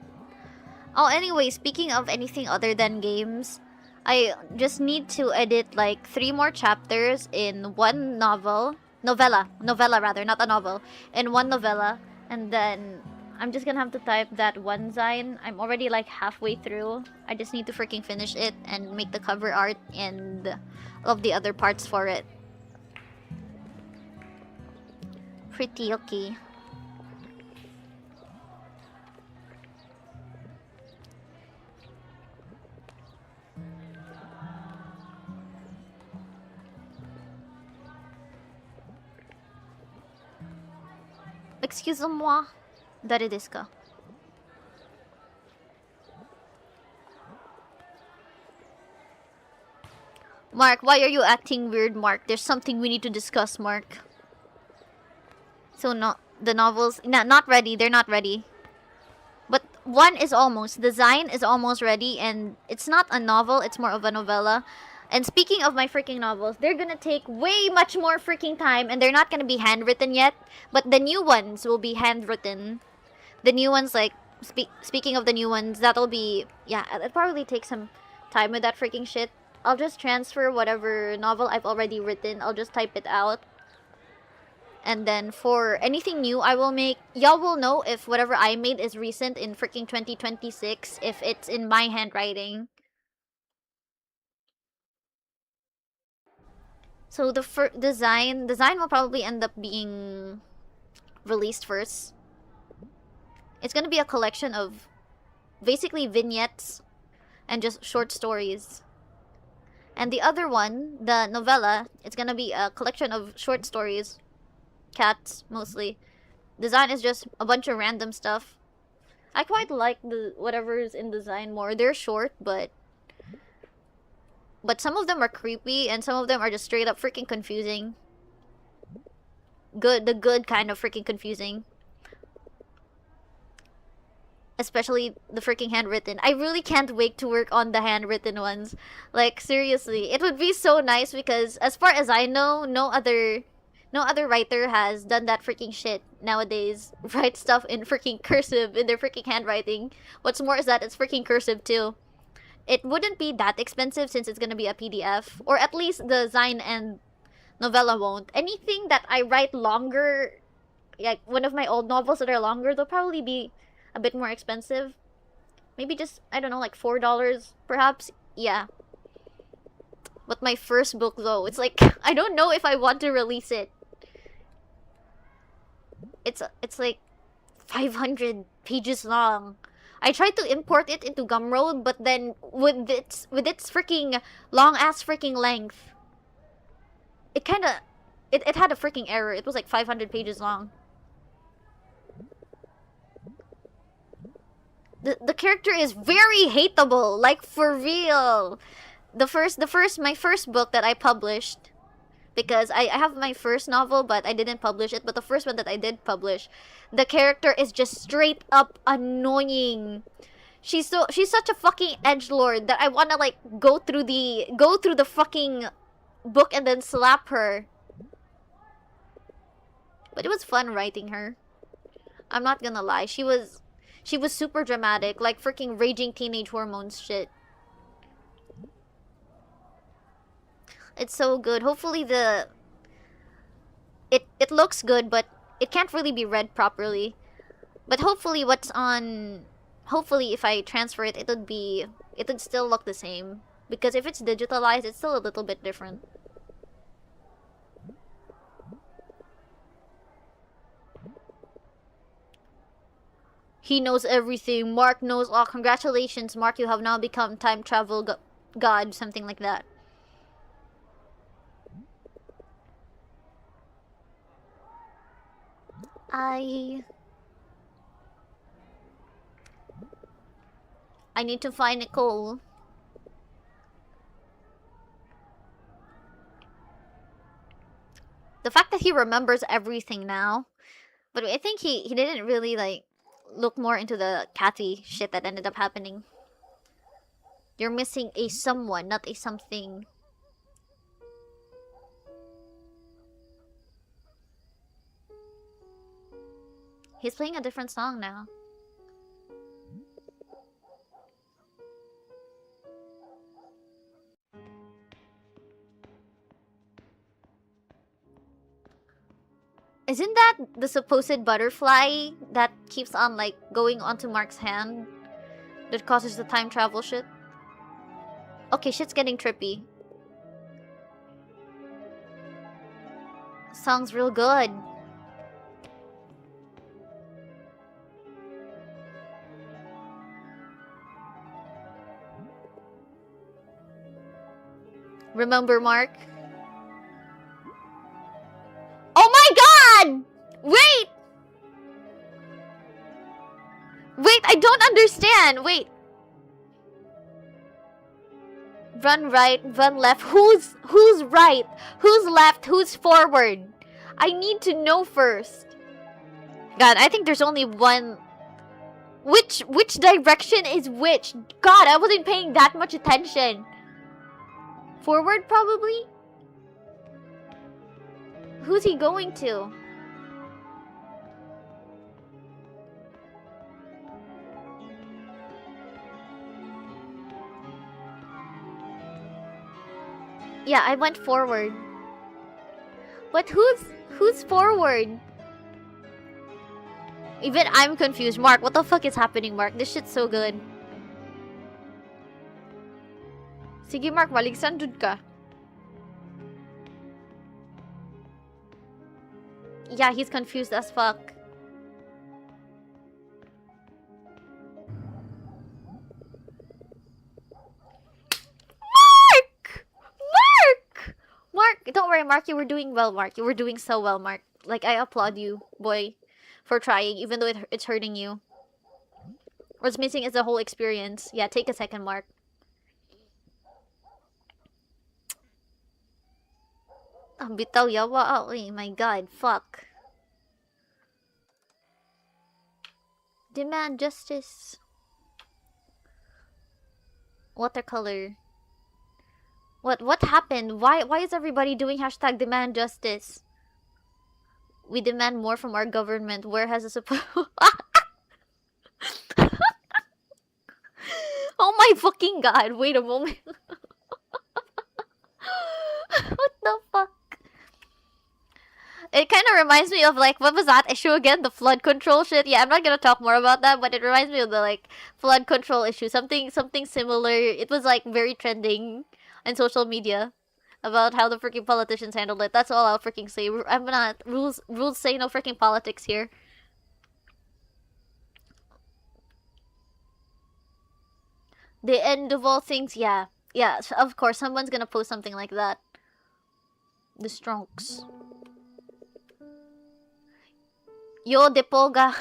Speaker 1: Oh, anyway, speaking of anything other than games, I just need to edit like 3 more chapters in one novella rather, not a novel, in one novella, and then I'm just gonna have to type that one zine. I'm already like halfway through. I just need to freaking finish it and make the cover art and all of the other parts for it. Pretty okay. Excusez-moi. Dare desu ka? Mark, why are you acting weird, Mark? There's something we need to discuss, Mark. So no, the novels, not ready. They're not ready. But one is almost. The Zine is almost ready, and it's not a novel. It's more of a novella. And speaking of my freaking novels, they're gonna take way much more freaking time, and they're not gonna be handwritten yet, but the new ones will be handwritten. The new ones, like, speaking of the new ones, that'll be, yeah, it'll probably take some time with that freaking shit. I'll just transfer whatever novel I've already written, I'll just type it out. And then for anything new I will make, y'all will know if whatever I made is recent in freaking 2026, if it's in my handwriting. So the design will probably end up being released first. It's gonna be a collection of basically vignettes and just short stories. And the other one, the novella, it's gonna be a collection of short stories. Cats, mostly. Design is just a bunch of random stuff. I quite like the whatever's in design more. They're short, but some of them are creepy, and some of them are just straight up freaking confusing. The good kind of freaking confusing. Especially the freaking handwritten. I really can't wait to work on the handwritten ones. Like, seriously. It would be so nice because, as far as I know, no other writer has done that freaking shit nowadays. Write stuff in freaking cursive in their freaking handwriting. What's more is that it's freaking cursive too. It wouldn't be that expensive since it's gonna be a PDF. Or at least the design and novella won't. Anything that I write longer, like one of my old novels that are longer, they'll probably be a bit more expensive. Maybe just, I don't know, like $4 perhaps? Yeah. But my first book though, it's like, I don't know if I want to release it. It's like 500 pages long. I tried to import it into Gumroad, but then with its freaking long ass freaking length, it had a freaking error. It was like 500 pages long. The character is very hateable, like for real. My first book that I published, because I have my first novel, but I didn't publish it. But the first one that I did publish, the character is just straight up annoying. She's such a fucking edgelord that I wanna like go through the fucking book and then slap her. But it was fun writing her. I'm not gonna lie. She was super dramatic, like freaking raging teenage hormones shit. It's so good. Hopefully it looks good, but it can't really be read properly. But hopefully if I transfer it, it would still look the same. Because if it's digitalized, it's still a little bit different. He knows everything. Mark knows all. Congratulations, Mark. You have now become time travel god. Something like that. I need to find Nicole. The fact that he remembers everything now. But I think he didn't really like look more into the catty shit that ended up happening. You're missing a someone, not a something. He's playing a different song now. Isn't that the supposed butterfly that keeps on like going onto Mark's hand that causes the time travel shit? Okay, shit's getting trippy. Song's real good. Remember, Mark? Oh my god! Wait! Wait, I don't understand. Wait. Run right, run left. Who's right? Who's left? Who's forward? I need to know first. God, I think there's only one. Which direction is which? God, I wasn't paying that much attention. Forward, probably? Who's he going to? Yeah, I went forward. But who's forward? Even I'm confused. Mark, what the fuck is happening, Mark? This shit's so good. Sige, Mark, maligsan dun ka. Yeah, he's confused as fuck. Mark, don't worry, Mark. You were doing well, Mark. You were doing so well, Mark. Like, I applaud you, boy, for trying, even though it's hurting you. What's missing is the whole experience. Yeah, take a second, Mark. Ang bitaw yawa. Oh, my god, fuck. Demand justice. Watercolor. What happened? Why is everybody doing hashtag demand justice? We demand more from our government. Where has the support? Oh my fucking god, wait a moment. What the fuck? It kind of reminds me of, like, what was that issue again? The flood control shit? Yeah, I'm not gonna talk more about that, but it reminds me of the, like, flood control issue. Something similar. It was, like, very trending on social media about how the freaking politicians handled it. That's all I'll freaking say. I'm not... Rules say no freaking politics here. The end of all things? Yeah. Yeah, of course. Someone's gonna post something like that. The Stronks. Yo, Depoga.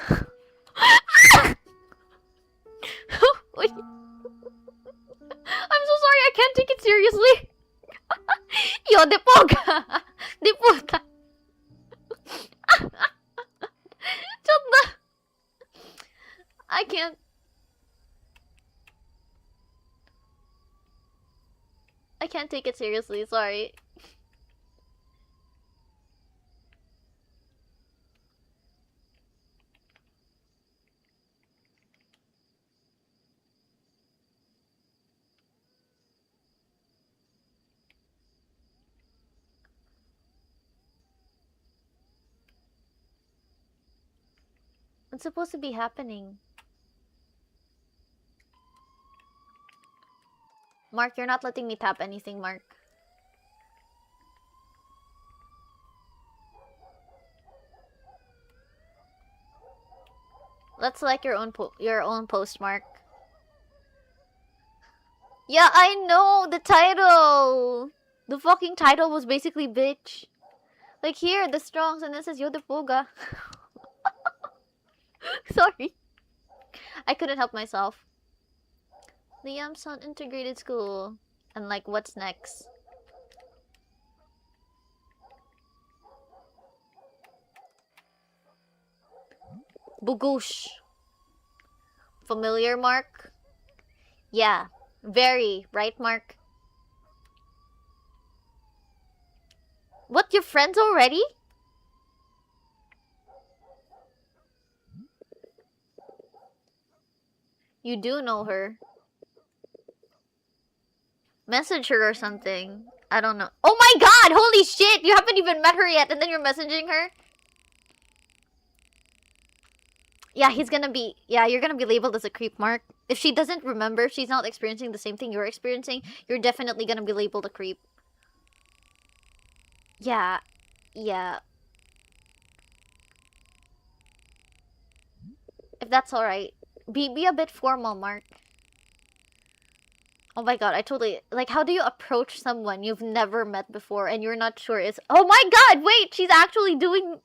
Speaker 1: I'm so sorry, I can't take it seriously. Yo, Depoga. Deputa. I can't. I can't take it seriously, sorry. What's supposed to be happening? Mark, you're not letting me tap anything, Mark. Let's like your own post, Mark. Yeah, I know the title. The fucking title was basically bitch. Like here, the Strongs, and this is Yodepoga. Sorry. I couldn't help myself. The Yamsan Integrated School. And like, what's next? Bugoosh. Familiar, Mark? Yeah. Very. Right, Mark? What, your friends already? You do know her. Message her or something. I don't know. Oh my god! Holy shit! You haven't even met her yet and then you're messaging her? Yeah, he's gonna be... Yeah, you're gonna be labeled as a creep, Mark. If she doesn't remember, if she's not experiencing the same thing you're experiencing, you're definitely gonna be labeled a creep. Yeah. Yeah. If that's alright. Be a bit formal, Mark. Oh my god, I totally... Like, how do you approach someone you've never met before and you're not sure is... Oh my god, wait! She's actually doing...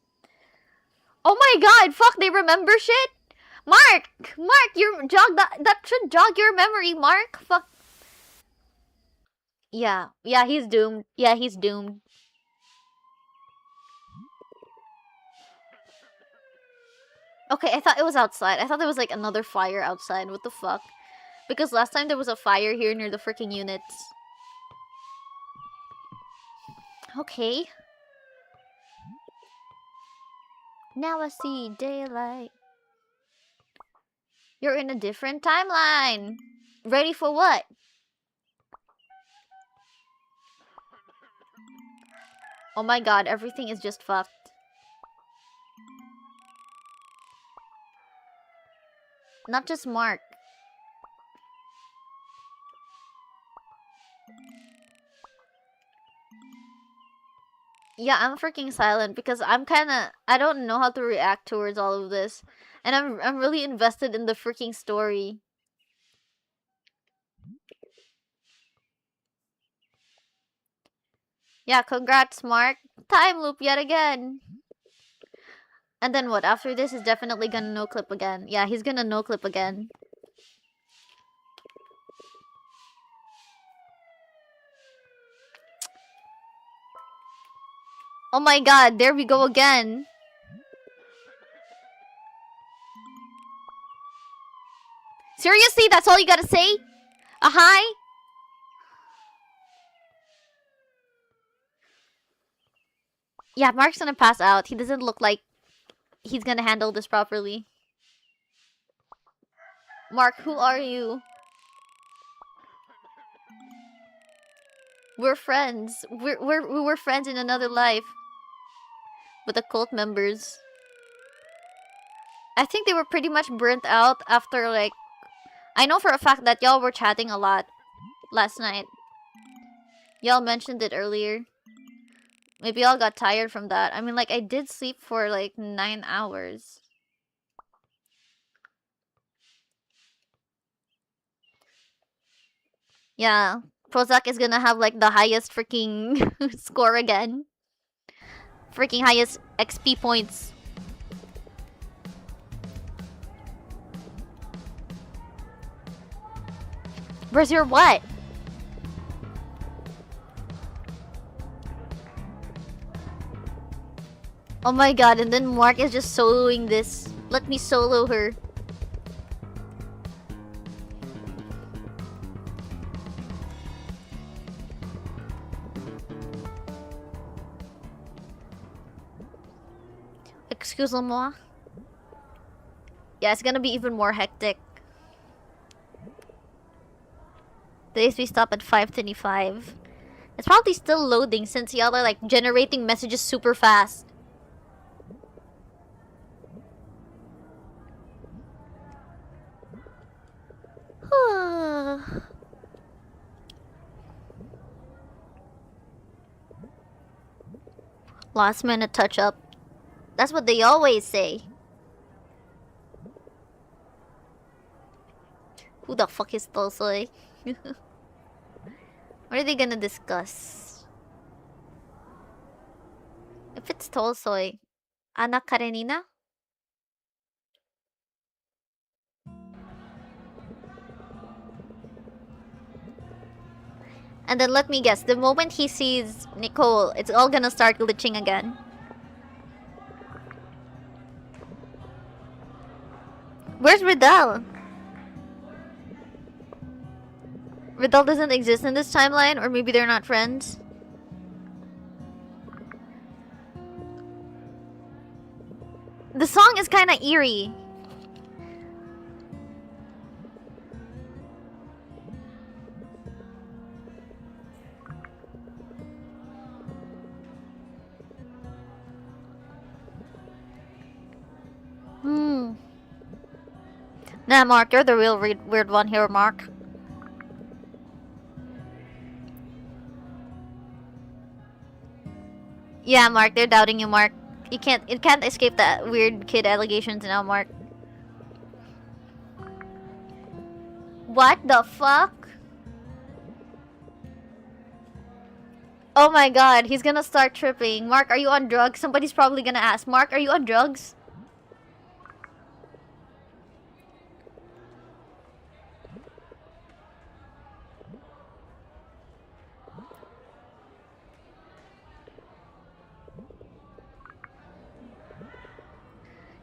Speaker 1: Oh my god, fuck, they remember shit? Mark! Mark, that should jog your memory, Mark! Fuck. Yeah. Yeah, he's doomed. Yeah, he's doomed. Okay, I thought it was outside. I thought there was like another fire outside. What the fuck? Because last time there was a fire here near the freaking units. Okay. Now I see daylight. You're in a different timeline. Ready for what? Oh my god, everything is just fucked. Not just Mark. Yeah, I'm freaking silent because I don't know how to react towards all of this. And I'm really invested in the freaking story. Yeah, congrats, Mark. Time loop yet again. And then what? After this is definitely gonna no clip again. Yeah, he's gonna no clip again. Oh my god, there we go again. Seriously, that's all you gotta say? A hi? Yeah, Mark's gonna pass out. He doesn't look like he's gonna handle this properly. Mark, who are you? We're friends. We were friends in another life. With the cult members. I think they were pretty much burnt out after, like... I know for a fact that y'all were chatting a lot last night. Y'all mentioned it earlier. Maybe y'all got tired from that. I mean, like, I did sleep for, like, 9 hours. Yeah. Prozac is gonna have, like, the highest freaking score again. Freaking highest XP points. Where's your what? Oh my god, and then Mark is just soloing this. Let me solo her. Excuse-moi. Yeah, it's gonna be even more hectic. Today's we stop at 5:25. It's probably still loading since y'all are like generating messages super fast. Last minute touch up. That's what they always say. Who the fuck is Tolsoy? What are they gonna discuss? If it's Tolsoy, Anna Karenina? And then let me guess, the moment he sees Nicole, it's all gonna start glitching again. Where's Riddell? Riddell doesn't exist in this timeline, or maybe they're not friends. The song is kinda eerie. Nah, Mark, you're the real weird one here, Mark. Yeah, Mark, they're doubting you, Mark. It can't escape that weird kid allegations now, Mark. What the fuck? Oh my god, he's gonna start tripping. Mark, are you on drugs? Somebody's probably gonna ask. Mark, are you on drugs?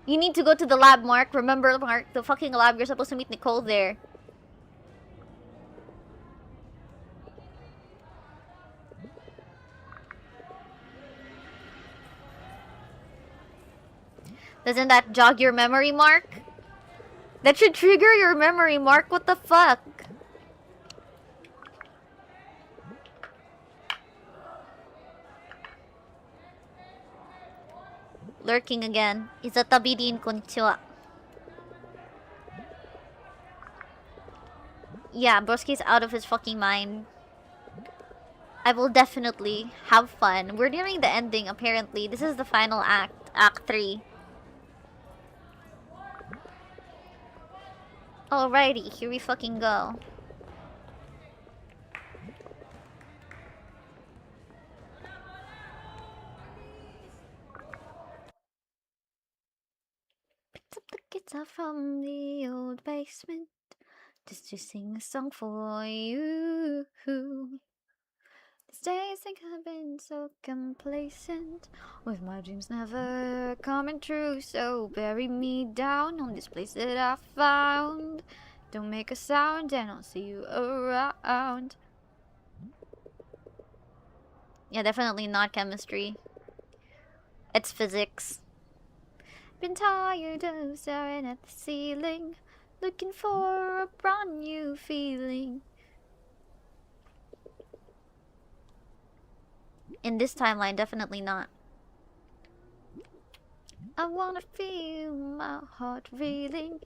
Speaker 1: You need to go to the lab, Mark. Remember, Mark, the fucking lab. You're supposed to meet Nicole there. Doesn't that jog your memory, Mark? That should trigger your memory, Mark. What the fuck? Lurking again. Izatabi din konnichiwa. Yeah, Broski's out of his fucking mind. I will definitely have fun. We're nearing the ending, apparently. This is the final act. Act 3. Alrighty, here we fucking go. Picked up the guitar from the old basement just to sing a song for you. These days think I've been so complacent with my dreams never coming true. So bury me down on this place that I found. Don't make a sound and I'll see you around. Yeah, definitely not chemistry. It's physics. Been tired of staring at the ceiling, looking for a brand new feeling. In this timeline, definitely not. I wanna feel my heart reeling.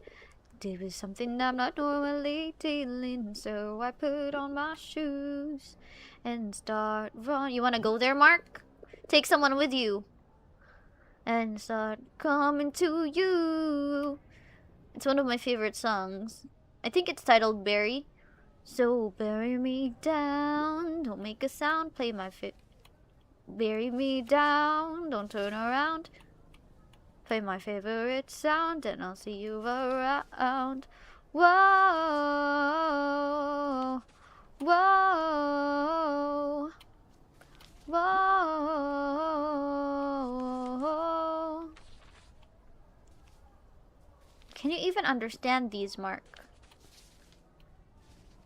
Speaker 1: There is something I'm not normally dealing, so I put on my shoes and start running. You wanna go there, Mark? Take someone with you. And start coming to you. It's one of my favorite songs. I think it's titled Bury. So bury me down, don't make a sound, play my bury me down, don't turn around. Play my favorite sound and I'll see you around. Whoa, whoa, whoa. Can you even understand these, Mark?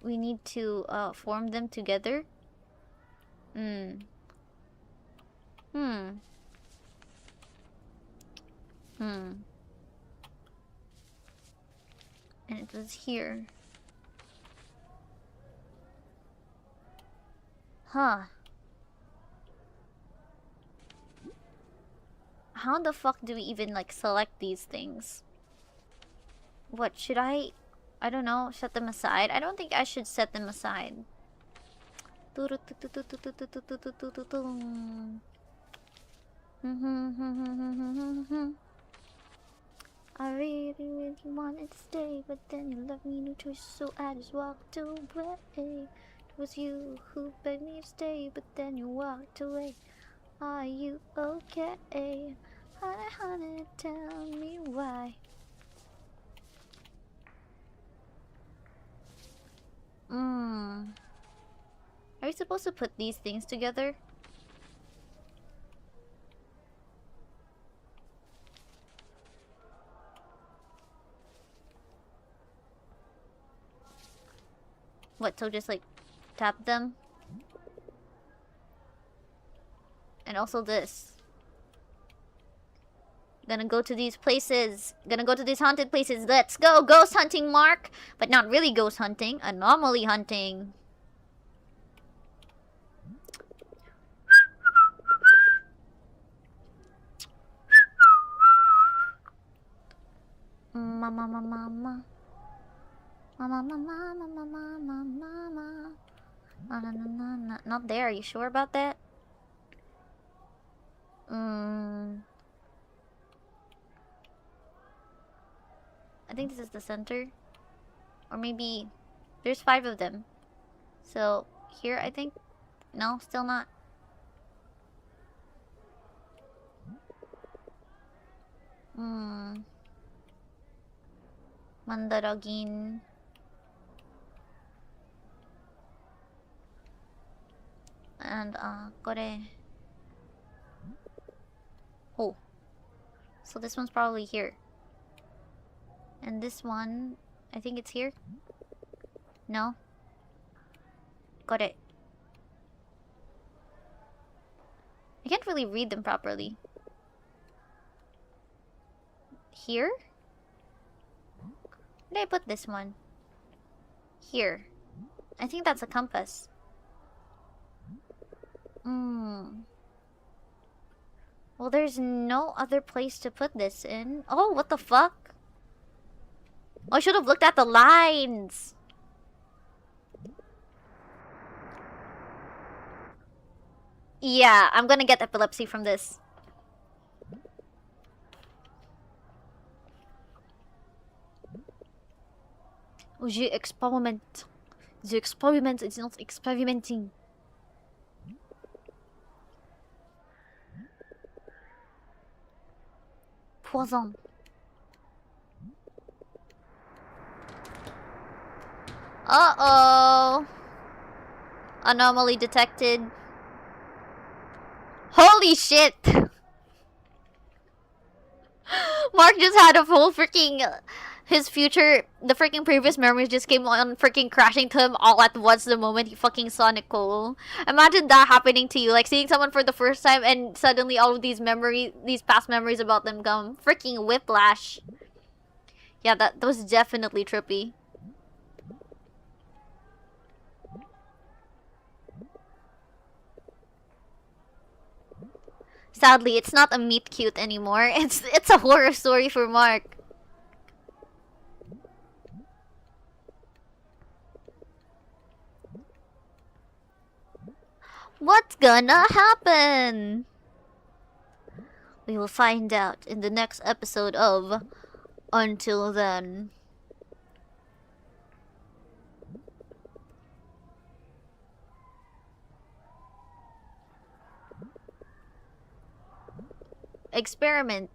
Speaker 1: We need to form them together. And it was here. Huh. How the fuck do we even like select these things? What should I don't know, set them aside? I don't think I should set them aside. I really, really wanted to stay, but then you left me no choice, so I just walked away. It was you who begged me to stay, but then you walked away. Are you okay? Honey, honey, tell me why. Are we supposed to put these things together? What, so just like tap them? And also this. Gonna go to these places. Gonna go to these haunted places. Let's go! Ghost hunting, Mark! But not really ghost hunting. Anomaly hunting. Mama, mama, mama. Mama, mama, mama, mama, mama. Not there. Are you sure about that? I think this is the center. Or maybe there's 5 of them. So here, I think. No, still not. Mandaragin. And kore. Oh. So this one's probably here. And this one, I think it's here. No? Got it. I can't really read them properly. Here? Where did I put this one? Here. I think that's a compass. Well, there's no other place to put this in. Oh, what the fuck? Oh, I should have looked at the lines. Yeah, I'm gonna get epilepsy from this. Oh, je experiment. The experiment is not experimenting. Poison. Uh-oh. Anomaly detected. Holy shit! Mark just had a full freaking... His future... The freaking previous memories just came on freaking crashing to him all at once the moment he fucking saw Nicole. Imagine that happening to you. Like, seeing someone for the first time and suddenly all of these memories... These past memories about them come. Freaking whiplash. Yeah, that was definitely trippy. Sadly, it's not a meet cute anymore. It's a horror story for Mark. What's gonna happen? We will find out in the next episode of Until Then. Experiment.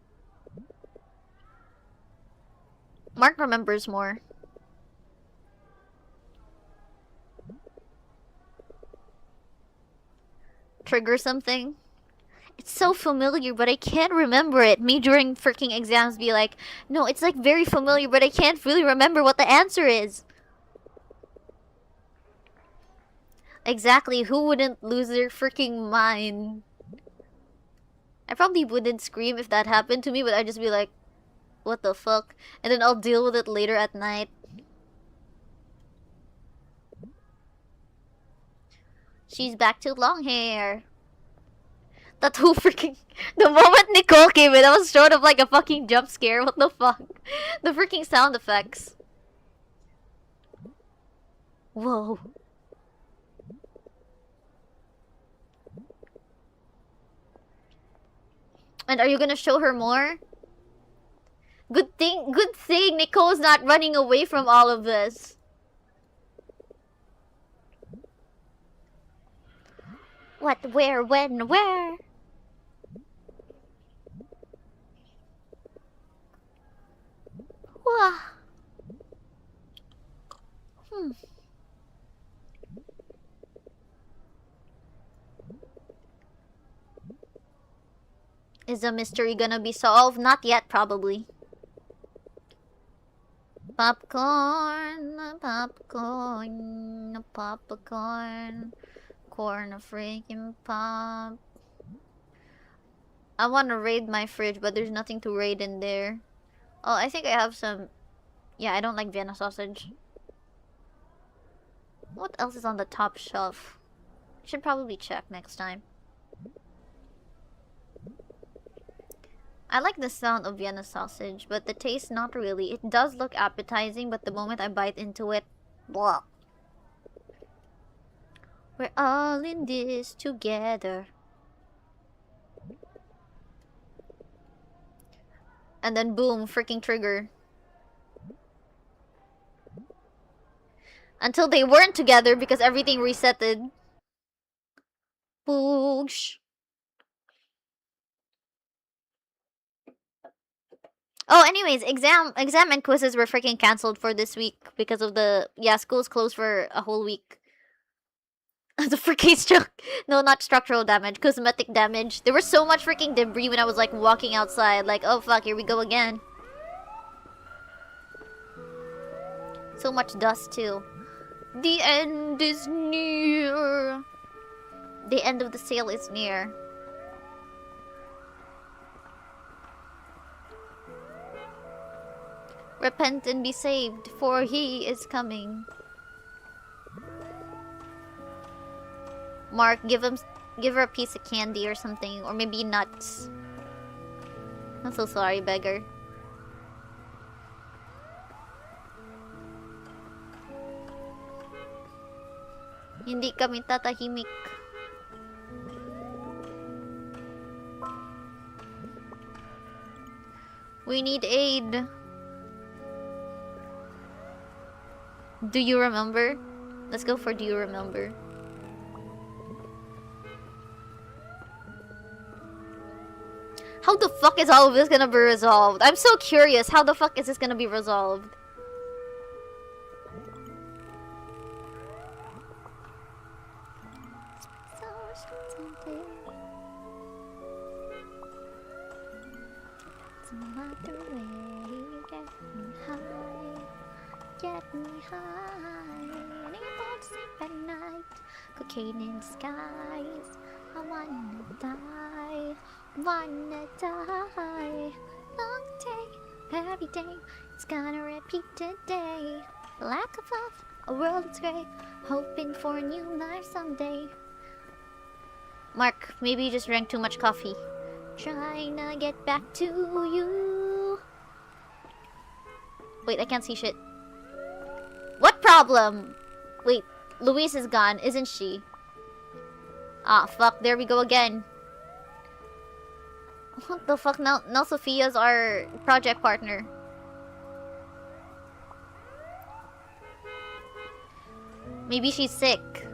Speaker 1: Mark remembers more. Trigger something. It's so familiar, but I can't remember it. Me during freaking exams be like, no, it's like very familiar, but I can't really remember what the answer is. Exactly, who wouldn't lose their freaking mind? I probably wouldn't scream if that happened to me, but I'd just be like, what the fuck? And then I'll deal with it later at night. She's back to long hair. That whole freaking... The moment Nicole came in, that was sort of like a fucking jump scare. What the fuck? The freaking sound effects. Whoa. And are you gonna show her more? Good thing Nicole's not running away from all of this. What, where, when, where? Wah. Is the mystery gonna be solved? Not yet, probably. Popcorn, popcorn, popcorn, corn freaking pop. I want to raid my fridge, but there's nothing to raid in there. Oh, I think I have some... Yeah, I don't like Vienna sausage. What else is on the top shelf? Should probably check next time. I like the sound of Vienna sausage, but the taste not really. It does look appetizing, but the moment I bite into it, blah. We're all in this together. And then boom, freaking trigger. Until they weren't together because everything resetted. Boosh. Oh, anyways, exam and quizzes were freaking cancelled for this week because of the... Yeah, school's closed for a whole week. The freaking No, not structural damage, cosmetic damage. There was so much freaking debris when I was like walking outside. Like, oh fuck, here we go again. So much dust too. The end is near. The end of the sale is near. Repent and be saved, for he is coming. Mark, give her a piece of candy or something, or maybe nuts. I'm so sorry, beggar. Hindi kami tatahimik. We need aid. Do you remember? Let's go for do you remember? How the fuck is all of this gonna be resolved? I'm so curious. How the fuck is this gonna be resolved? Get me high, and I won't sleep at night. Cocaine in skies. I wanna die, wanna die. Long day, every day, it's gonna repeat today. Lack of love, a world that's grey, hoping for a new life someday. Mark, maybe you just drank too much coffee. Trying to get back to you. Wait, I can't see shit. What problem? Wait, Louise is gone, isn't she? Ah, fuck, there we go again. What the fuck? Now Sophia's our project partner. Maybe she's sick.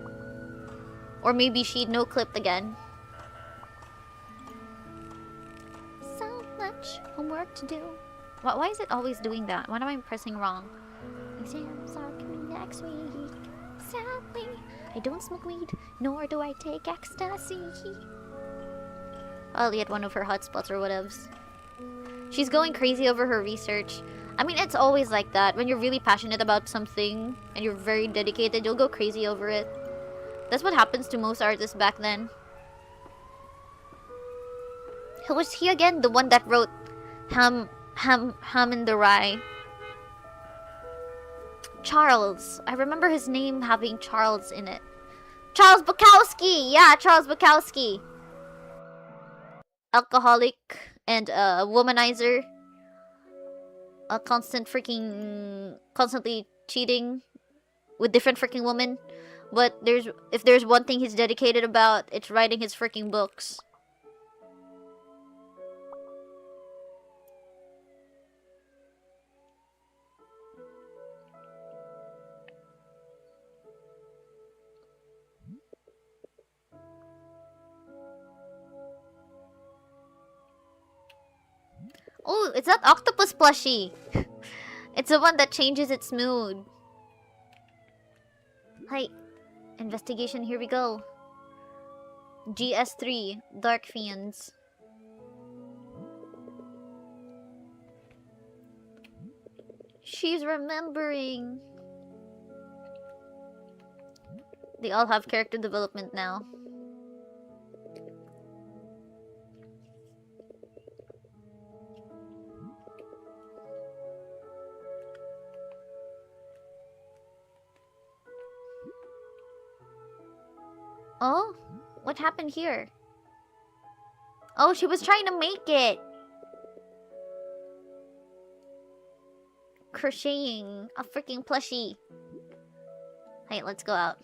Speaker 1: Or maybe she no-clipped again. So much homework to do. Why is it always doing that? What am I pressing wrong? Exams are coming next week. Sadly, I don't smoke weed, nor do I take ecstasy. Probably at one of her hotspots or whatevs. She's going crazy over her research. I mean, it's always like that. When you're really passionate about something and you're very dedicated, you'll go crazy over it. That's what happens to most artists back then. Who was he again? The one that wrote Ham in the Rye. Charles. I remember his name having Charles in it. Charles Bukowski! Yeah, Charles Bukowski. Alcoholic and a womanizer. A constantly cheating with different freaking women. But if there's one thing he's dedicated about, it's writing his freaking books. Oh, it's that octopus plushie. It's the one that changes its mood. Hi. Investigation, here we go. GS3, Dark Fiends. She's remembering. They all have character development now. Oh? What happened here? Oh, she was trying to make it! Crocheting a freaking plushie. Hey, let's go out.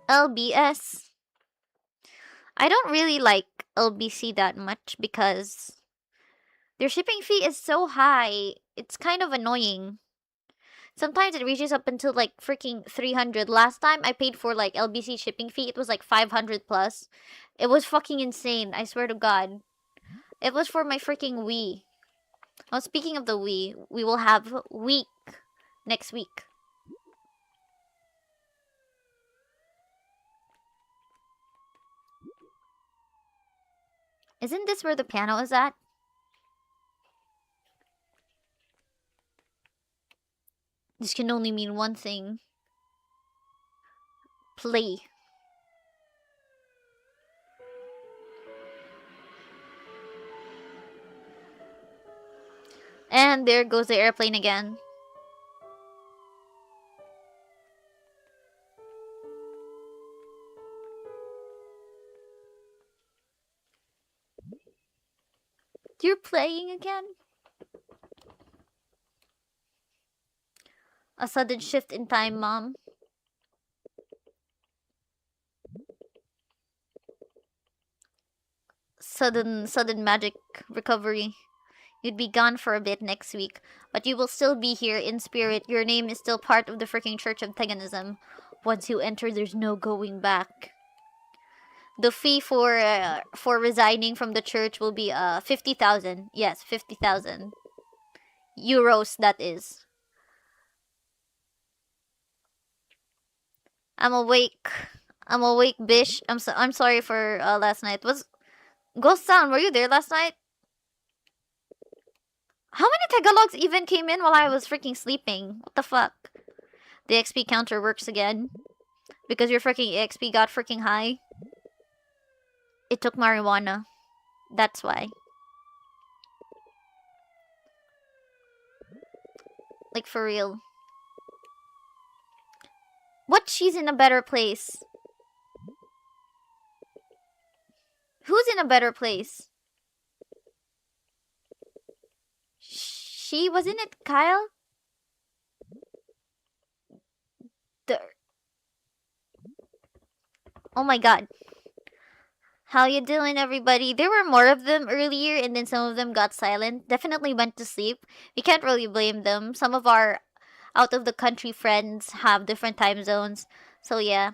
Speaker 1: LBS. I don't really like LBC that much because their shipping fee is so high. It's kind of annoying. Sometimes it reaches up until like freaking 300. Last time I paid for like LBC shipping fee, it was like 500 plus. It was fucking insane, I swear to God. It was for my freaking Wii. Oh, speaking of the Wii, we will have week next week. Isn't this where the piano is at? This can only mean one thing. Play. And there goes the airplane again. You're playing again? A sudden shift in time, Mom. Sudden magic recovery. You'd be gone for a bit next week, but you will still be here in spirit. Your name is still part of the freaking Church of Teganism. Once you enter, there's no going back. The fee for resigning from the church will be 50,000. Yes, 50,000 euros. That is. I'm awake. I'm awake, bish. I'm sorry for last night. Was Ghost Sound? Were you there last night? How many Tagalogs even came in while I was freaking sleeping? What the fuck? The XP counter works again because your freaking XP got freaking high. It took marijuana. That's why. Like, for real. What? She's in a better place? Who's in a better place? She wasn't it Kyle? Oh my god. How you doing, everybody? There were more of them earlier, and then some of them got silent. Definitely went to sleep. We can't really blame them. Some of our out-of-the-country friends have different time zones. So yeah.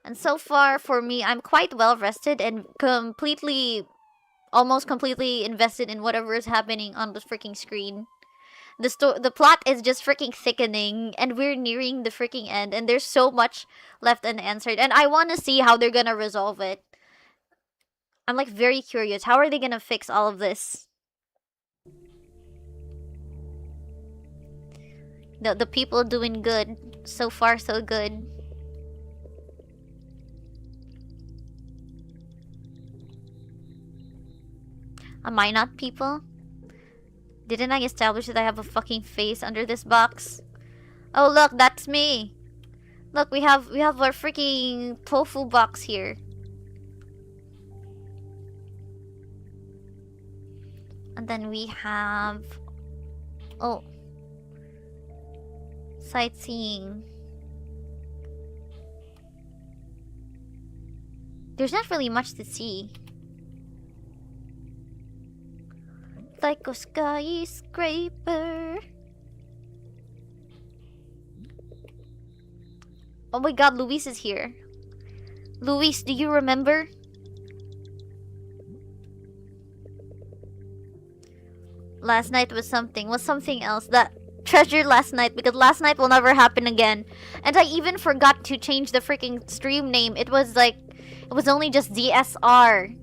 Speaker 1: And so far, for me, I'm quite well-rested and almost completely invested in whatever is happening on the freaking screen. The plot is just freaking thickening, and we're nearing the freaking end, and there's so much left unanswered, and I want to see how they're gonna resolve it. I'm like very curious. How are they gonna fix all of this? The people doing good. So far, so good. Am I not people? Didn't I establish that I have a fucking face under this box? Oh look, that's me. Look, we have our freaking tofu box here. And then we have... Oh. Sightseeing. There's not really much to see. Like a skyscraper. Oh my god, Luis is here. Luis, do you remember? Last night was something else. That treasured last night, because last night will never happen again. And I even forgot to change the freaking stream name. It was only just DSR.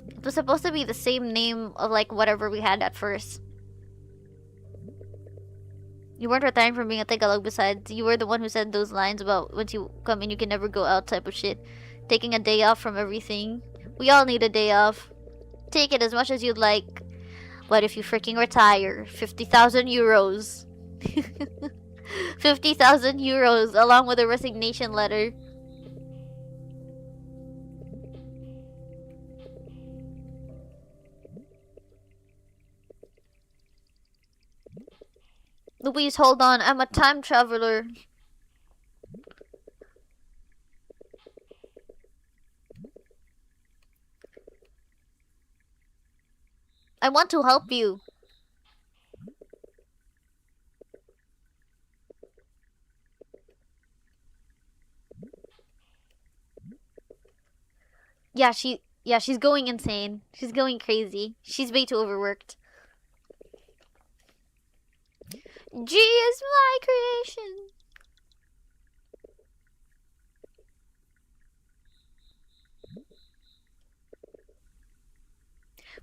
Speaker 1: It was supposed to be the same name of like whatever we had at first. You weren't retiring from being a Tagalog. Besides, you were the one who said those lines about once you come in you can never go out type of shit. Taking a day off from everything. We all need a day off. Take it as much as you'd like. But if you freaking retire, 50,000 euros. 50,000 euros along with a resignation letter. Louise, hold on. I'm a time traveler. I want to help you. Yeah, she's going insane. She's going crazy. She's way too overworked. G is my creation.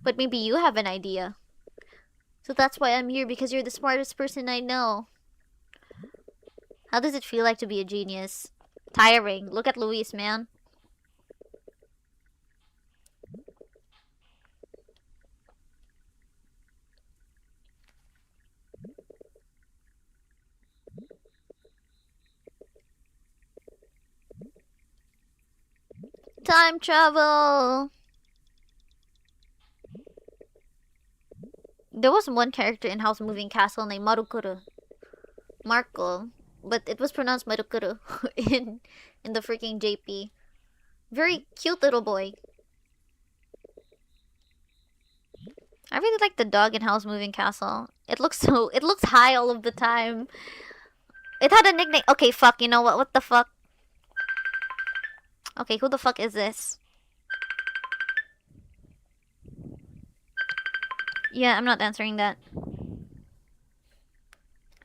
Speaker 1: But maybe you have an idea. So that's why I'm here, because you're the smartest person I know. How does it feel like to be a genius? Tiring. Look at Luis, man. Time travel! There was one character in House Moving Castle named Marukuru. Marco. But it was pronounced Marukuru in the freaking JP. Very cute little boy. I really like the dog in House Moving Castle. It looks high all of the time. It had a nickname. Okay, fuck, you know what? What the fuck? Okay, who the fuck is this? Yeah, I'm not answering that.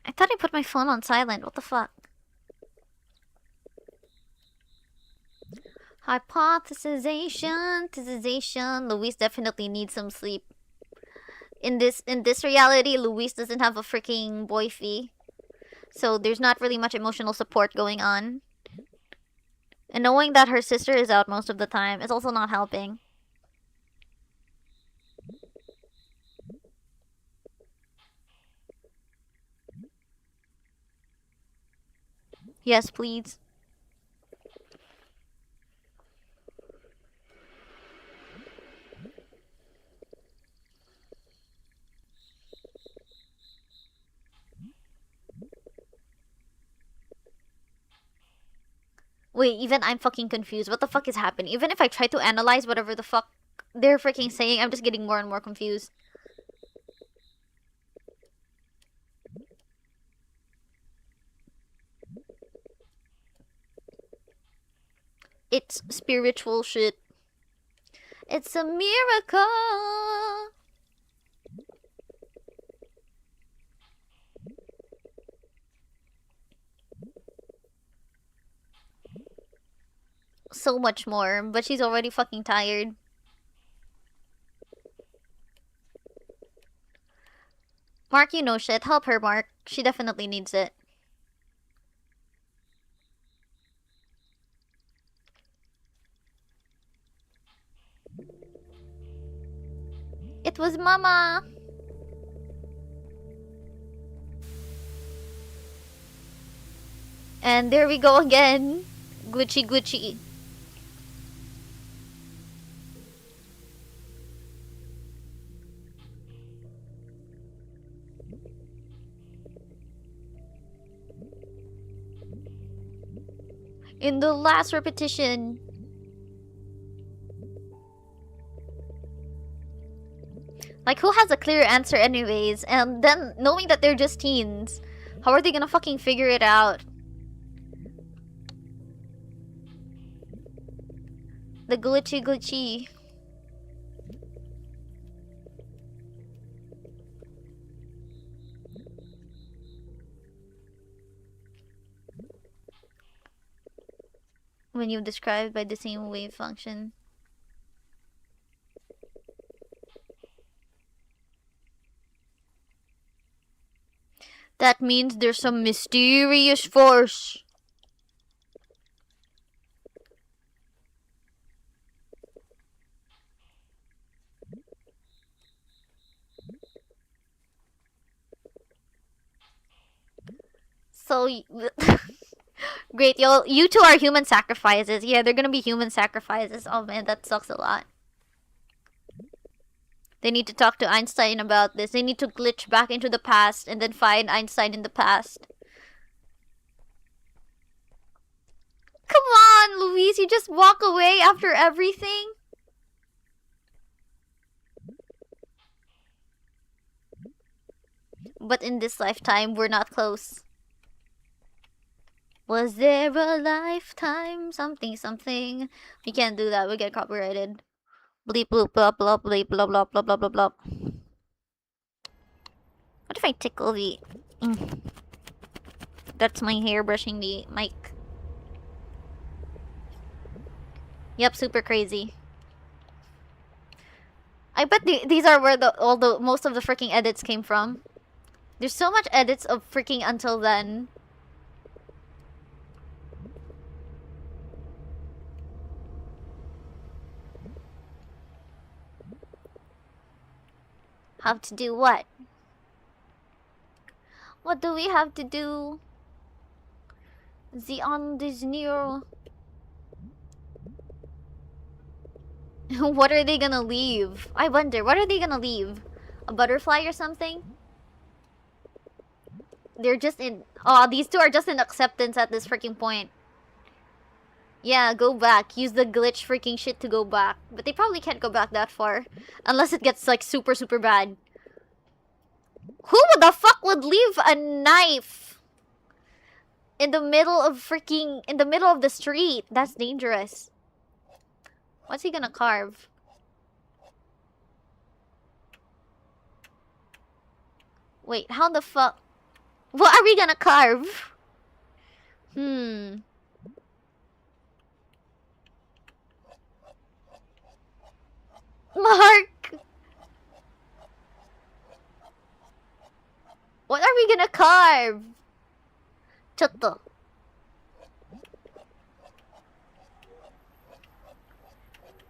Speaker 1: I thought I put my phone on silent. What the fuck? Hypothesization. Luis definitely needs some sleep. In this reality, Luis doesn't have a freaking boyfie. So there's not really much emotional support going on. And knowing that her sister is out most of the time is also not helping. Yes, please. Wait, even I'm fucking confused. What the fuck is happening? Even if I try to analyze whatever the fuck they're freaking saying, I'm just getting more and more confused. It's spiritual shit. It's a miracle. So much more, but she's already fucking tired. Mark, you know shit. Help her, Mark. She definitely needs it. It was Mama. And there we go again. Gucci Gucci. In the last repetition. Like, who has a clear answer anyways? And then, knowing that they're just teens, how are they gonna fucking figure it out? The glitchy glitchy. When you describe by the same wave function. That means there's some mysterious force. So, great, you two are human sacrifices. Yeah, they're gonna be human sacrifices. Oh man, that sucks a lot. They need to talk to Einstein about this. They need to glitch back into the past and then find Einstein in the past. Come on, Luis, you just walk away after everything? But in this lifetime, we're not close. Was there a lifetime? Something, something. We can't do that. We get copyrighted. Bleep, bloop, blah, blah, bleep, blah, blah, blah, blah, blah, blah. What if I tickle the... That's my hair brushing the mic. Yep, super crazy. I bet these are where most of the freaking edits came from. There's so much edits of freaking Until Then. Have to do what? What do we have to do? The end is near. What are they gonna leave? I wonder, what are they gonna leave? A butterfly or something? They're just in... Oh, these two are just in acceptance at this freaking point. Yeah, go back. Use the glitch freaking shit to go back. But they probably can't go back that far. Unless it gets, like, super, super bad. Who the fuck would leave a knife in the middle of freaking... in the middle of the street? That's dangerous. What's he gonna carve? Wait, how the fuck... What are we gonna carve? Mark! What are we gonna carve? Chotto.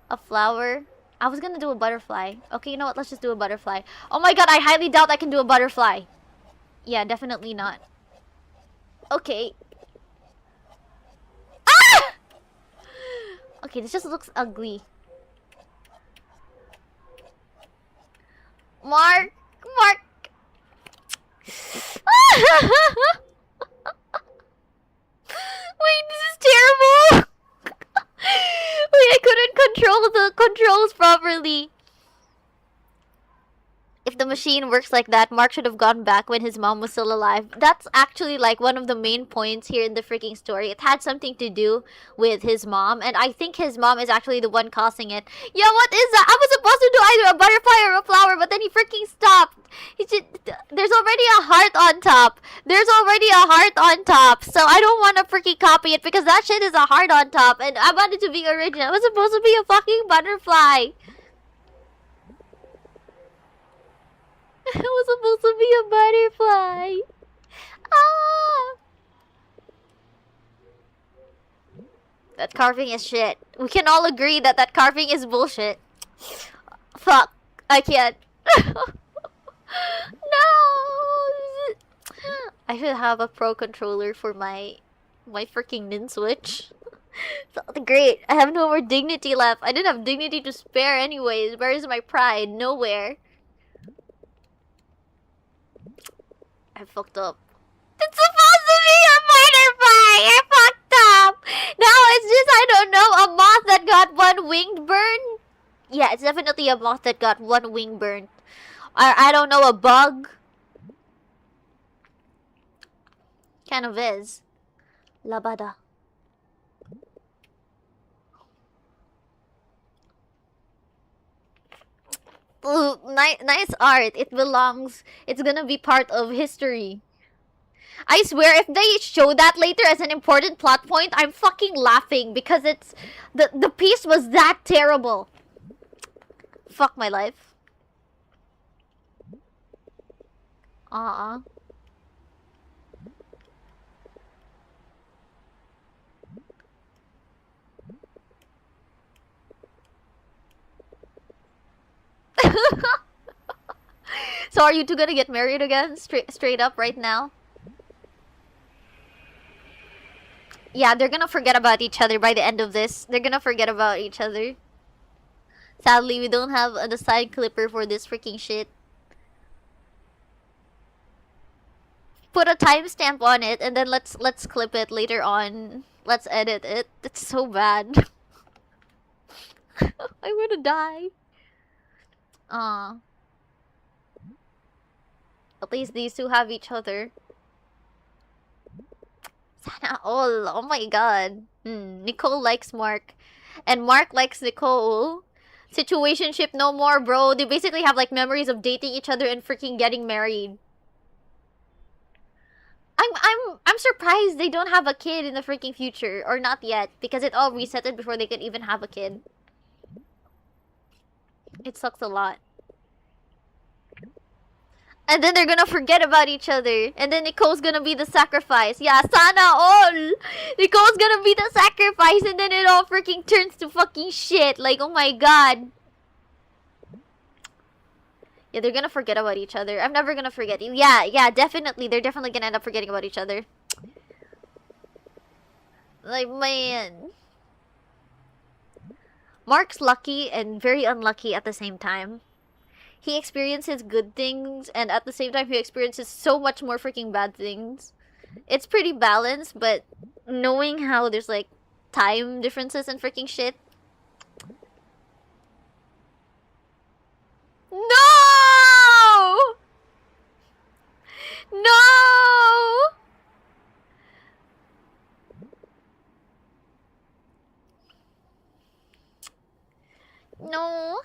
Speaker 1: A flower? I was gonna do a butterfly. Okay, you know what? Let's just do a butterfly. Oh my god, I highly doubt I can do a butterfly. Yeah, definitely not. Okay. Ah! Okay, this just looks ugly. Mark! Mark! Wait, this is terrible! Wait, I couldn't control the controls properly. If the machine works like that, Mark should have gone back when his mom was still alive. That's actually like one of the main points here in the freaking story. It had something to do with his mom, and I think his mom is actually the one causing it. Yeah, what is that? I was supposed to do either a butterfly or a flower, but then he freaking stopped. There's already a heart on top. There's already a heart on top, so I don't want to freaking copy it because that shit is a heart on top, and I want it to be original. It was supposed to be a fucking butterfly. It was supposed to be a butterfly. Ah! That carving is shit. We can all agree that that carving is bullshit. Fuck. I can't. No! I should have a pro controller for my freaking nin switch. Great. I have no more dignity left. I didn't have dignity to spare anyways. Where is my pride? Nowhere. I fucked up. It's supposed to be a butterfly! I fucked up! Now it's just, I don't know, a moth that got one wing burn? Yeah, it's definitely a moth that got one wing burnt. I don't know, a bug? Kind of is. Labada. Ooh, nice art. It belongs. It's gonna be part of history. I swear, if they show that later as an important plot point, I'm fucking laughing because it's the piece was that terrible. Fuck my life. So are you two gonna get married again? Straight up right now? Yeah, they're gonna forget about each other by the end of this. They're gonna forget about each other. Sadly, we don't have a side clipper for this freaking shit. Put a timestamp on it and then let's clip it later on. Let's edit it. It's so bad. I'm gonna die. At least these two have each other. Sana all. Oh my god. Nicole likes Mark. And Mark likes Nicole. Situationship no more, bro. They basically have like memories of dating each other and freaking getting married. I'm surprised they don't have a kid in the freaking future. Or not yet. Because it all resetted before they could even have a kid. It sucks a lot. And then they're gonna forget about each other. And then Nicole's gonna be the sacrifice. Yeah, sana all! Nicole's gonna be the sacrifice and then it all freaking turns to fucking shit. Like, oh my god. Yeah, they're gonna forget about each other. I'm never gonna forget you. Yeah, definitely. They're definitely gonna end up forgetting about each other. Like, man. Mark's lucky and very unlucky at the same time. he experiences good things, and at the same time, he experiences so much more freaking bad things. It's pretty balanced, but knowing how there's like time differences and freaking shit. No! No! No.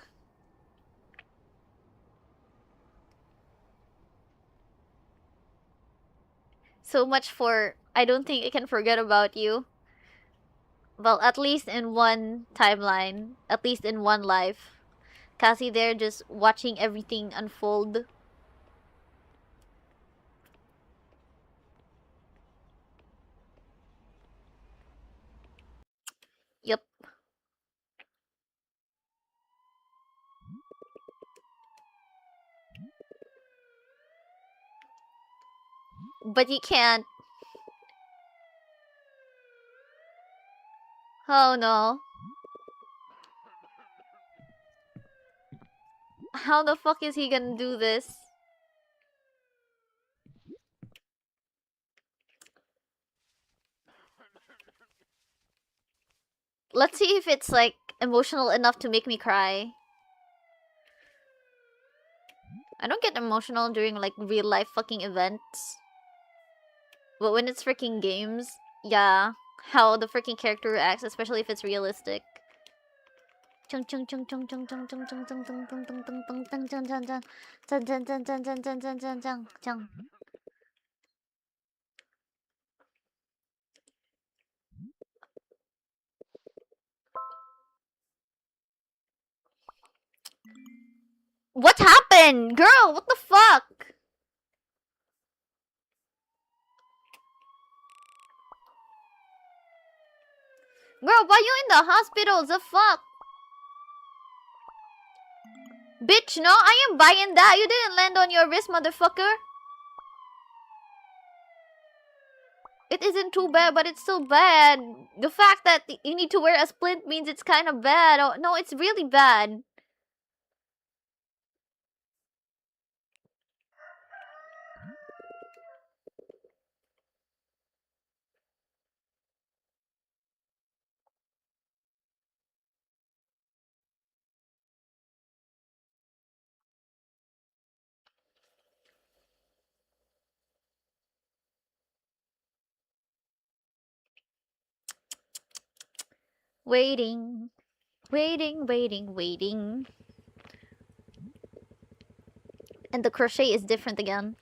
Speaker 1: So much for I don't think I can forget about you. Well, at least in one timeline, at least in one life. Cassie there just watching everything unfold. Yep. But you can't. Oh no. How the fuck is he gonna do this? Let's see if it's like emotional enough to make me cry. I don't get emotional during like real life fucking events. But when it's freaking games, yeah. How the freaking character reacts, especially if it's realistic. What happened? Girl, what the fuck? Girl, why you in the hospital? The fuck? Bitch, no, I am buying that. You didn't land on your wrist, motherfucker. It isn't too bad, but it's still bad. The fact that you need to wear a splint means it's kind of bad. Oh, no, it's really bad. Waiting. Waiting, waiting, waiting. And the crochet is different again.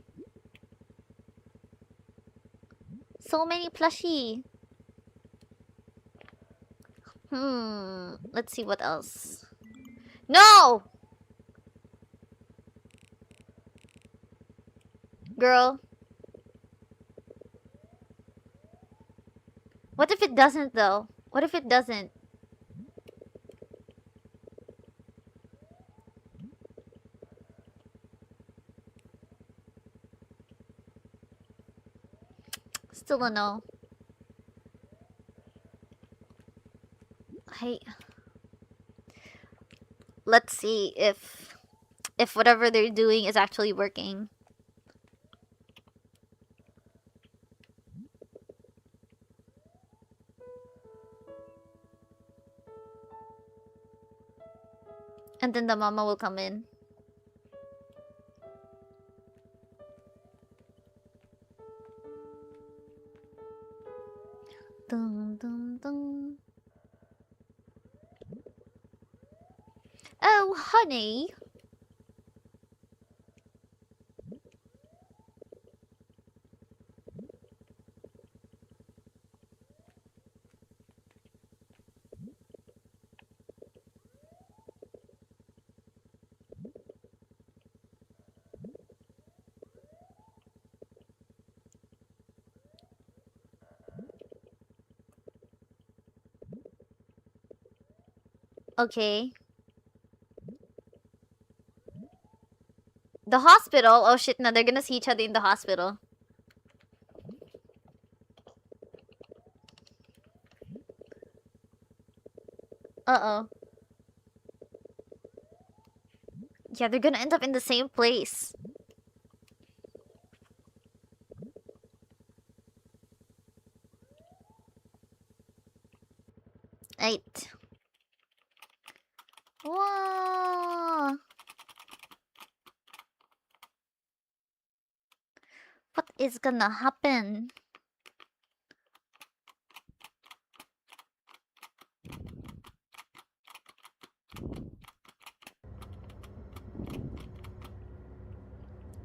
Speaker 1: So many plushie. Let's see what else. No! Girl. What if it doesn't, though? What if it doesn't? Still don't know. Let's see if whatever they're doing is actually working. And then the mama will come in. Dun, dun, dun. Oh, honey. Okay. The hospital? Oh shit, no, they're gonna see each other in the hospital. Uh-oh. Yeah, they're gonna end up in the same place. 8. Whoa! What is gonna happen?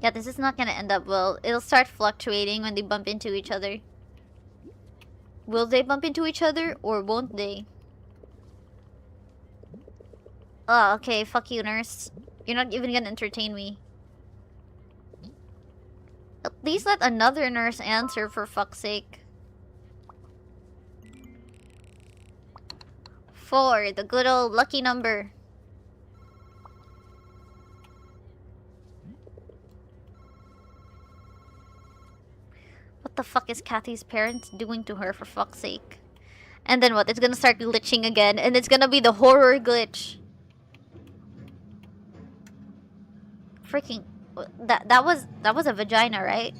Speaker 1: Yeah, this is not gonna end up well. It'll start fluctuating when they bump into each other. Will they bump into each other or won't they? Oh, okay, fuck you, nurse. You're not even gonna entertain me. At least let another nurse answer, for fuck's sake. 4, the good old lucky number. What the fuck is Kathy's parents doing to her, for fuck's sake? And then what? It's gonna start glitching again, and it's gonna be the horror glitch. Freaking... That was a vagina, right?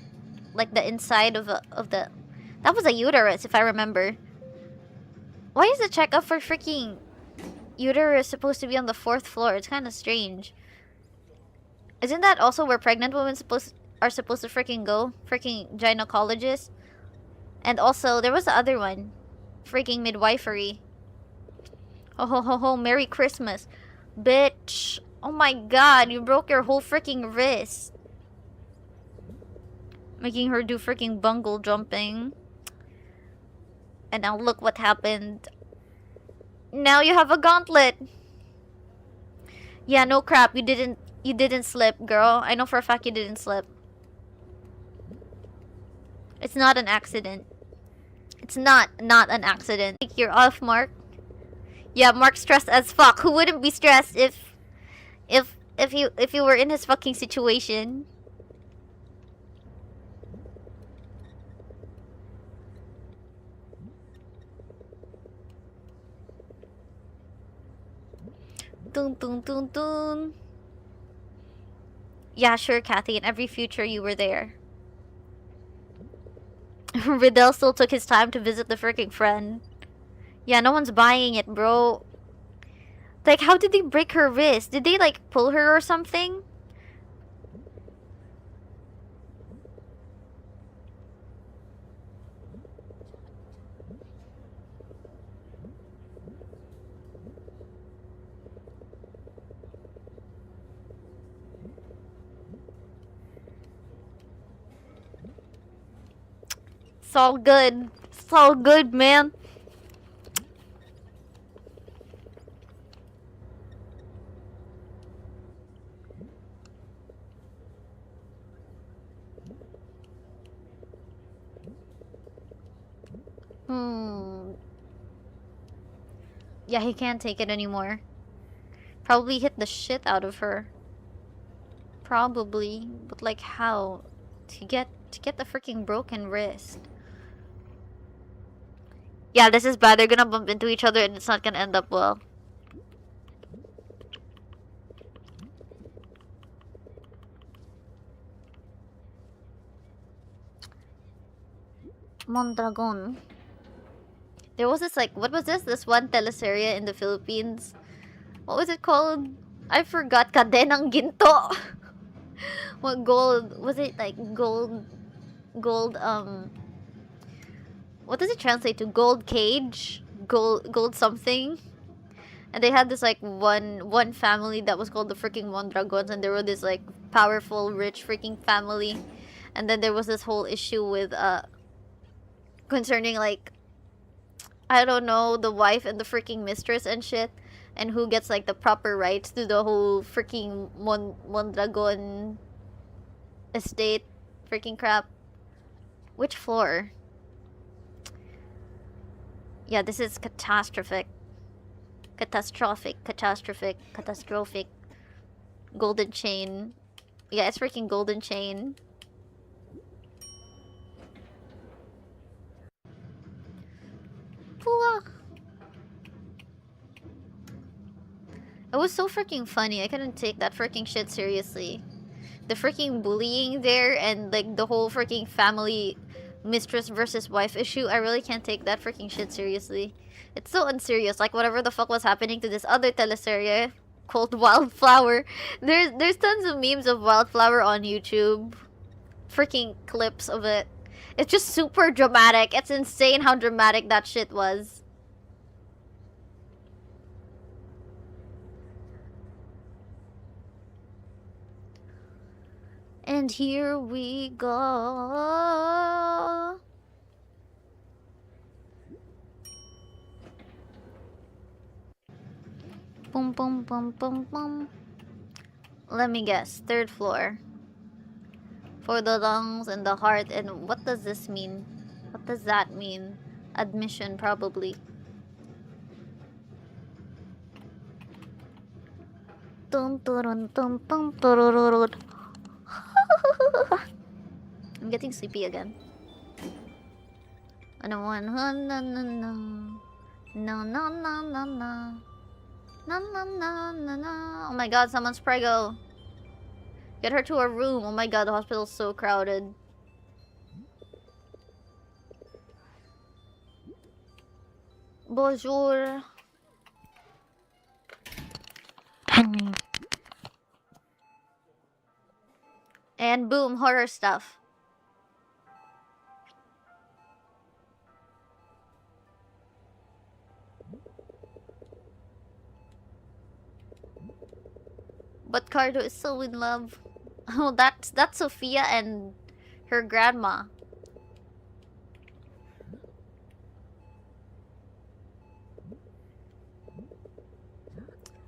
Speaker 1: Like the inside of the... That was a uterus, if I remember. Why is the checkup for freaking uterus supposed to be on the 4th floor? It's kind of strange. Isn't that also where pregnant women are supposed to freaking go? Freaking gynecologist? And also, there was the other one. Freaking midwifery. Ho ho ho ho, Merry Christmas. Bitch. Oh my god, you broke your whole freaking wrist. Making her do freaking bungle jumping. And now look what happened. Now you have a gauntlet. Yeah, no crap, you didn't slip, girl. I know for a fact you didn't slip. It's not an accident. It's not an accident. You're off, Mark. Yeah, Mark's stressed as fuck. Who wouldn't be stressed if you were in his fucking situation? Dun dun dun dun. Yeah, sure, Kathy. In every future, you were there. Riddell still took his time to visit the freaking friend. Yeah, no one's buying it, bro. Like, how did they break her wrist? Did they, like, pull her or something? It's all good. It's all good, man. Yeah, he can't take it anymore. Probably hit the shit out of her. Probably. But like how? To get the freaking broken wrist. Yeah, this is bad. They're gonna bump into each other and it's not gonna end up well. Mondragon. There was this, like, what was this? This one teleserye in the Philippines. What was it called? I forgot. Cadenang Ginto. What gold? Was it like gold, what does it translate to? Gold cage? Gold something? And they had this, like, one family that was called the freaking Mondragons, and there were this, like, powerful, rich freaking family. And then there was this whole issue with, concerning, like, I don't know, the wife and the freaking mistress and shit. And who gets, like, the proper rights to the whole freaking Mondragon estate. Freaking crap. Which floor? Yeah, this is catastrophic. Catastrophic. Golden chain. Yeah, it's freaking golden chain. It was so freaking funny. I couldn't take that freaking shit seriously. The freaking bullying there and like the whole freaking family mistress versus wife issue, I really can't take that freaking shit seriously. It's so unserious. Like whatever the fuck was happening to this other teleserye called Wildflower. There's tons of memes of Wildflower on YouTube. Freaking clips of it. It's just super dramatic. It's insane how dramatic that shit was. And here we go. Boom, boom, boom, boom, boom. Let me guess. 3rd floor. For the lungs and the heart. And what does this mean? What does that mean? Admission, probably. Dun, dun, dun, dun, dun, I'm getting sleepy again. No, no, no, no, no, no, no, no, no, no, no, no, no, no. Oh my god, someone's preggo. Get her to her room. Oh my god, the hospital's so crowded. Bonjour. And boom, horror stuff. But Cardo is so in love. Oh, that's Sophia and her grandma.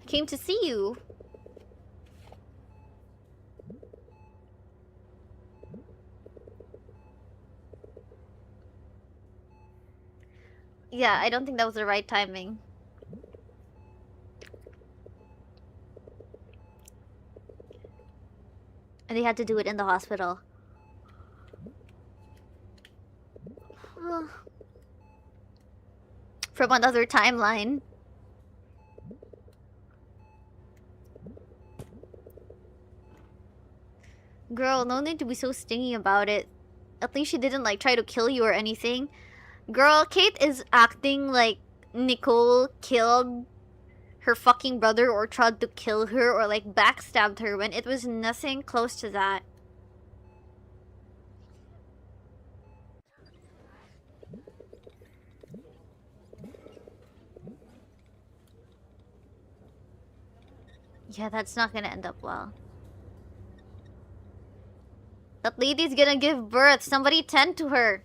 Speaker 1: Came to see you. Yeah, I don't think that was the right timing. And they had to do it in the hospital. From another timeline. Girl, no need to be so stingy about it. At least she didn't like try to kill you or anything. Girl, Kate is acting like Nicole killed her fucking brother or tried to kill her or like backstabbed her when it was nothing close to that. Yeah, that's not gonna end up well. That lady's gonna give birth. Somebody tend to her.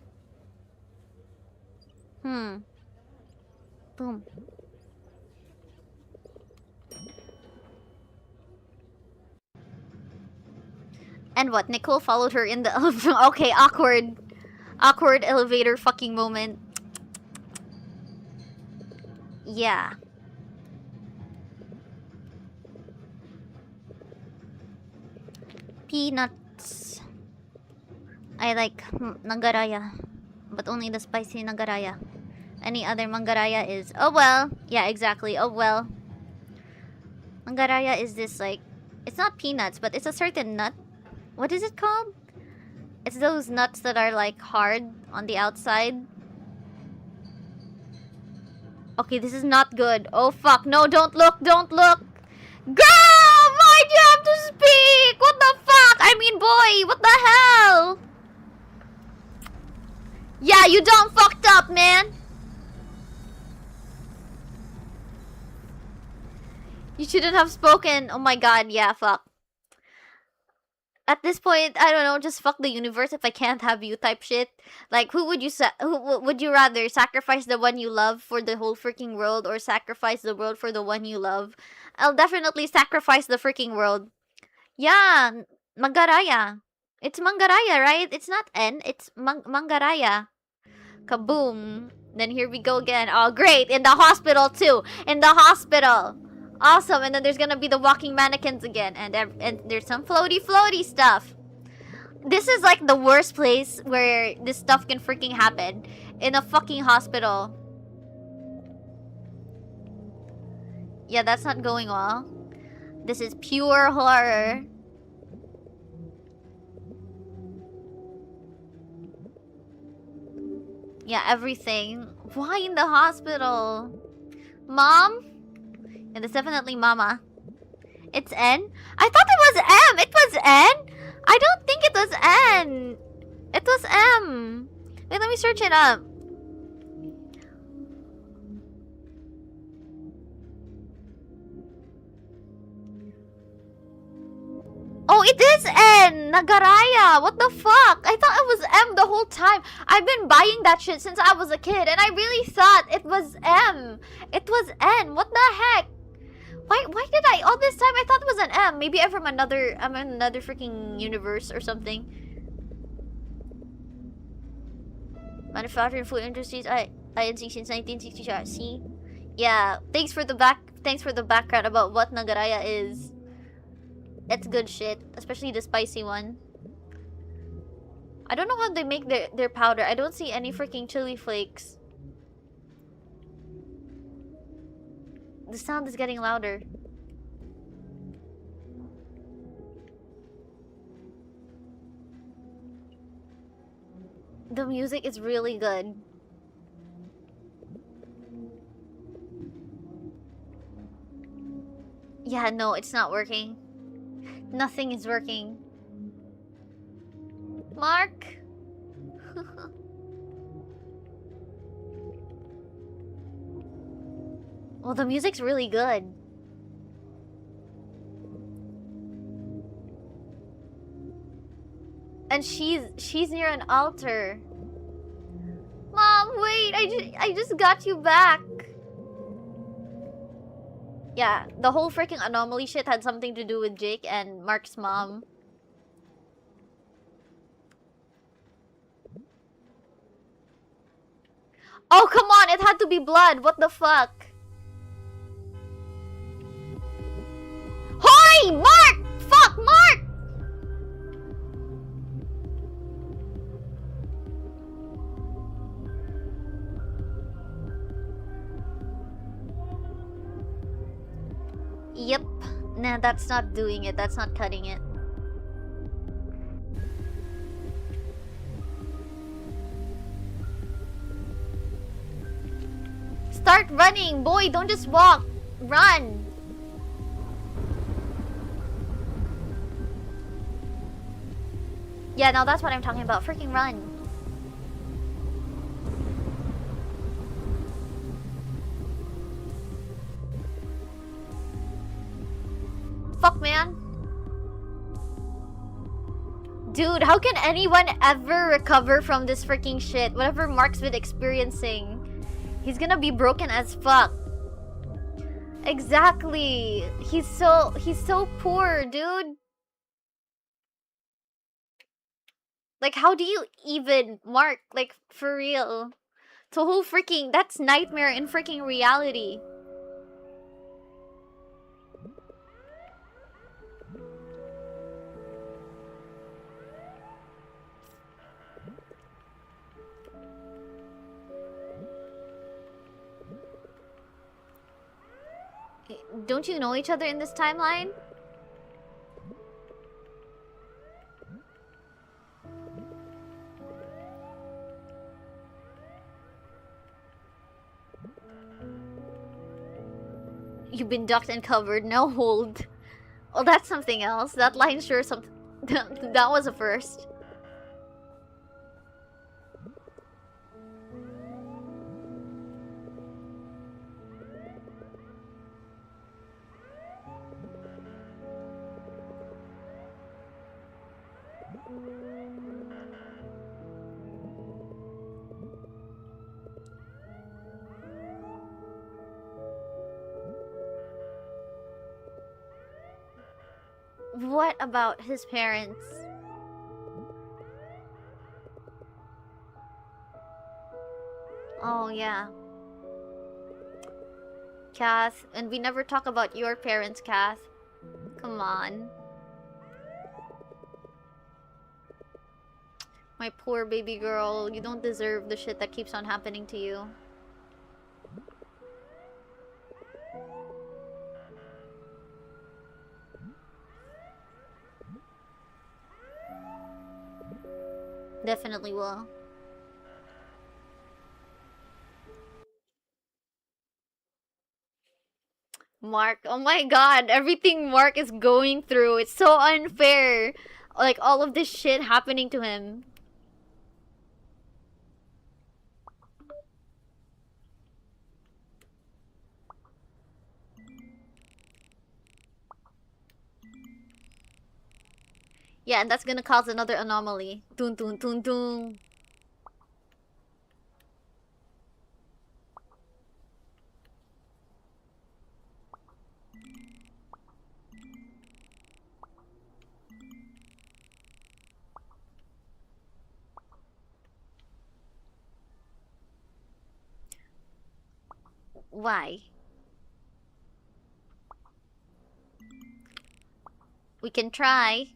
Speaker 1: Boom. And what? Nicole followed her in the elevator. Okay, awkward. Awkward elevator fucking moment. Yeah. Peanuts. I like Nagaraya. But only the spicy Nagaraya. Any other Mangaraya is... Oh well. Yeah, exactly. Oh well. Mangaraya is this like... It's not peanuts, but it's a certain nut. What is it called? It's those nuts that are like hard on the outside. Okay, this is not good. Oh fuck. No, don't look. Don't look. Girl! Why'd you have to speak? What the fuck? I mean, boy, what the hell? Yeah, you done fucked up, man. You shouldn't have spoken. Oh my god, yeah, fuck. At this point, I don't know, just fuck the universe if I can't have you type shit. Like, who would you rather sacrifice the one you love for the whole freaking world or sacrifice the world for the one you love? I'll definitely sacrifice the freaking world. Yeah, Mangaraya. It's Mangaraya, right? It's not N, it's Mangaraya. Kaboom. Then here we go again. Oh, great. In the hospital, too. In the hospital. Awesome. And then there's gonna be the walking mannequins again. And there's some floaty stuff. This is like the worst place where this stuff can freaking happen. In a fucking hospital. Yeah, that's not going well. This is pure horror. Yeah, everything. Why in the hospital? Mom? Yeah, that's definitely Mama. It's N? I thought it was M! It was N? I don't think it was N! It was M! Wait, let me search it up. Oh, it is N! Nagaraya! What the fuck? I thought it was M the whole time. I've been buying that shit since I was a kid, and I really thought it was M. It was N. What the heck? Why did I all this time I thought it was an M? Maybe I'm in another freaking universe or something. Manufacturing food industries INC since 1960. See? Yeah, thanks for the background about what Nagaraya is. It's good shit, especially the spicy one. I don't know how they make their powder. I don't see any freaking chili flakes. The sound is getting louder. The music is really good. Yeah, no, it's not working. Nothing is working. Mark? Well, the music's really good. And she's near an altar. Mom, wait, I just got you back. Yeah, the whole freaking anomaly shit had something to do with Jake and Mark's mom. Oh, come on, it had to be blood. What the fuck? Hoi! Mark! Fuck, Mark! Yep. Nah, that's not doing it. That's not cutting it. Start running, boy. Don't just walk. Run. Yeah, no, that's what I'm talking about. Freaking run. Fuck, man. Dude, how can anyone ever recover from this freaking shit? Whatever Mark's been experiencing. He's gonna be broken as fuck. Exactly. He's so poor, dude. Like, how do you even, Mark, like, for real? It's a whole freaking, that's nightmare in freaking reality. Don't you know each other in this timeline? You've been ducked and covered, no hold. Oh, that's something else. That line sure something. That was a first. What about his parents? Oh, yeah. Kath, and we never talk about your parents, Kath. Come on. My poor baby girl, you don't deserve the shit that keeps on happening to you. Definitely will. Mark, oh my god, everything Mark is going through, it's so unfair. Like, all of this shit happening to him. Yeah, and that's gonna cause another anomaly. Dun dun dun dun. Why? We can try.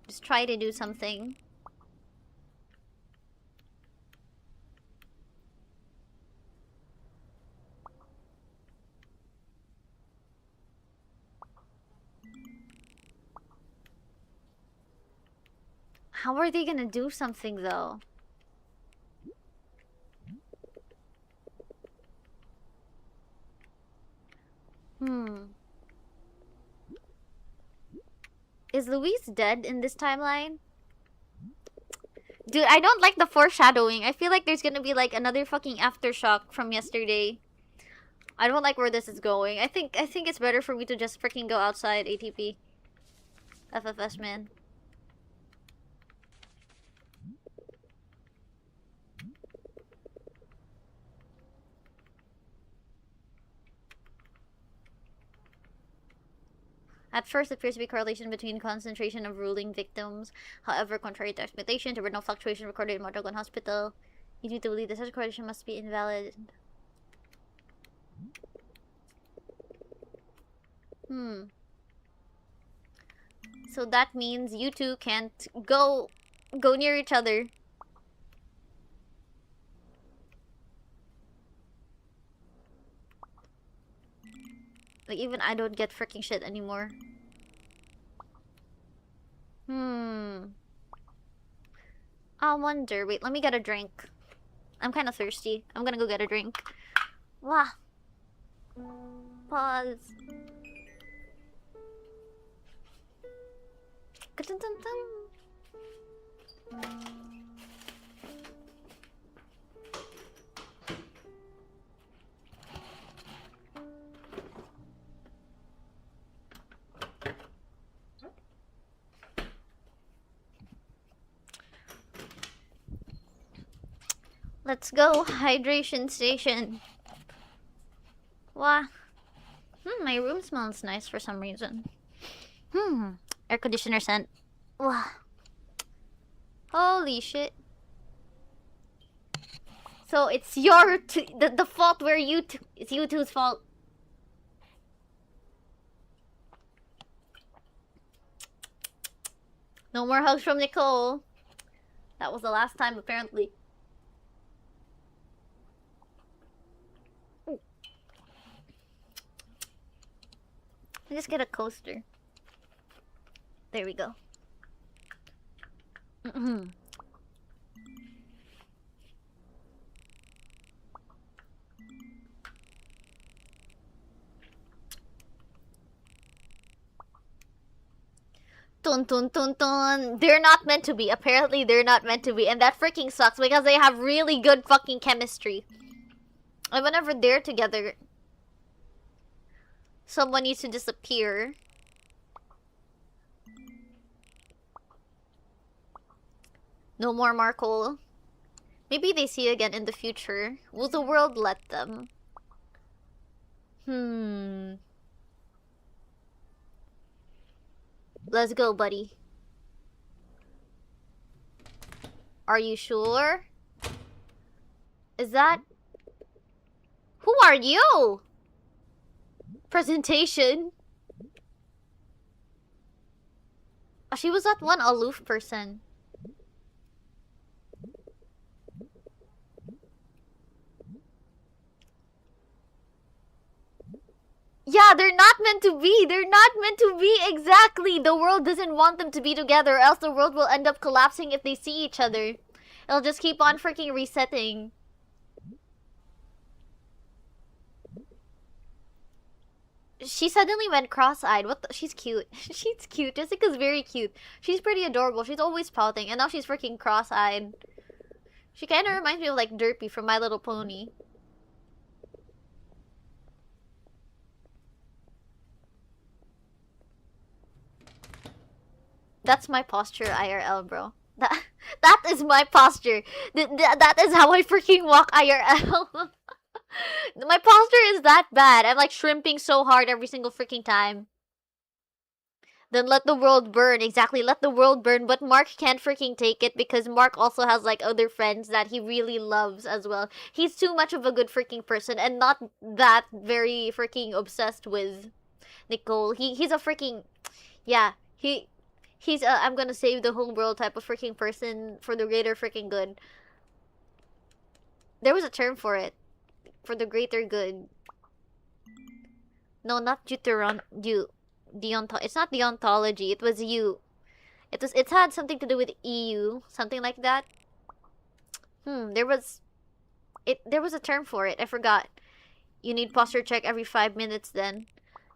Speaker 1: Just try to do something. How are they gonna do something though? Is Louise dead in this timeline? Dude, I don't like the foreshadowing. I feel like there's gonna be like another fucking aftershock from yesterday. I don't like where this is going. I think it's better for me to just freaking go outside ATP. FFS, man. At first, it appears to be correlation between concentration of ruling victims. However, contrary to expectation, there were no fluctuation recorded in Mordogon Hospital. You need to believe that such correlation must be invalid. So that means you two can't go near each other. Like, even I don't get freaking shit anymore. I wonder. Wait, let me get a drink. I'm kind of thirsty. I'm gonna go get a drink. Wah. Pause. Let's go, hydration station. Wow. My room smells nice for some reason. Air conditioner scent. Wow. Holy shit. So it's your the fault where it's you two's fault. No more hugs from Nicole. That was the last time, apparently. Just get a coaster. There we go. Dun dun dun dun. They're not meant to be. Apparently, they're not meant to be. And that freaking sucks because they have really good fucking chemistry. And whenever they're together, someone needs to disappear. No more Markle. Maybe they see again in the future. Will the world let them? Let's go, buddy. Are you sure? Is that... Who are you? Presentation. Oh, she was that one aloof person. Yeah, they're not meant to be. They're not meant to be. Exactly. The world doesn't want them to be together, or else the world will end up collapsing if they see each other. It'll just keep on freaking resetting. She suddenly went cross-eyed. What the? She's cute. She's cute. Jessica's very cute. She's pretty adorable. She's always pouting, and now she's freaking cross-eyed. She kind of reminds me of, like, Derpy from My Little Pony. That's my posture, IRL, bro. That is my posture. That is how I freaking walk, IRL. My posture is that bad. I'm like shrimping so hard every single freaking time. Then let the world burn. Exactly, let the world burn. But Mark can't freaking take it because Mark also has like other friends that he really loves as well. He's too much of a good freaking person and not that very freaking obsessed with Nicole. He's a freaking, yeah, he's a I'm gonna save the whole world type of freaking person for the greater freaking good. There was a term for it. For the greater good. No, not deontology. It's not deontology. It was you. It had something to do with EU, something like that. There was a term for it. I forgot. You need posture check every 5 minutes then.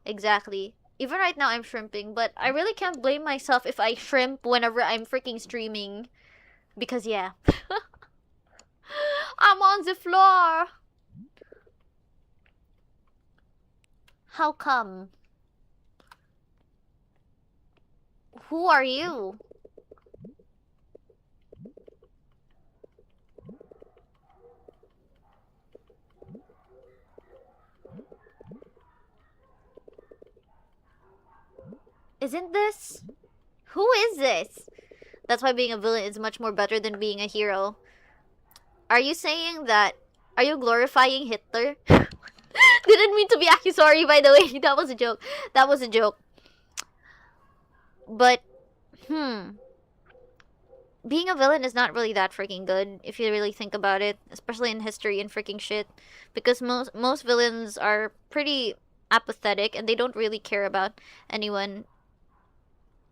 Speaker 1: Exactly. Even right now I'm shrimping, but I really can't blame myself if I shrimp whenever I'm freaking streaming. Because yeah. I'm on the floor. How come? Who are you? Isn't this? Who is this? That's why being a villain is much more better than being a hero. Are you saying that? Are you glorifying Hitler? Didn't mean to be accusatory, by the way. That was a joke. That was a joke. But, being a villain is not really that freaking good if you really think about it, especially in history and freaking shit, because most villains are pretty apathetic and they don't really care about anyone.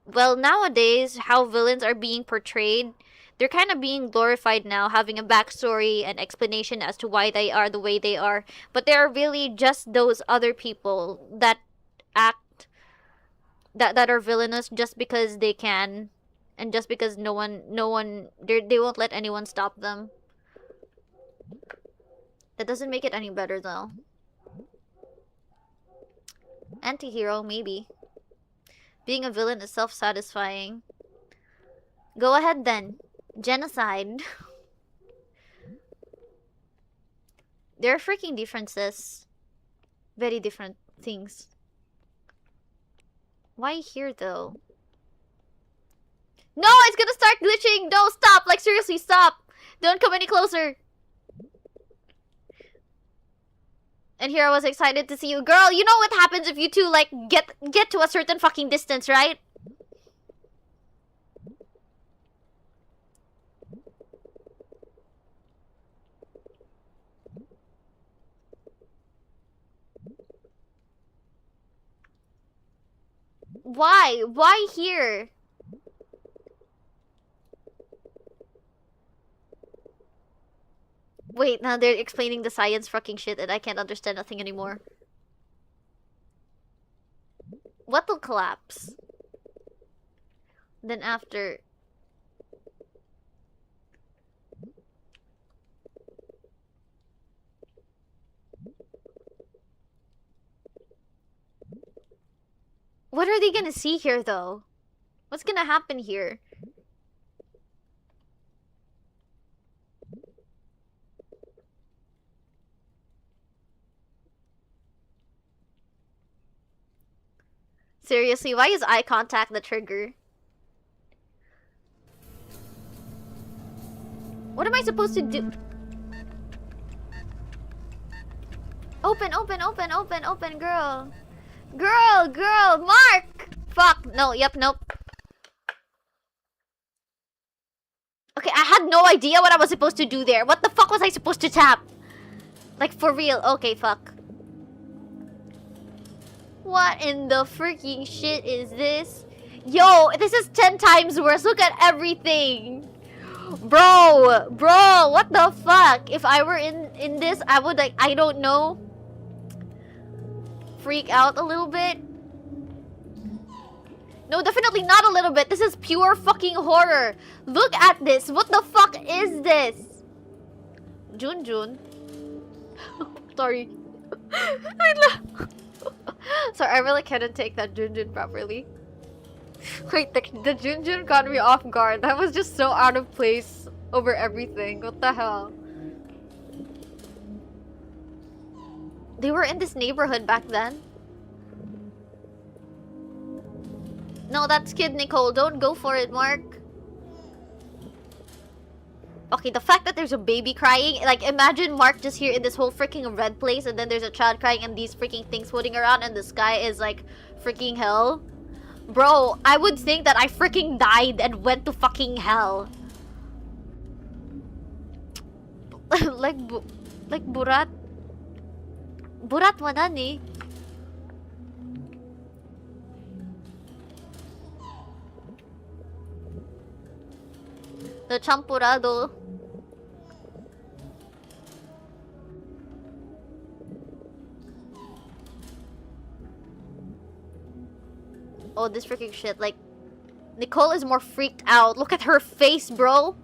Speaker 1: Well, nowadays, how villains are being portrayed, they're kind of being glorified now, having a backstory and explanation as to why they are the way they are. But they are really just those other people that act, that are villainous just because they can, and just because no one, they won't let anyone stop them. That doesn't make it any better though. Anti-hero, maybe. Being a villain is self-satisfying. Go ahead then. Genocide. There are freaking differences. Very different things. Why here though? No, it's gonna start glitching! No, stop! Like seriously, stop! Don't come any closer! And here I was excited to see you. Girl, you know what happens if you two like get to a certain fucking distance, right? Why? Why here? Wait, now they're explaining the science fucking shit and I can't understand nothing anymore. What will collapse? Then after... What are they gonna see here, though? What's gonna happen here? Seriously, why is eye contact the trigger? What am I supposed to do? Open, open, open, open, open, girl. Girl, girl, Mark! Fuck, no, yep, nope. Okay, I had no idea what I was supposed to do there. What the fuck was I supposed to tap? Like, for real. Okay, fuck. What in the freaking shit is this? Yo, this is 10 times worse. Look at everything. Bro, what the fuck? If I were in this, I would like, I don't know, freak out a little bit. No, definitely not a little bit. This is pure fucking horror. Look at this. What the fuck is this? Junjun. Sorry. Sorry, I really couldn't take that Junjun properly. Wait, the Junjun got me off guard. That was just so out of place over everything. What the hell? They were in this neighborhood back then. No, that's Kid Nicole. Don't go for it, Mark. Okay, the fact that there's a baby crying, like, imagine Mark just here in this whole freaking red place, and then there's a child crying and these freaking things floating around, and the sky is like freaking hell. Bro, I would think that I freaking died and went to fucking hell. like Burat. Burat wala ni. The champurado. Oh, this freaking shit. Like, Nicole is more freaked out. Look at her face, bro.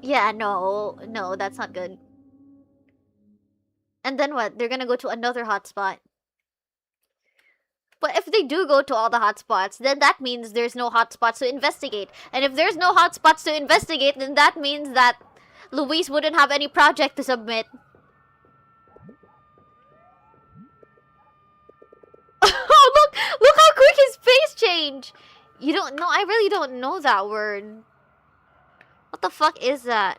Speaker 1: Yeah, no, that's not good. And then what? They're gonna go to another hotspot. But if they do go to all the hotspots, then that means there's no hotspots to investigate. And if there's no hotspots to investigate, then that means that Luis wouldn't have any project to submit. Oh, look how quick his face changed. You don't know, I really don't know that word. What the fuck is that?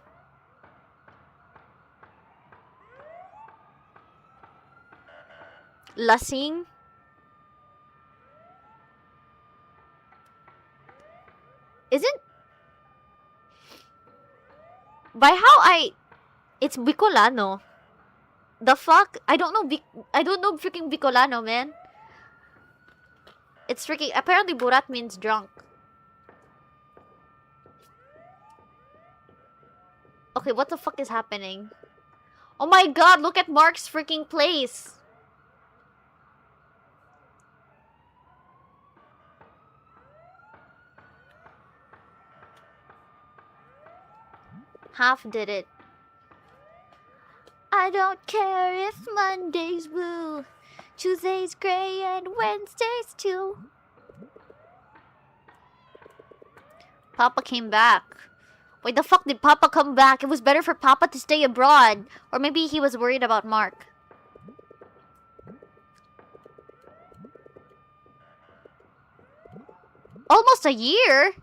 Speaker 1: Lasing? Isn't... By how it's Bicolano. The fuck? I don't know freaking Bicolano, man. It's freaking... Apparently Burat means drunk. Okay, what the fuck is happening? Oh my god, look at Mark's freaking place. Half did it. I don't care if Monday's blue, Tuesday's gray, and Wednesday's too. Papa came back. Why the fuck did Papa come back? It was better for Papa to stay abroad. Or maybe he was worried about Mark. Almost a year?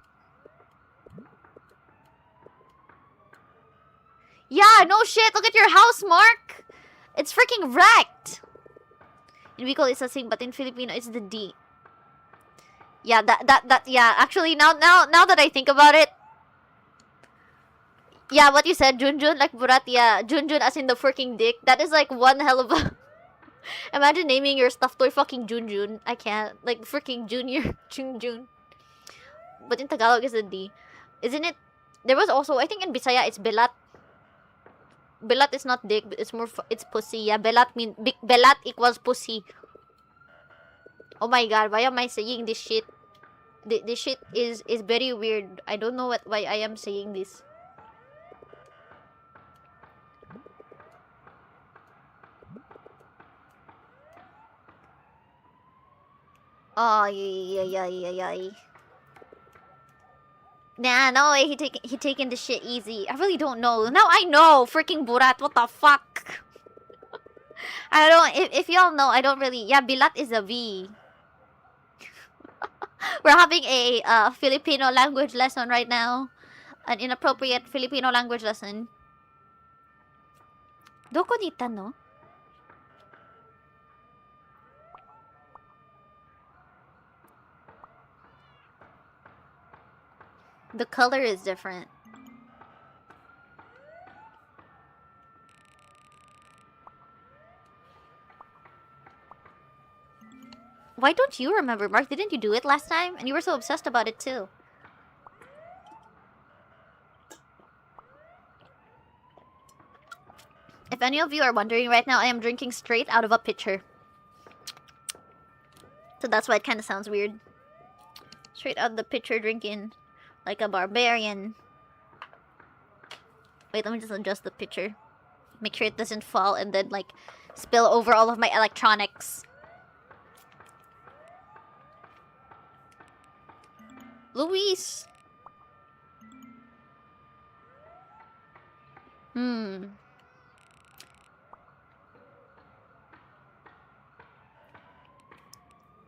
Speaker 1: Yeah, no shit. Look at your house, Mark. It's freaking wrecked. In Bicol it's a sing, but in Filipino it's the D. Yeah, yeah. Actually, now that I think about it, yeah, what you said, Junjun, like Burat, yeah, Junjun as in the freaking dick. That is like one hell of a... Imagine naming your stuffed toy fucking Junjun. I can't. Like freaking Junior Junjun. But in Tagalog it's a D. Isn't it? There was also, I think in Bisaya it's Belat. Belat is not dick, it's more, it's pussy. Yeah, Belat Belat equals pussy. Oh my god, why am I saying this shit? This shit is very weird. I don't know why I am saying this. Oh, yeah. Nah, no way, he taking the shit easy. I really don't know. Now I know, freaking Burat, what the fuck? I don't, if y'all know, I don't really, yeah, Bilat is a V. We're having a Filipino language lesson right now. An inappropriate Filipino language lesson. Doko ni no? The color is different. Why don't you remember, Mark? Didn't you do it last time? And you were so obsessed about it too. If any of you are wondering right now, I am drinking straight out of a pitcher. So that's why it kind of sounds weird. Straight out of the pitcher drinking like a barbarian. Wait, let me just adjust the pitcher. Make sure it doesn't fall and then like spill over all of my electronics. Luis!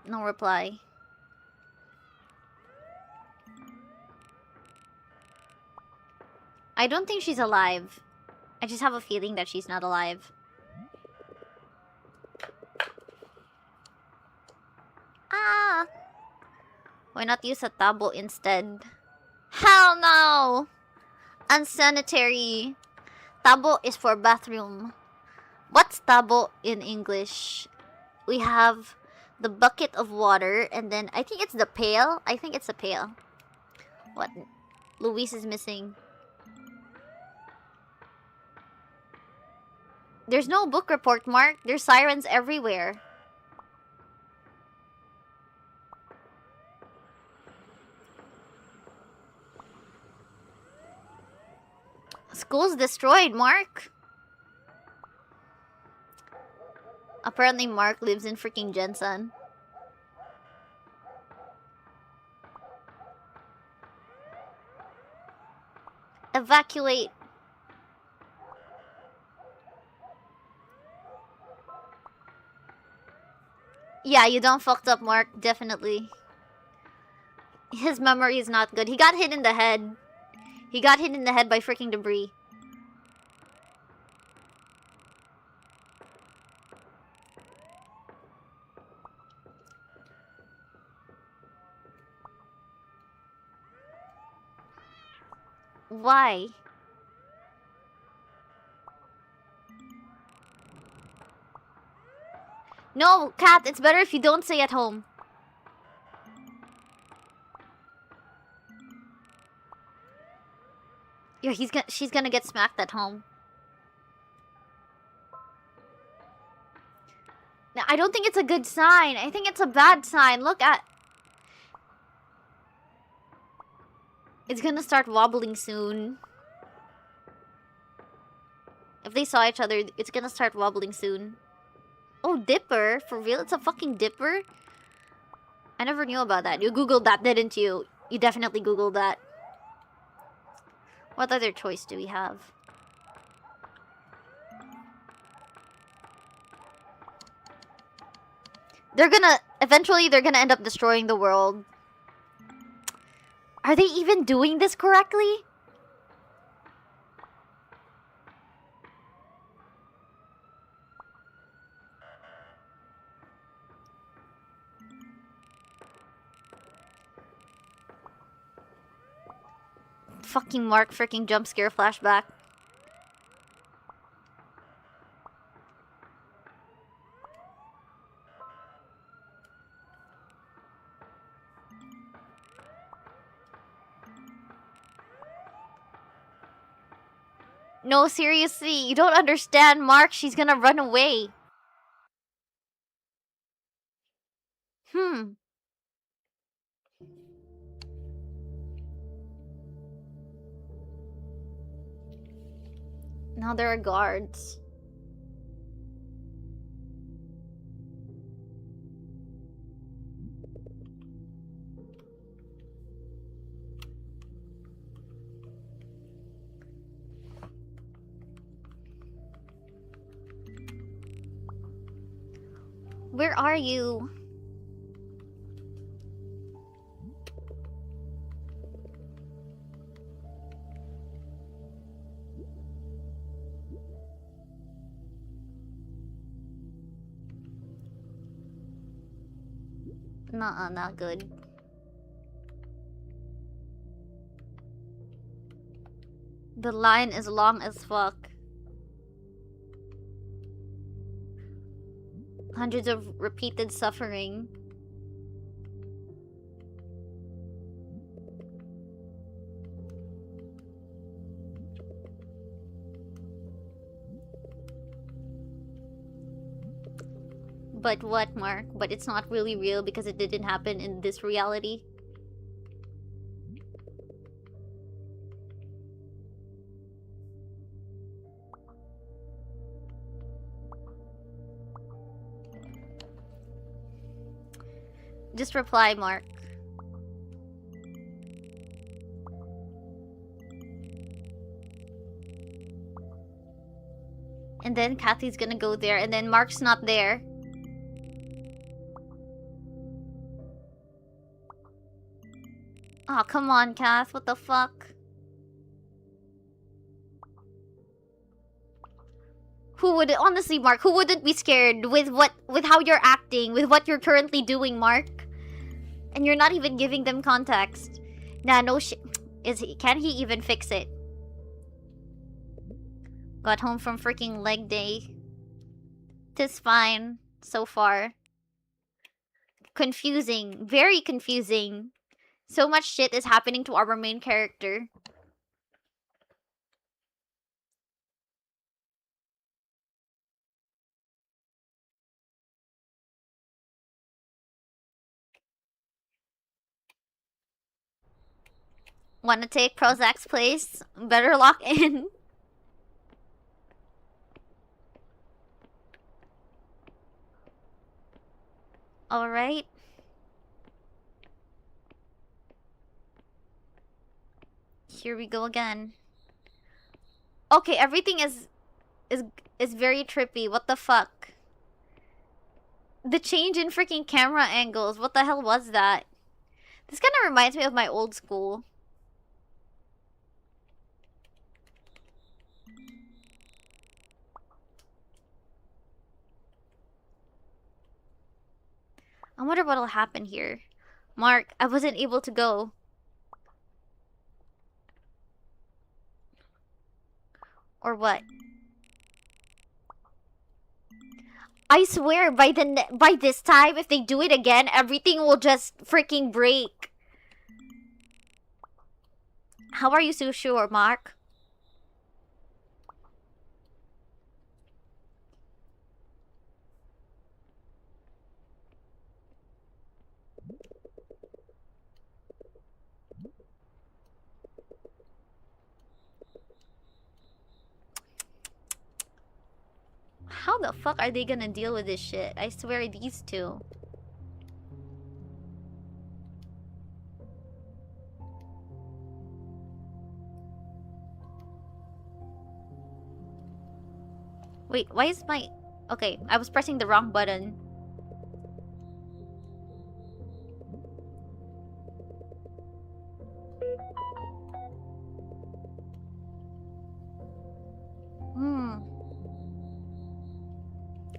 Speaker 1: No reply. I don't think she's alive. I just have a feeling that she's not alive. Ah! Why not use a tabo instead? Hell no! Unsanitary. Tabo is for bathroom. What's tabo in English? We have the bucket of water, and then I think it's the pail. I think it's a pail. What? Luis is missing. There's no book report, Mark. There's sirens everywhere. School's destroyed, Mark. Apparently Mark lives in freaking Jensen. Evacuate. Yeah, you done fucked up, Mark. Definitely. His memory is not good. He got hit in the head. He got hit in the head by freaking debris. Why? No, Kat, it's better if you don't stay at home. Yeah, she's gonna get smacked at home. Now, I don't think it's a good sign. I think it's a bad sign. Look at... It's gonna start wobbling soon. If they saw each other, it's gonna start wobbling soon. Oh, dipper? For real? It's a fucking dipper? I never knew about that. You googled that, didn't you? You definitely googled that. What other choice do we have? Eventually they're gonna end up destroying the world. Are they even doing this correctly? Fucking Mark freaking jump scare flashback. No, seriously, you don't understand, Mark. She's gonna run away. Now there are guards. Where are you? Nuh-uh, not good. The line is long as fuck. Hundreds of repeated suffering. But what, Mark? But it's not really real because it didn't happen in this reality. Just reply, Mark. And then Kathy's gonna go there, and then Mark's not there. Aw, oh, come on, Kath. What the fuck? Who would, honestly, Mark, who wouldn't be scared with how you're acting, with what you're currently doing, Mark? And you're not even giving them context. Nah, no shit. Can he even fix it? Got home from freaking leg day. Tis fine, so far. Confusing. Very confusing. So much shit is happening to our main character. Wanna take Prozac's place? Better lock in. Alright. Here we go again. Okay, everything is very trippy. What the fuck? The change in freaking camera angles. What the hell was that? This kind of reminds me of my old school. I wonder what'll happen here. Mark, I wasn't able to go. Or what? I swear, by this time, if they do it again, everything will just freaking break. How are you so sure, Mark? How the fuck are they gonna deal with this shit? I swear, these two. Wait, why is my... Okay, I was pressing the wrong button.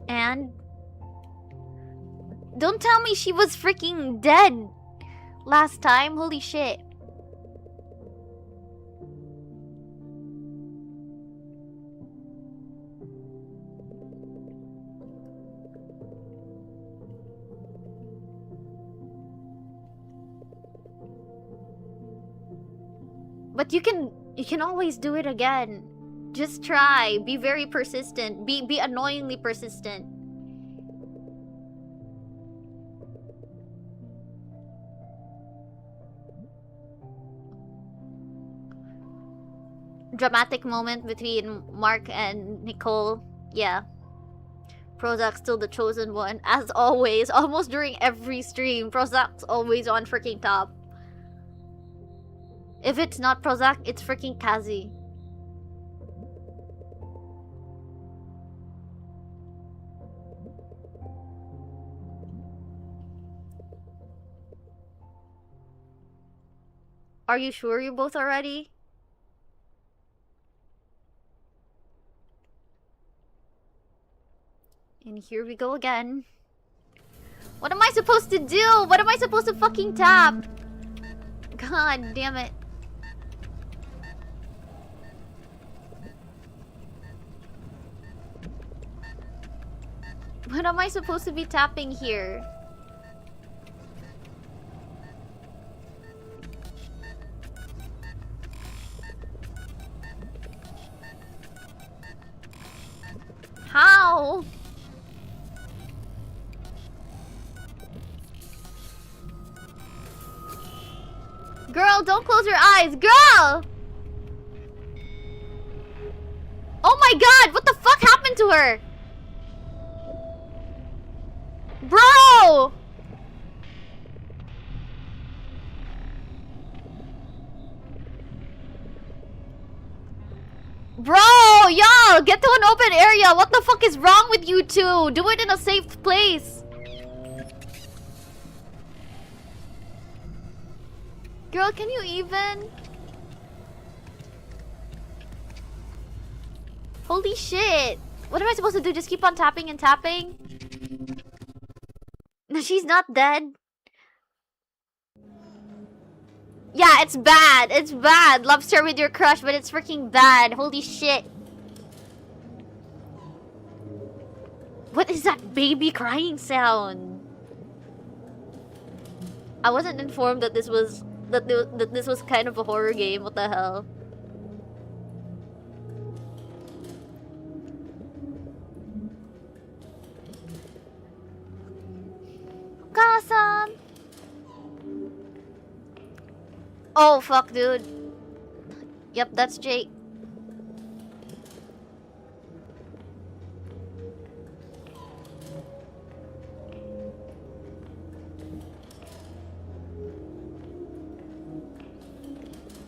Speaker 1: And... Don't tell me she was freaking dead last time. Holy shit. But you can always do it again. Just try. Be very persistent. Be annoyingly persistent. Dramatic moment between Mark and Nicole. Yeah. Prozac's still the chosen one. As always. Almost during every stream. Prozac's always on freaking top. If it's not Prozac, it's freaking Kazi. Are you sure you both are ready? And here we go again. What am I supposed to do? What am I supposed to fucking tap? God damn it. What am I supposed to be tapping here? How? Girl, don't close your eyes. Girl! Oh my god, what the fuck happened to her? Bro! Bro, y'all, get to an open area. What the fuck is wrong with you two? Do it in a safe place. Girl, can you even? Holy shit. What am I supposed to do? Just keep on tapping and tapping? No, she's not dead. Yeah, it's bad. It's bad. Love her with your crush, but it's freaking bad. Holy shit. What is that baby crying sound? I wasn't informed that this was that this was kind of a horror game. What the hell? Kasan. Oh fuck, dude. Yep, that's Jake.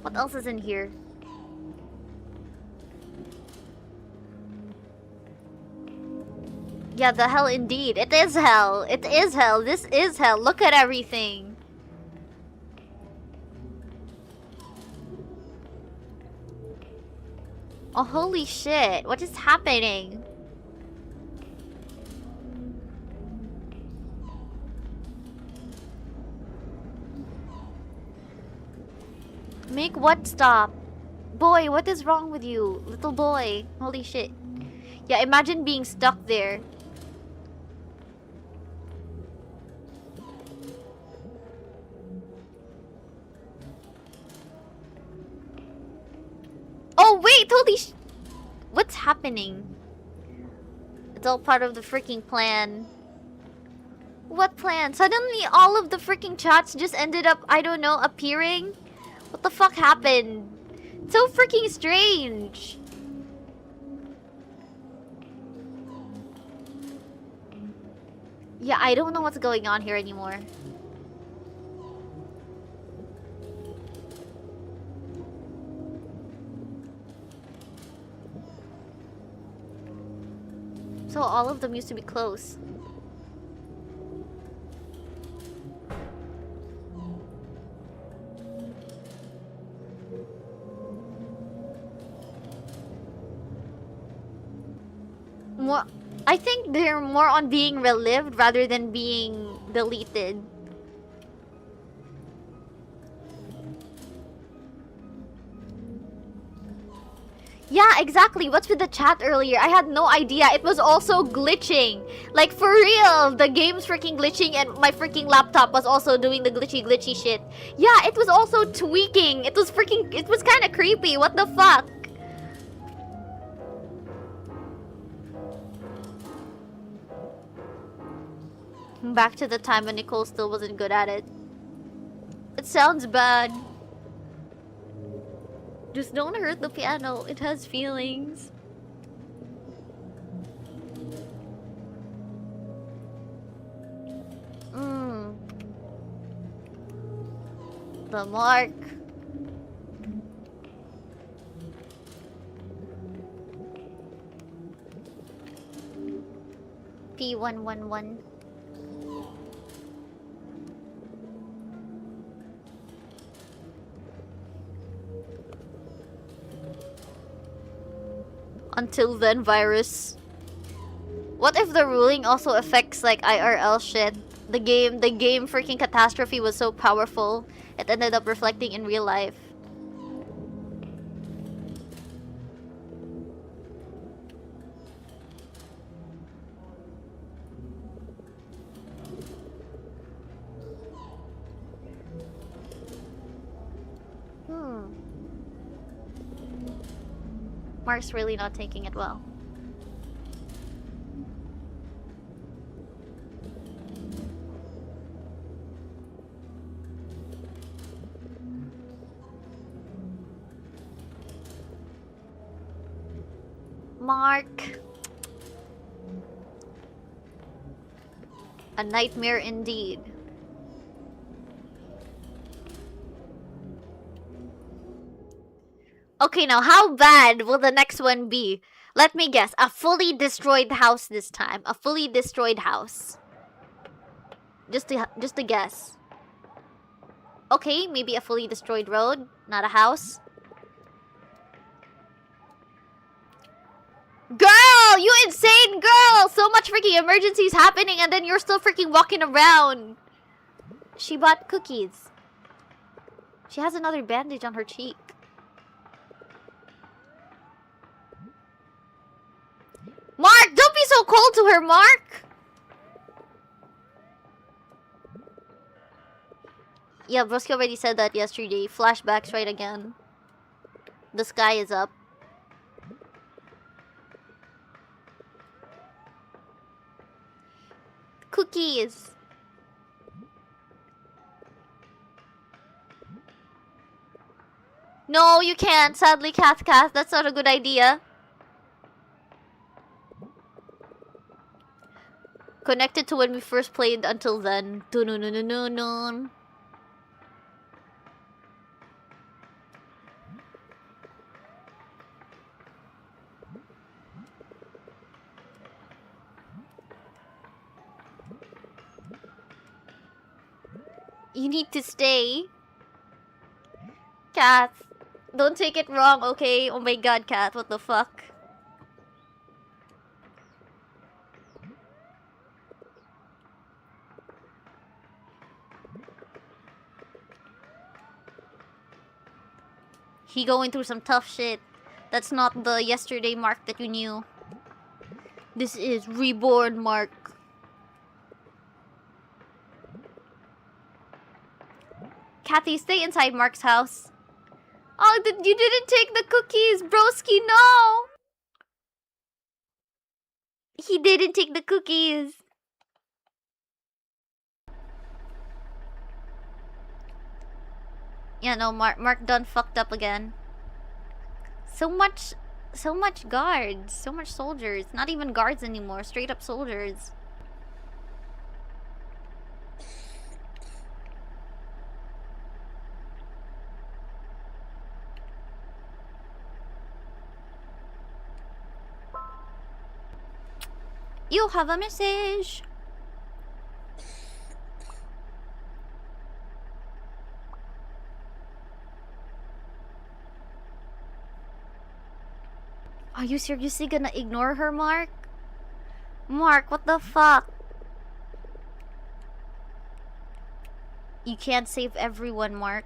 Speaker 1: What else is in here? Yeah, the hell indeed. It is hell. It is hell. This is hell. Look at everything. Oh, holy shit. What is happening? Make what stop? Boy, what is wrong with you? Little boy. Holy shit. Yeah, imagine being stuck there. Oh, wait! Holy sh... What's happening? It's all part of the freaking plan. What plan? Suddenly, all of the freaking chats just ended up, I don't know, appearing? What the fuck happened? So freaking strange. Yeah, I don't know what's going on here anymore. So all of them used to be close. More, I think they're more on being relived rather than being deleted. Yeah, exactly. What's with the chat earlier? I had no idea. It was also glitching. Like, for real. The game's freaking glitching and my freaking laptop was also doing the glitchy shit. Yeah, it was also tweaking. It was freaking... It was kind of creepy. What the fuck? Back to the time when Nicole still wasn't good at it. It sounds bad. Just don't hurt the piano. It has feelings. The mark. P111. Until then, virus. What if the ruling also affects like IRL shit? The game freaking catastrophe was so powerful, it ended up reflecting in real life. Mark's really not taking it well. Mark. A nightmare indeed. Okay, now how bad will the next one be? Let me guess. A fully destroyed house this time. A fully destroyed house. Just to guess. Okay, maybe a fully destroyed road, not a house. Girl, you insane girl! So much freaking emergencies happening and then you're still freaking walking around. She bought cookies. She has another bandage on her cheek. Mark, don't be so cold to her, Mark! Yeah, Broski already said that yesterday. Flashbacks right again. The sky is up. Cookies. No, you can't. Sadly, Kath, that's not a good idea. Connected to when we first played until then. Dun-dun-dun-dun-dun. You need to stay. Kath, don't take it wrong, okay? Oh my god, Kath, what the fuck? He going through some tough shit. That's not the yesterday Mark that you knew. This is reborn Mark. Kathy, stay inside Mark's house. Oh, you didn't take the cookies, broski, no! He didn't take the cookies. Yeah, no, Mark done fucked up again. So much guards, so much soldiers. Not even guards anymore, straight up soldiers. You have a message. Are you seriously gonna ignore her, Mark? Mark, what the fuck? You can't save everyone, Mark.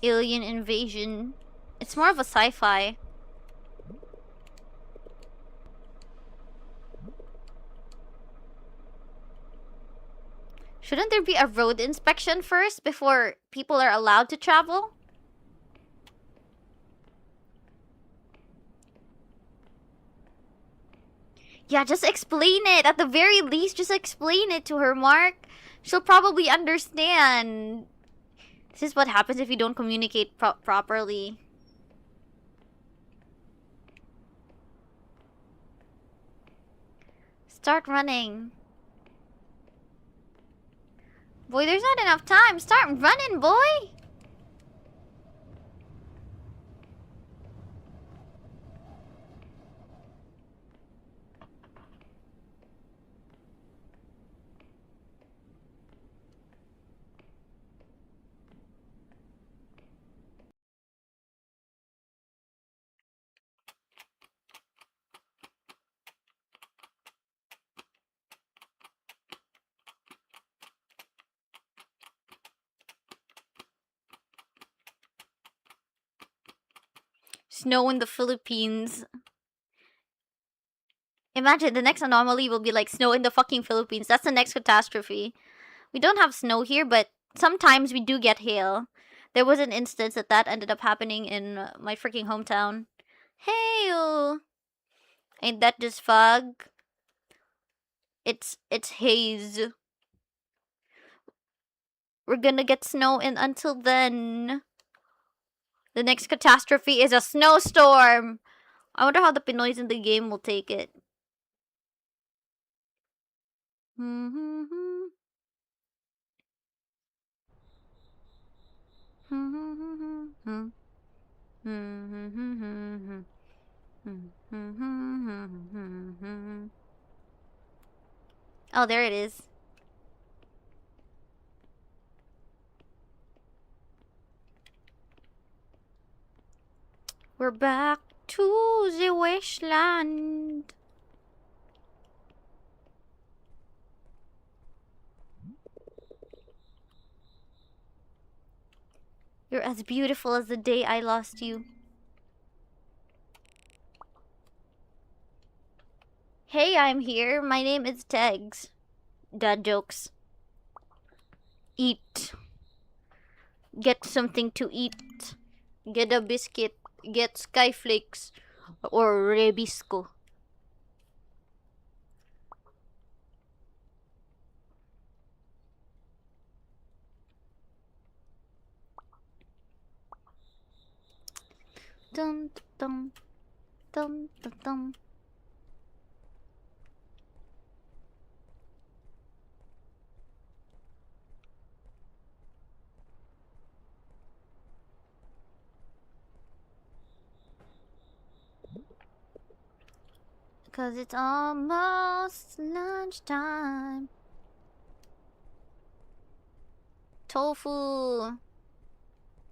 Speaker 1: Alien invasion. It's more of a sci-fi. Shouldn't there be a road inspection first before people are allowed to travel? Yeah, just explain it. At the very least, just explain it to her, Mark. She'll probably understand. This is what happens if you don't communicate properly. Start running. Boy, there's not enough time. Start running, boy! Snow in the Philippines. Imagine the next anomaly will be like snow in the fucking Philippines. That's the next catastrophe. We don't have snow here, but sometimes we do get hail. There was an instance that ended up happening in my freaking hometown. Hail! Ain't that just fog? It's haze. We're gonna get snow, and until then, the next catastrophe is a snowstorm. I wonder how the Pinoys in the game will take it. Oh, there it is. We're back to the wasteland. You're as beautiful as the day I lost you. Hey, I'm here. My name is Tegs. Dad jokes. Eat. Get something to eat. Get a biscuit. Get skyflakes. Or rebisco. Dum dum dum dum dum. Cause it's almost lunchtime. Tofu.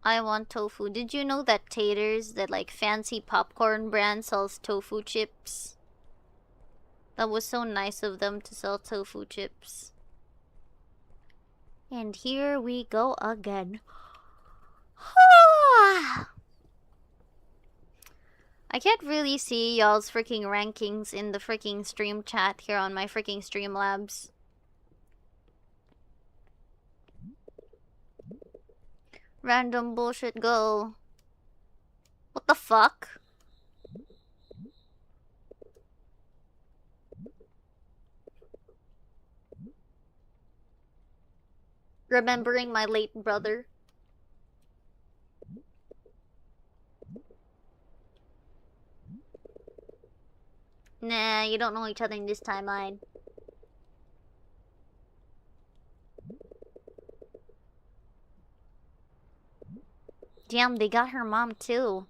Speaker 1: I want tofu. Did you know that Taters, that like fancy popcorn brand, sells tofu chips? That was so nice of them to sell tofu chips. And here we go again. I can't really see y'all's freaking rankings in the freaking stream chat here on my freaking Streamlabs. Random bullshit go. What the fuck? Remembering my late brother. Nah, you don't know each other in this timeline. Damn, they got her mom too.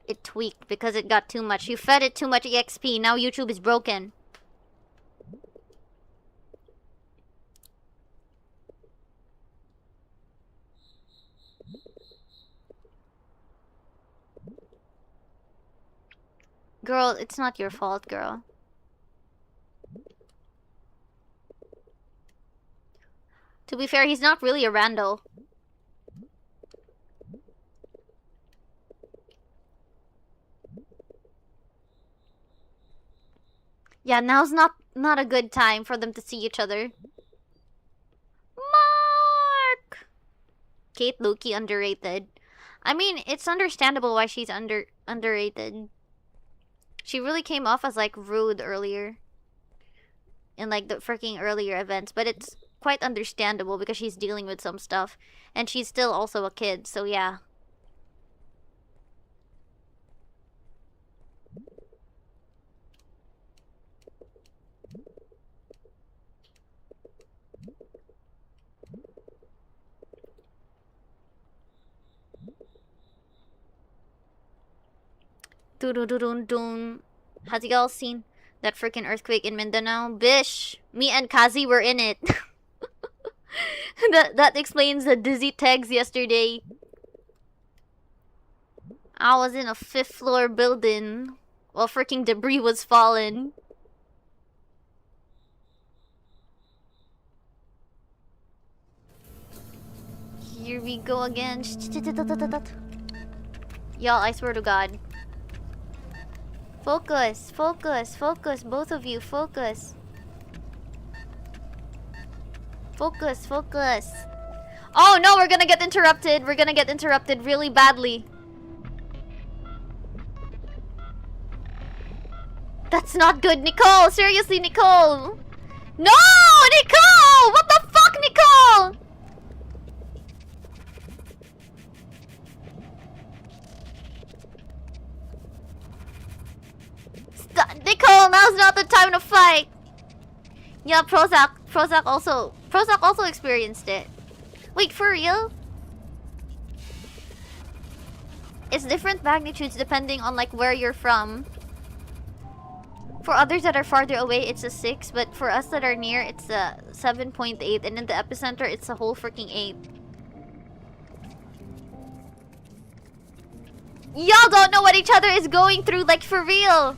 Speaker 1: It tweaked because it got too much. You fed it too much EXP. Now YouTube is broken. Girl, it's not your fault, girl. To be fair, he's not really a rando. Yeah, now's not a good time for them to see each other. Mark! Kate Loki underrated. I mean, it's understandable why she's underrated. She really came off as like rude earlier. In like the freaking earlier events, but it's quite understandable because she's dealing with some stuff. And she's still also a kid, so yeah. Dun. Has y'all seen that freaking earthquake in Mindanao? Bish! Me and Kazi were in it. that explains the dizzy tags yesterday. I was in a 5th floor building while freaking debris was falling. Here we go again. Y'all, I swear to God. Focus, both of you, focus. Focus. Oh no, we're gonna get interrupted. We're gonna get interrupted really badly. That's not good, Nicole! Seriously, Nicole! No! Nicole! What the fuck, Nicole? Stop. Nicole, now's not the time to fight! Yeah, Prozac also experienced it. Wait, for real? It's different magnitudes depending on like where you're from. For others that are farther away, it's a 6, but for us that are near, it's a 7.8, and in the epicenter, it's a whole freaking 8. Y'all don't know what each other is going through, like for real.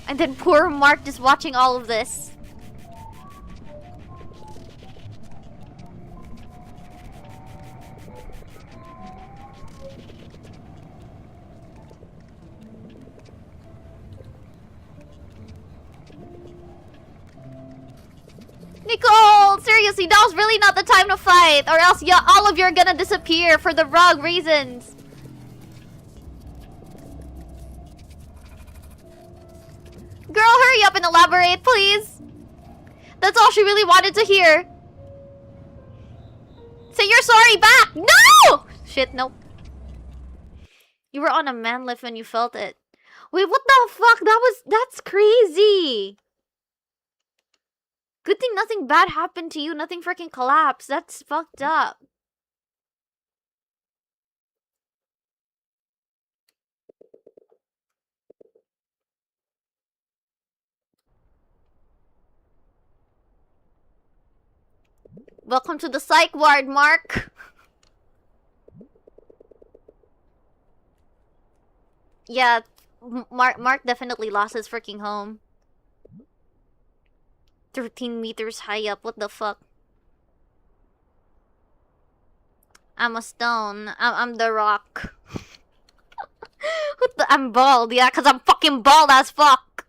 Speaker 1: And then poor Mark just watching all of this. Nicole! Seriously, now's really not the time to fight, or else all of you are gonna disappear for the wrong reasons. Girl, hurry up and elaborate, please. That's all she really wanted to hear. Say you're sorry back. No! Shit, nope. You were on a man lift when you felt it. Wait, what the fuck? That's crazy. Good thing nothing bad happened to you. Nothing freaking collapsed. That's fucked up. Welcome to the psych ward, Mark. Yeah, Mark definitely lost his freaking home. 13 meters high up, what the fuck? I'm a stone. I'm the rock. I'm bald, yeah, cause I'm fucking bald as fuck.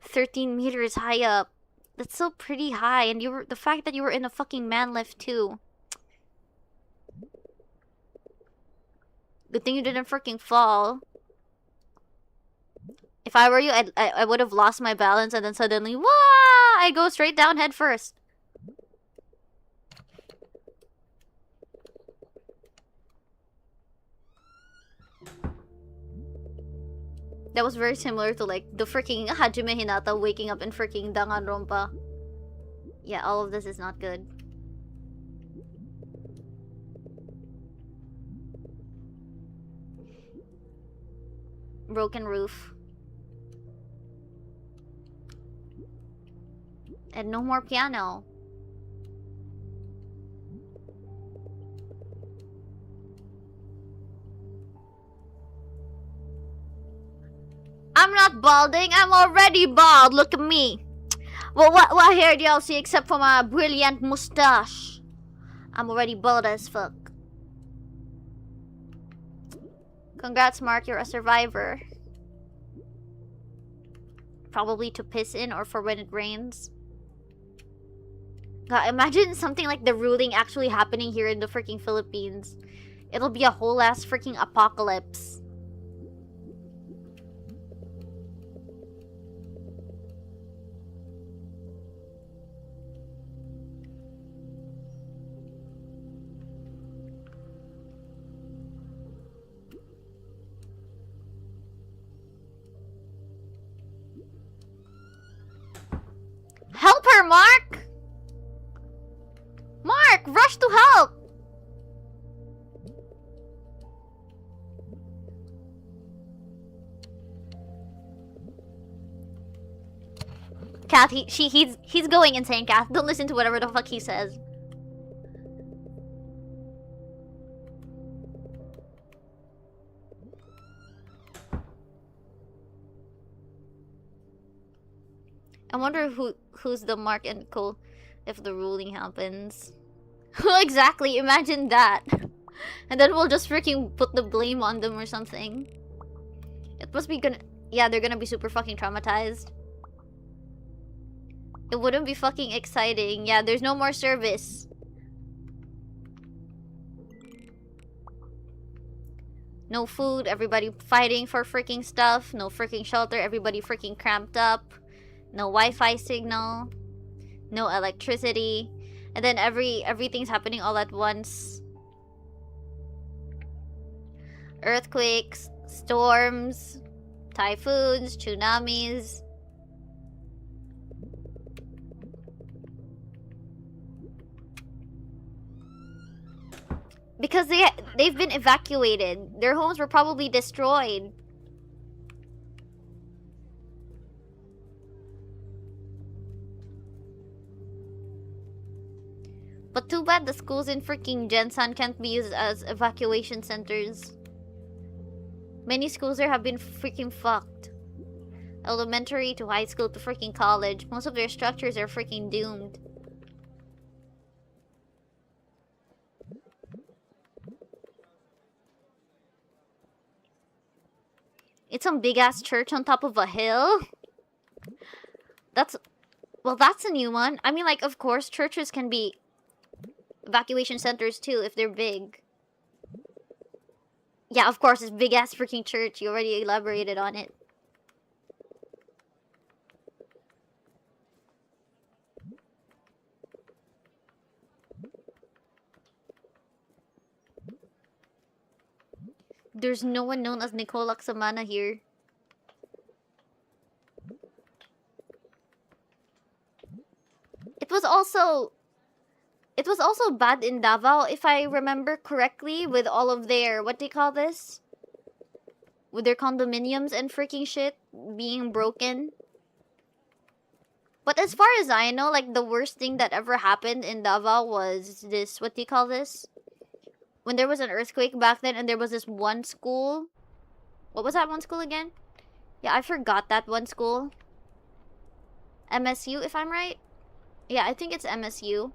Speaker 1: 13 meters high up. That's still pretty high, and the fact that you were in a fucking man lift too. Good thing you didn't freaking fall. If I were you, I would have lost my balance and then suddenly, wah! I'd go straight down head first. That was very similar to like the freaking Hajime Hinata waking up in freaking Danganronpa. Yeah, all of this is not good. Broken roof. And no more piano. I'm not balding, I'm already bald, look at me. Well, what hair do y'all see except for my brilliant mustache? I'm already bald as fuck. Congrats, Mark, you're a survivor. Probably to piss in or for when it rains. God, imagine something like the ruling actually happening here in the freaking Philippines. It'll be a whole ass freaking apocalypse. Help her, Mark! Mark, rush to help! Kath, he's going insane, Kath. Don't listen to whatever the fuck he says. I wonder who's the Mark and Cole if the ruling happens. Exactly, imagine that. And then we'll just freaking put the blame on them or something. It must be gonna... Yeah, they're gonna be super fucking traumatized. It wouldn't be fucking exciting. Yeah, there's no more service. No food, everybody fighting for freaking stuff. No freaking shelter, everybody freaking cramped up. No Wi-Fi signal. No electricity. And then everything's happening all at once. Earthquakes, storms, typhoons, tsunamis. Because they've been evacuated. Their homes were probably destroyed. But too bad the schools in freaking Gensan can't be used as evacuation centers. Many schools there have been freaking fucked. Elementary to high school to freaking college. Most of their structures are freaking doomed. It's some big-ass church on top of a hill? Well, that's a new one. I mean, like, of course, churches can be evacuation centers too if they're big. Yeah, of course, it's big-ass freaking church. You already elaborated on it. There's no one known as Nicola Samana here. It was also bad in Davao, if I remember correctly, with all of their, what do you call this? With their condominiums and freaking shit being broken. But as far as I know, like, the worst thing that ever happened in Davao was this, what do you call this? When there was an earthquake back then and there was this one school. What was that one school again? Yeah, I forgot that one school. MSU, if I'm right? Yeah, I think it's MSU.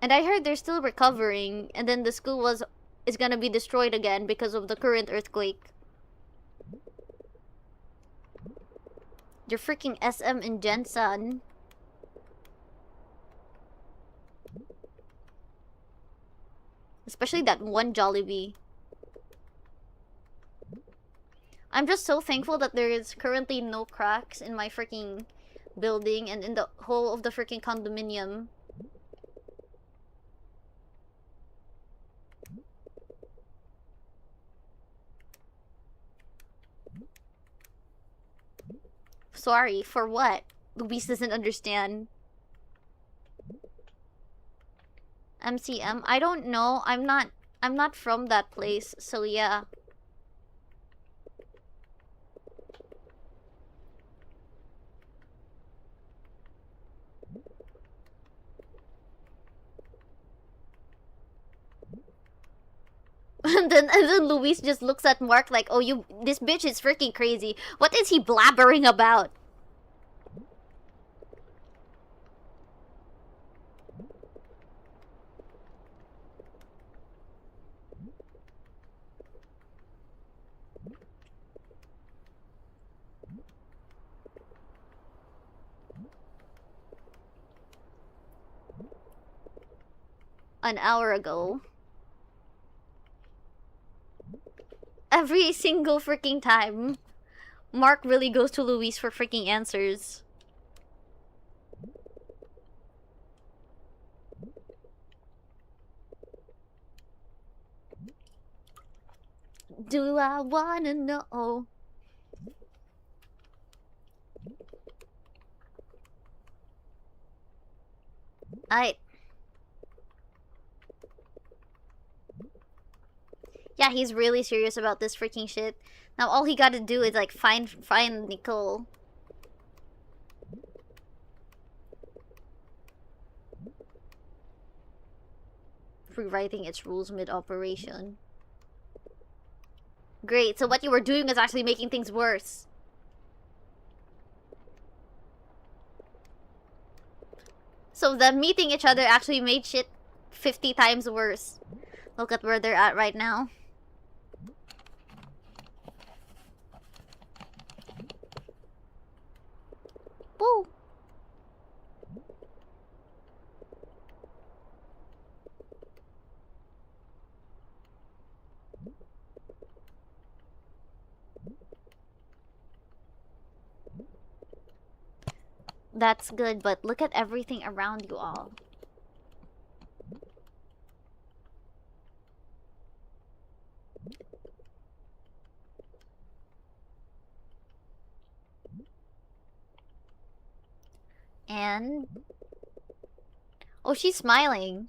Speaker 1: And I heard they're still recovering, and then the school is gonna be destroyed again because of the current earthquake. They're freaking SM in Gensan. Especially that one Jollibee. I'm just so thankful that there is currently no cracks in my freaking building and in the whole of the freaking condominium. Sorry, for what? Luis doesn't understand. MCM? I don't know. I'm not from that place, so yeah. And then Luis just looks at Mark like, oh, this bitch is freaking crazy. What is he blabbering about? An hour ago. Every single freaking time, Mark really goes to Luis for freaking answers. Do I wanna know? Yeah, he's really serious about this freaking shit. Now all he gotta do is like find Nicole. Rewriting its rules mid-operation. Great, so what you were doing is actually making things worse. So them meeting each other actually made shit 50 times worse. Look at where they're at right now. Woo! That's good, but look at everything around you all. And... oh, she's smiling.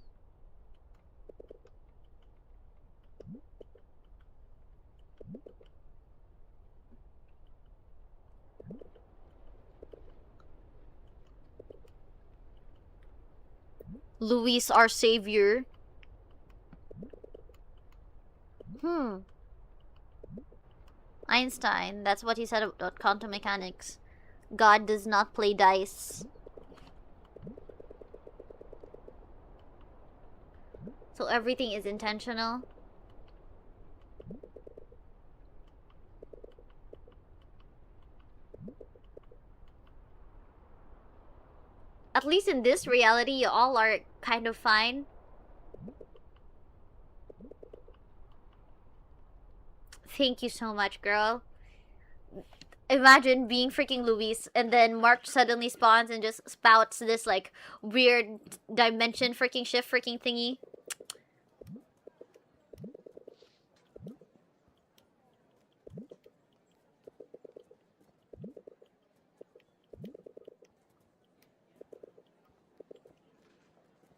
Speaker 1: Luis, our savior. Einstein, that's what he said about quantum mechanics. God does not play dice. So everything is intentional. At least in this reality, you all are kind of fine. Thank you so much, girl. Imagine being freaking Luis, and then Mark suddenly spawns and just spouts this, like, weird dimension freaking shift freaking thingy.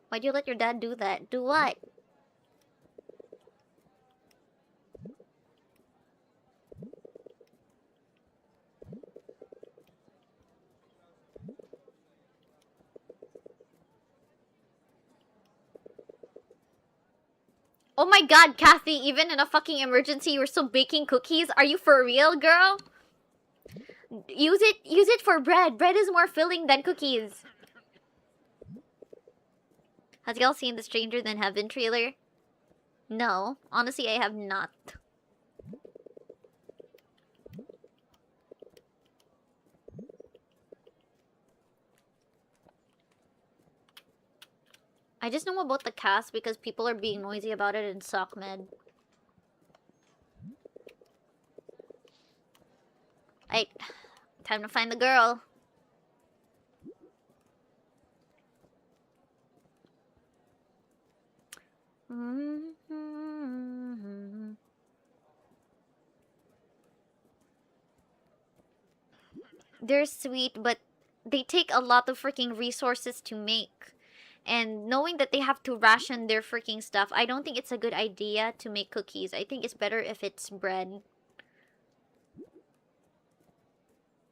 Speaker 1: Why'd you let your dad do that? Do what? Oh my god, Kathy, even in a fucking emergency, you're still baking cookies? Are you for real, girl? Use it for bread. Bread is more filling than cookies. Has y'all seen the Stranger Than Heaven trailer? No, honestly, I have not. I just know about the cast because people are being noisy about it in SOCMED. Time to find the girl. They're sweet, but they take a lot of freaking resources to make. And knowing that they have to ration their freaking stuff, I don't think it's a good idea to make cookies. I think it's better if it's bread.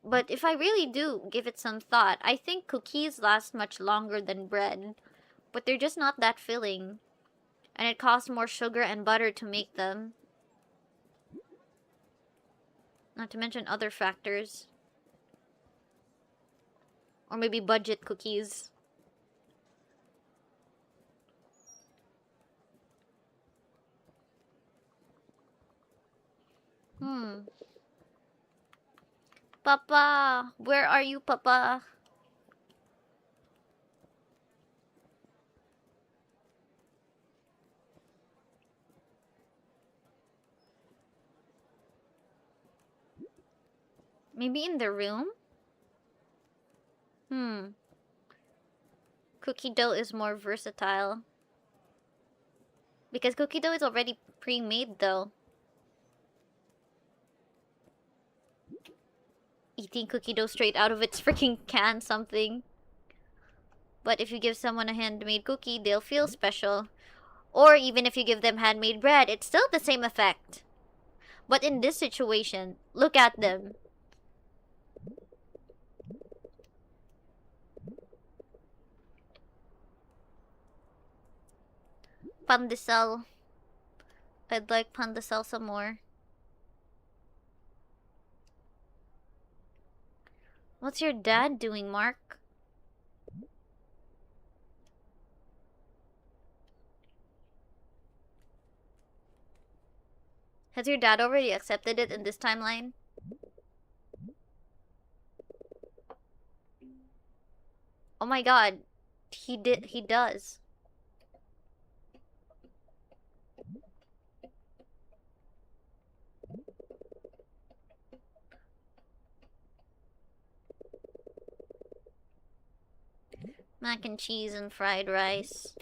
Speaker 1: But if I really do give it some thought, I think cookies last much longer than bread. But they're just not that filling. And it costs more sugar and butter to make them. Not to mention other factors. Or maybe budget cookies. Papa! Where are you, Papa? Maybe in the room? Cookie dough is more versatile. Because cookie dough is already pre-made, though. Eating cookie dough straight out of its freaking can something. But if you give someone a handmade cookie, they'll feel special. Or even if you give them handmade bread, it's still the same effect. But in this situation, look at them. Pandesal. I'd like pandesal some more. What's your dad doing, Mark? Has your dad already accepted it in this timeline? Oh my god. He does. Mac and cheese and fried rice.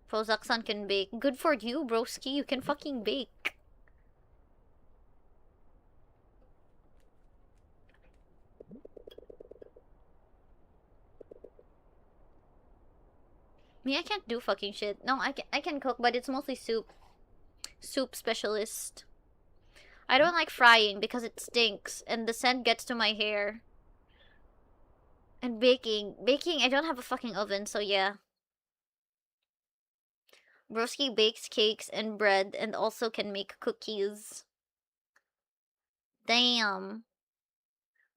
Speaker 1: Prozac-san can bake. Good for you, broski. You can fucking bake. Me, I can't do fucking shit. No, I can cook, but it's mostly soup. Soup specialist. I don't like frying because it stinks and the scent gets to my hair. And baking, I don't have a fucking oven, so yeah. Broski bakes cakes and bread and also can make cookies. Damn.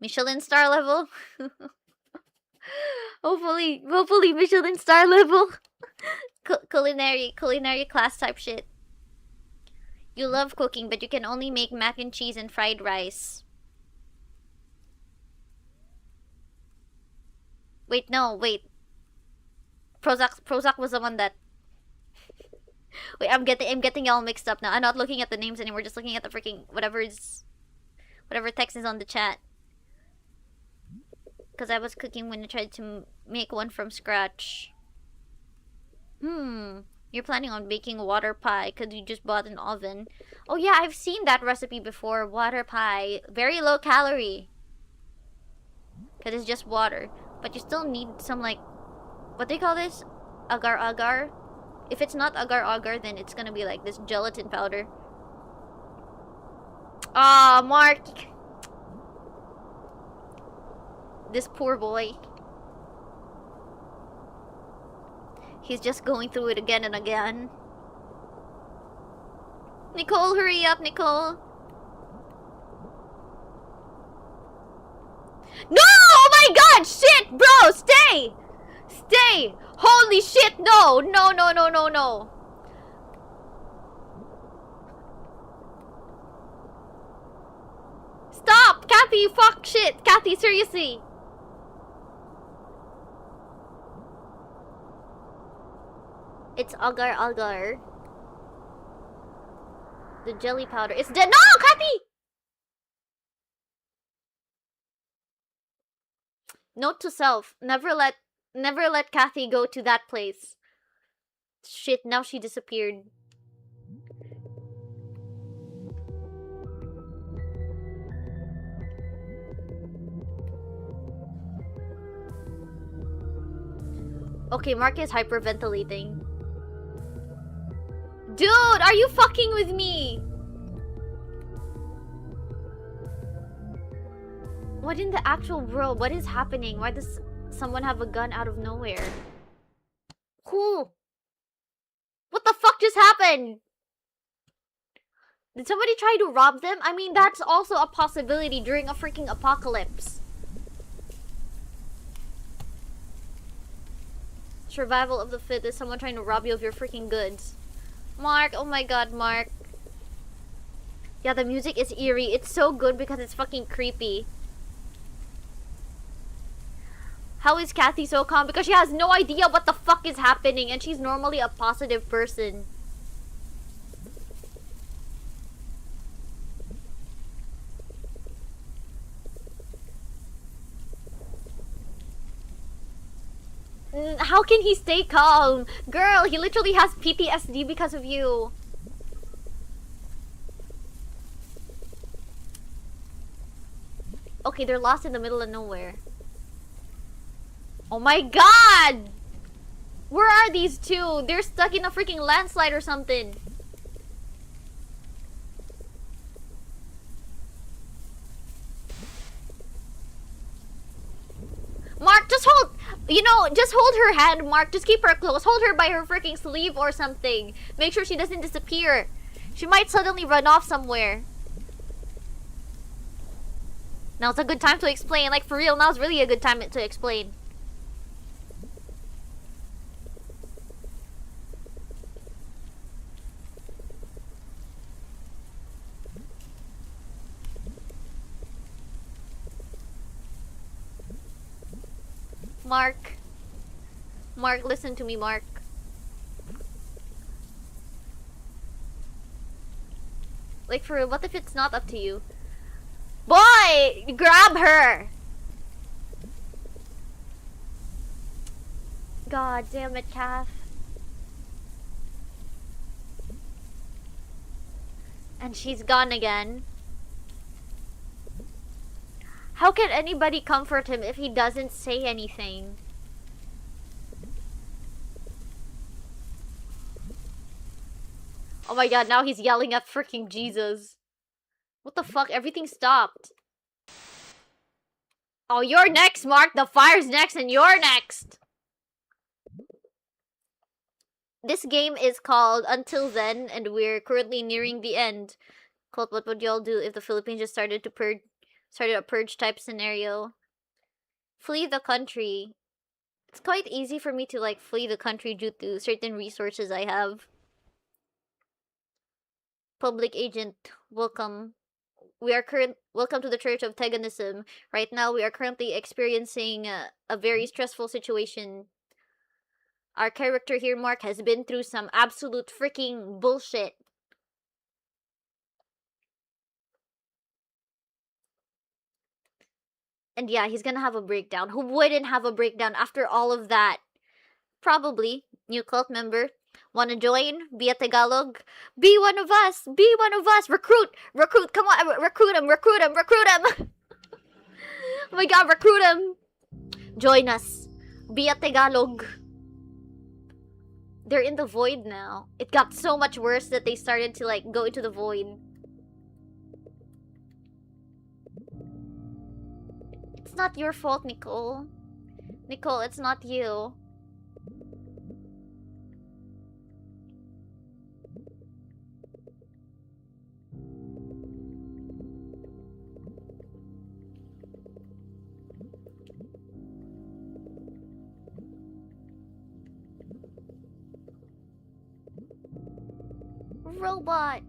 Speaker 1: Michelin star level? hopefully Michelin star level. culinary class type shit. You love cooking, but you can only make mac and cheese and fried rice. Wait, no, wait. Prozac was the one that... Wait, I'm getting y'all mixed up now. I'm not looking at the names anymore, just looking at the freaking whatever text is on the chat. Because I was cooking when I tried to make one from scratch. You're planning on baking water pie because you just bought an oven. Oh yeah, I've seen that recipe before. Water pie. Very low calorie. Because it's just water. But you still need some, like... What do you call this? Agar-agar? If it's not agar-agar, then it's gonna be like this gelatin powder. Ah, Mark! This poor boy. He's just going through it again and again. Nicole, hurry up, Nicole! No! Oh my god! Shit, bro! Stay! Stay! Holy shit, no! No, no, no, no, no! Stop! Kathy, fuck shit! Kathy, seriously! It's agar-agar. The jelly powder. It's dead. No, Kathy! Note to self: never let Kathy go to that place. Shit, now she disappeared. Okay, Mark is hyperventilating. Dude, are you fucking with me? What in the actual world? What is happening? Why does someone have a gun out of nowhere? Who? What the fuck just happened? Did somebody try to rob them? I mean, that's also a possibility during a freaking apocalypse. Survival of the fittest. Someone trying to rob you of your freaking goods. Mark, oh my god, Mark. Yeah, the music is eerie. It's so good because it's fucking creepy. How is Kathy so calm? Because she has no idea what the fuck is happening and she's normally a positive person. How can he stay calm? Girl, he literally has PTSD because of you. Okay, they're lost in the middle of nowhere. Oh my god! Where are these two? They're stuck in a freaking landslide or something. Mark, just hold... You know, just hold her hand, Mark. Just keep her close. Hold her by her freaking sleeve or something. Make sure she doesn't disappear. She might suddenly run off somewhere. Now's a good time to explain. Like, for real, now's really a good time to explain. Mark, listen to me, Mark. Like, for real, what if it's not up to you? Boy! Boy! Grab her! God damn it, calf. And she's gone again. How can anybody comfort him if he doesn't say anything? Oh my god, now he's yelling at freaking Jesus. What the fuck? Everything stopped. Oh, you're next, Mark. The fire's next and you're next. This game is called Until Then, and we're currently nearing the end. Colt, what would y'all do if the Philippines just started a purge type scenario? Flee the country. It's quite easy for me to like flee the country due to certain resources I have. Public agent, welcome. Welcome to the Church of Teganism. Right now, we are currently experiencing a very stressful situation. Our character here, Mark, has been through some absolute freaking bullshit. And yeah, he's gonna have a breakdown. Who wouldn't have a breakdown after all of that? Probably. New cult member. Wanna join? Be a Tagalog? Be one of us! Be one of us! Recruit! Recruit! Come on! Recruit him! Recruit him! Recruit him! Oh my god, recruit him! Join us. Be a Tagalog. They're in the void now. It got so much worse that they started to like go into the void. It's not your fault, Nicole. Nicole, it's not you. Robot.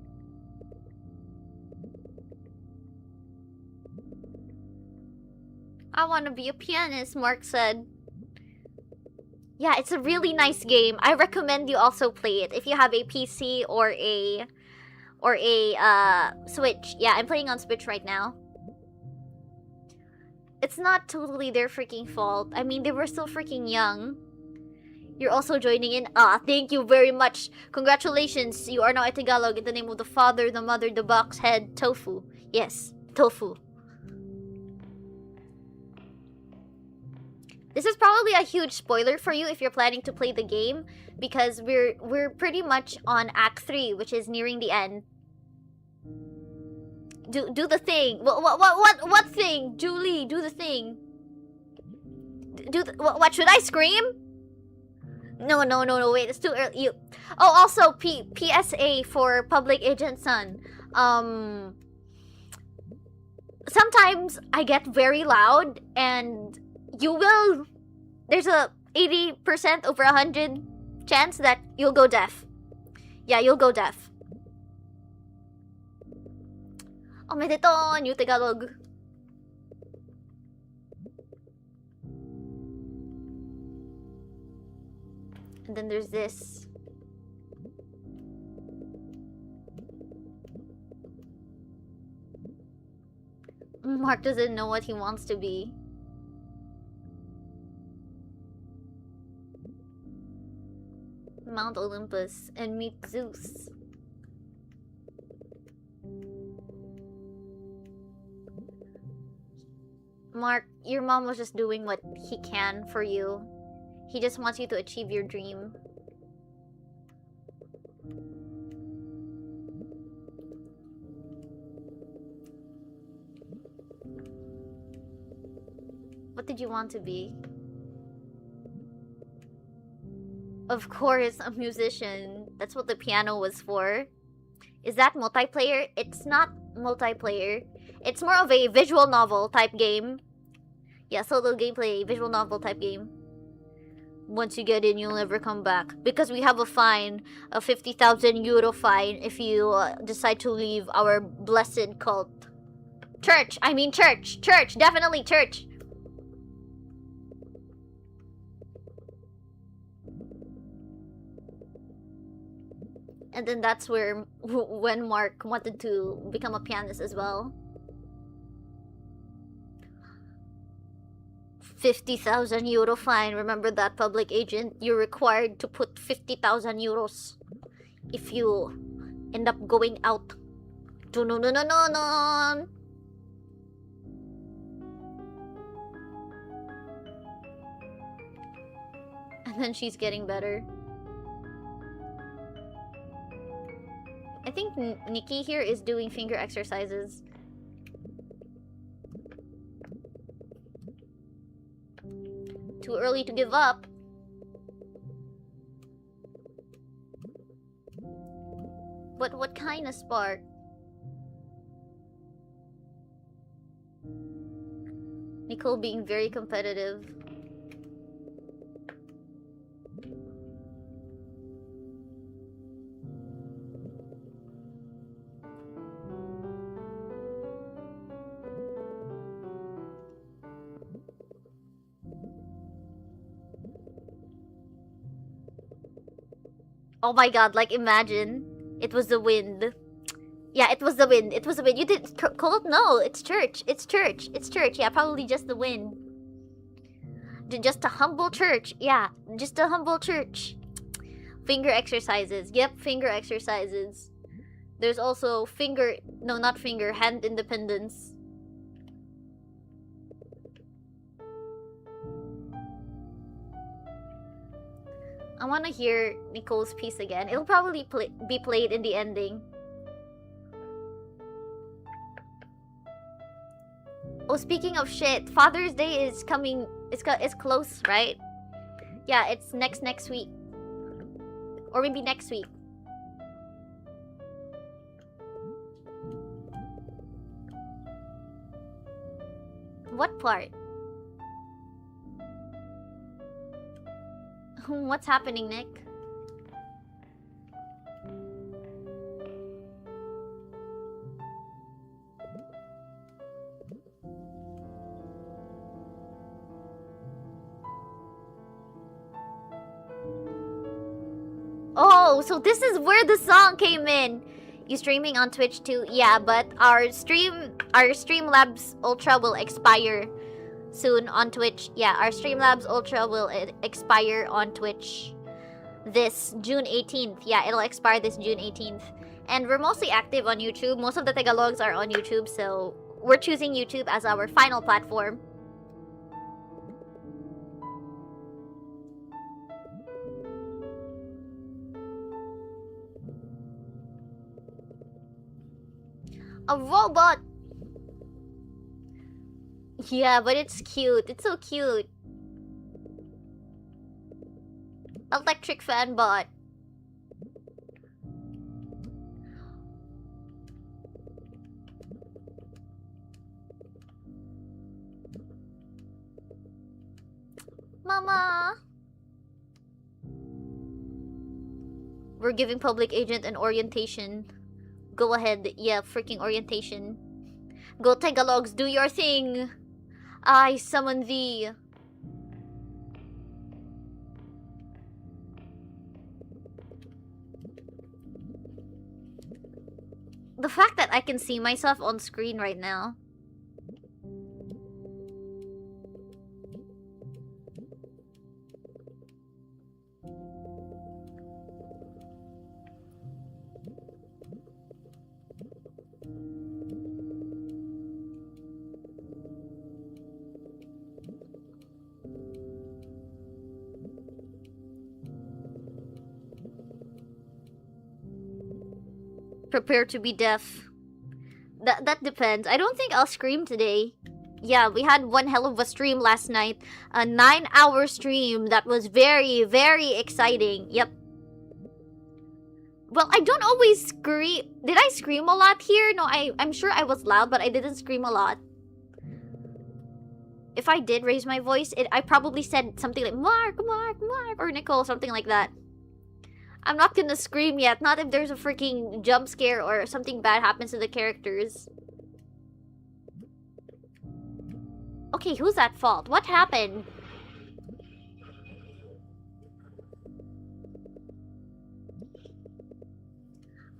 Speaker 1: I want to be a pianist, Mark said. Yeah, it's a really nice game. I recommend you also play it if you have a PC or a Switch. Yeah, I'm playing on Switch right now. It's not totally their freaking fault. I mean, they were still freaking young. You're also joining in. Thank you very much. Congratulations. You are now a Tagalog in the name of the Father, the Mother, the Box Head, Tofu. Yes, Tofu. This is probably a huge spoiler for you if you're planning to play the game, because we're pretty much on Act 3, which is nearing the end. Do the thing. What thing? Julie, do the thing. What should I scream? No, wait, it's too early. Oh, also, PSA for Public Agent Sun. Sometimes I get very loud, and there's a 80% over 100 chance that you'll go deaf. Yeah, you'll go deaf. Omedeto, New Tagalog. And then there's this. Mark doesn't know what he wants to be. Mount Olympus and meet Zeus. Mark, your mom was just doing what he can for you. He just wants you to achieve your dream. What did you want to be? Of course, a musician. That's what the piano was for. Is that multiplayer? It's not multiplayer. It's more of a visual novel type game. Yeah, solo gameplay, visual novel type game. Once you get in, you'll never come back. Because we have a fine, a 50,000 euro fine if you decide to leave our blessed cult. Church! I mean church! Church! Definitely church! And then that's when Mark wanted to become a pianist as well. €50,000 fine. Remember that, public agent? You're required to put €50,000 if you end up going out. No. And then she's getting better. I think Nikki here is doing finger exercises. Too early to give up. But what kind of spark? Nicole being very competitive. Oh my god, like imagine. It was the wind. Yeah, it was the wind. It was the wind. You did cold? No, it's church. It's church. It's church. Yeah, probably just the wind. Just a humble church. Yeah, just a humble church. Finger exercises. Yep, finger exercises. There's also finger... No, not finger. Hand independence. I want to hear Nicole's piece again. It'll probably be played in the ending. Oh, speaking of shit, Father's Day is coming. It's close, right? Yeah, it's next week. Or maybe next week. What part? What's happening, Nick? Oh, so this is where the song came in. You streaming on Twitch too? Yeah, but our Streamlabs Ultra will expire soon on Twitch. Yeah, our Streamlabs Ultra will expire on Twitch this June 18th. Yeah, it'll expire this June 18th. And we're mostly active on YouTube. Most of the Tagalogs are on YouTube, so we're choosing YouTube as our final platform. A robot! Yeah, but it's cute. It's so cute. Electric fan bot. Mama! We're giving public agent an orientation. Go ahead. Yeah, freaking orientation. Go Tagalogs, do your thing. I summon thee. The fact that I can see myself on screen right now. Prepare to be deaf. That depends. I don't think I'll scream today. Yeah, we had one hell of a stream last night. A 9-hour stream that was very, very exciting. Yep. Well, I don't always scream. Did I scream a lot here? No, I'm sure I was loud, but I didn't scream a lot. If I did raise my voice, I probably said something like Mark, or Nicole, something like that. I'm not gonna scream yet. Not if there's a freaking jump scare or something bad happens to the characters. Okay, who's at fault? What happened?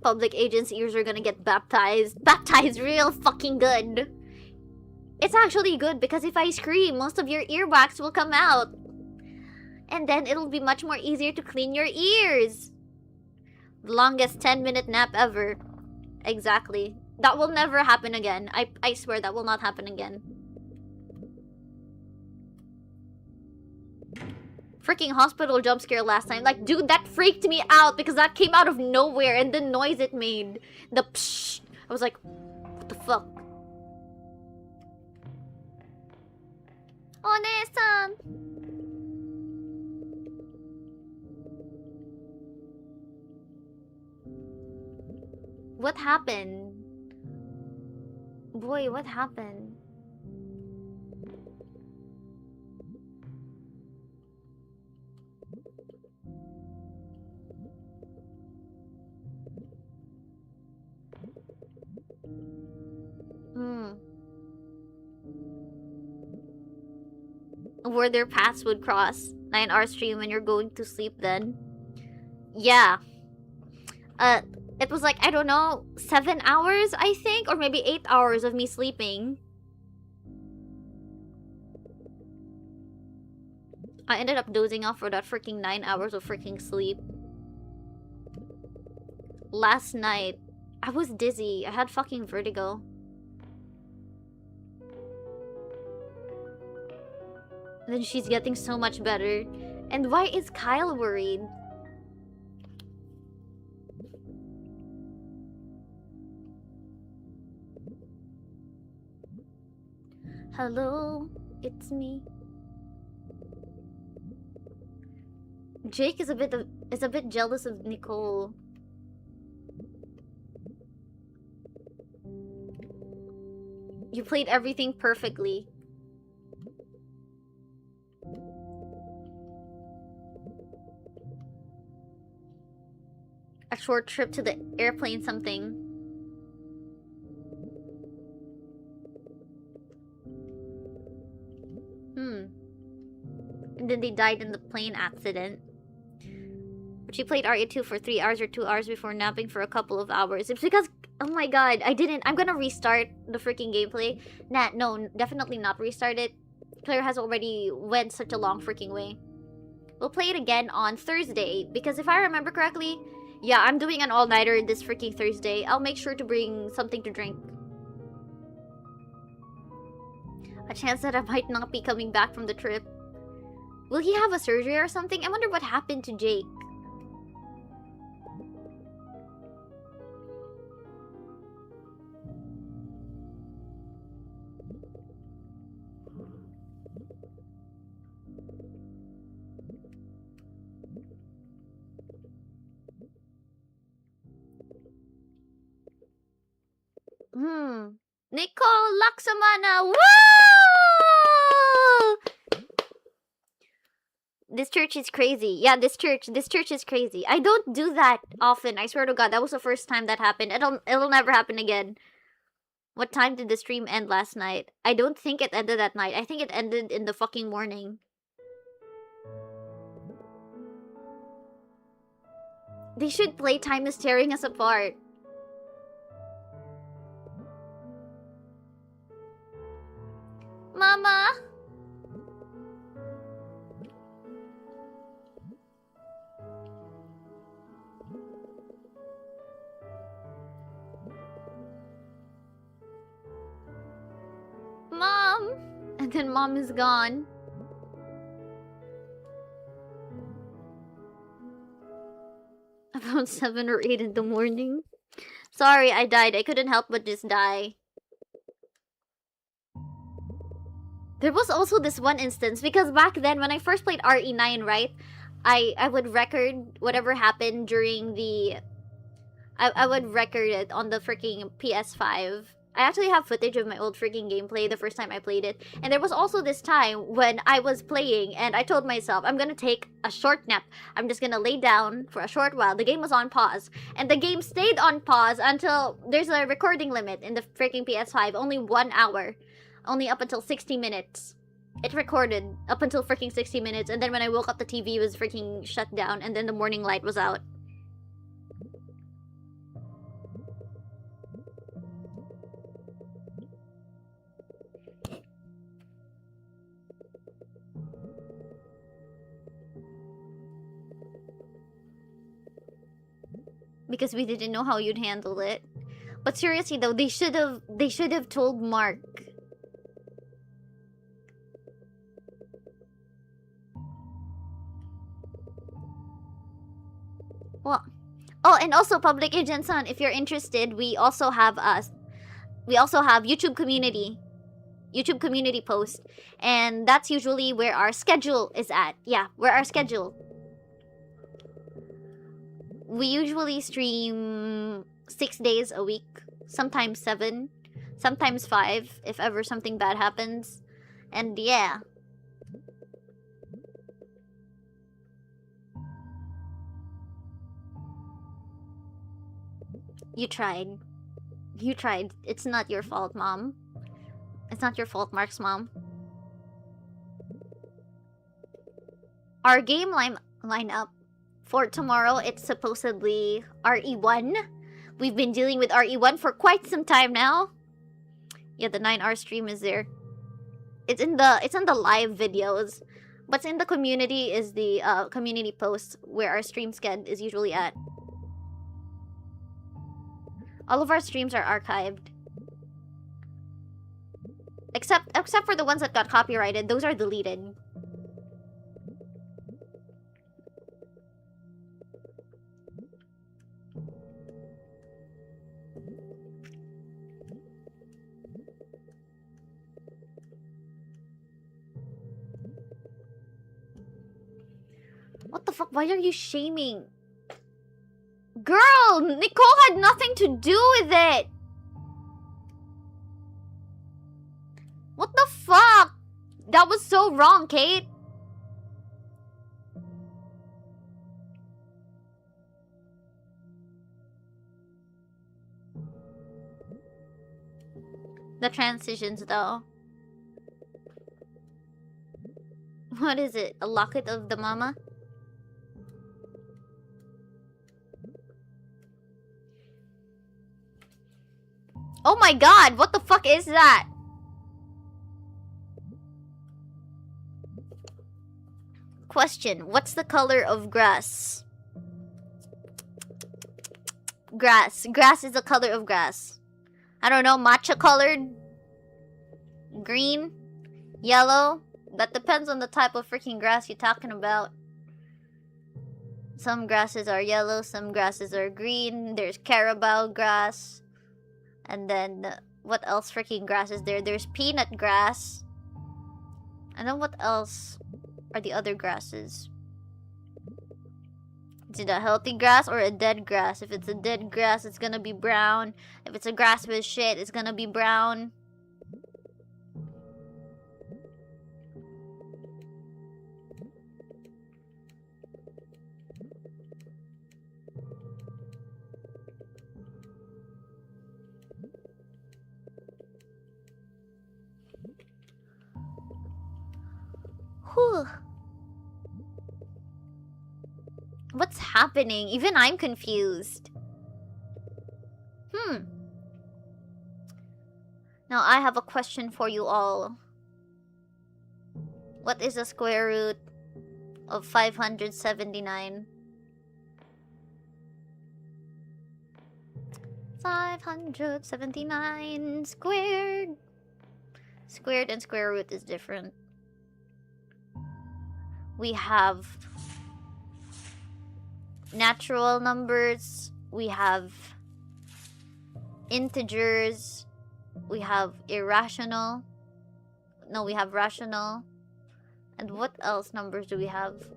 Speaker 1: Public agents' ears are gonna get baptized. Baptized real fucking good. It's actually good because if I scream, most of your earwax will come out. And then it'll be much more easier to clean your ears. The longest 10-minute nap ever. Exactly. That will never happen again. I swear that will not happen again. Freaking hospital jump scare last time. Like, dude, that freaked me out because that came out of nowhere and the noise it made. The psh. I was like, what the fuck? Onesan! What happened? Boy, what happened? Where their paths would cross. 9-hour stream when you're going to sleep then. Yeah. It was like, I don't know, 7 hours, I think? Or maybe 8 hours of me sleeping. I ended up dozing off for that freaking 9 hours of freaking sleep. Last night, I was dizzy. I had fucking vertigo. Then she's getting so much better. And why is Kyle worried? Hello, it's me. Jake is a bit jealous of Nicole. You played everything perfectly. A short trip to the airplane something. And then they died in the plane accident. But she played RE2 for 3 hours or 2 hours before napping for a couple of hours. It's because, oh my god, I'm gonna restart the freaking gameplay. No, definitely not restart it. Player has already went such a long freaking way. We'll play it again on Thursday. Because if I remember correctly, yeah, I'm doing an all-nighter this freaking Thursday. I'll make sure to bring something to drink. A chance that I might not be coming back from the trip. Will he have a surgery or something? I wonder what happened to Jake. Nicole Laksamana! Woo! This church is crazy. Yeah, this church is crazy. I don't do that often. I swear to God, that was the first time that happened. It'll never happen again. What time did the stream end last night? I don't think it ended that night. I think it ended in the fucking morning. They should play Time is Tearing Us Apart. Mama! Mom! And then mom is gone. About 7 or 8 in the morning. Sorry, I died. I couldn't help but just die. There was also this one instance, because back then, when I first played RE9, right? I would record whatever happened during the... I would record it on the freaking PS5. I actually have footage of my old freaking gameplay the first time I played it. And there was also this time when I was playing and I told myself, I'm gonna take a short nap. I'm just gonna lay down for a short while. The game was on pause. And the game stayed on pause until there's a recording limit in the freaking PS5. Only 1 hour. Only up until 60 minutes. It recorded up until freaking 60 minutes. And then when I woke up, the TV was freaking shut down. And then the morning light was out. because we didn't know how you'd handle it. But seriously though, they should have told Mark. Well, oh, and also Public Agent Son, if you're interested, we also have YouTube community. YouTube community post. And that's usually where our schedule is at. Yeah, where our schedule. We usually stream 6 days a week. Sometimes 7. Sometimes 5 if ever something bad happens. And yeah. You tried. You tried. It's not your fault, Mom. It's not your fault, Mark's mom. Our game lineup for tomorrow, it's supposedly RE1. We've been dealing with RE1 for quite some time now. Yeah, the 9-hour stream is there. It's in the live videos. What's in the community is the community post where our stream sched is usually at. All of our streams are archived. Except for the ones that got copyrighted, those are deleted. What the fuck? Why are you shaming? Girl, Nicole had nothing to do with it. What the fuck? That was so wrong, Kate. The transitions, though. What is it? A locket of the mama? Oh my god, what the fuck is that? Question, what's the color of grass? Grass. Grass is the color of grass. I don't know, matcha colored? Green? Yellow? That depends on the type of freaking grass you're talking about. Some grasses are yellow, some grasses are green. There's carabao grass. And then, what else freaking grass is there? There's peanut grass. And then what else are the other grasses? Is it a healthy grass or a dead grass? If it's a dead grass, it's gonna be brown. If it's a grass with shit, it's gonna be brown. Whew. What's happening? Even I'm confused. Now I have a question for you all. What is the square root of 579? 579 squared. Squared and square root is different. We have natural numbers, we have integers, we have irrational. No, we have rational. And what else numbers do we have?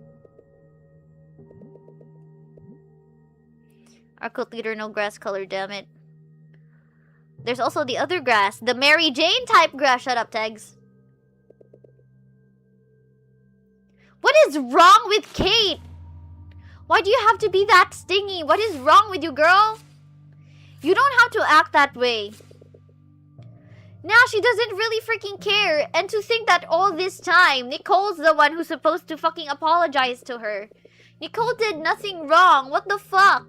Speaker 1: Our cult leader, no grass color, damn it. There's also the other grass, the Mary Jane type grass. Shut up, Tags. What is wrong with Kate? Why do you have to be that stingy? What is wrong with you, girl? You don't have to act that way. Now she doesn't really freaking care. And to think that all this time, Nicole's the one who's supposed to fucking apologize to her. Nicole did nothing wrong. What the fuck?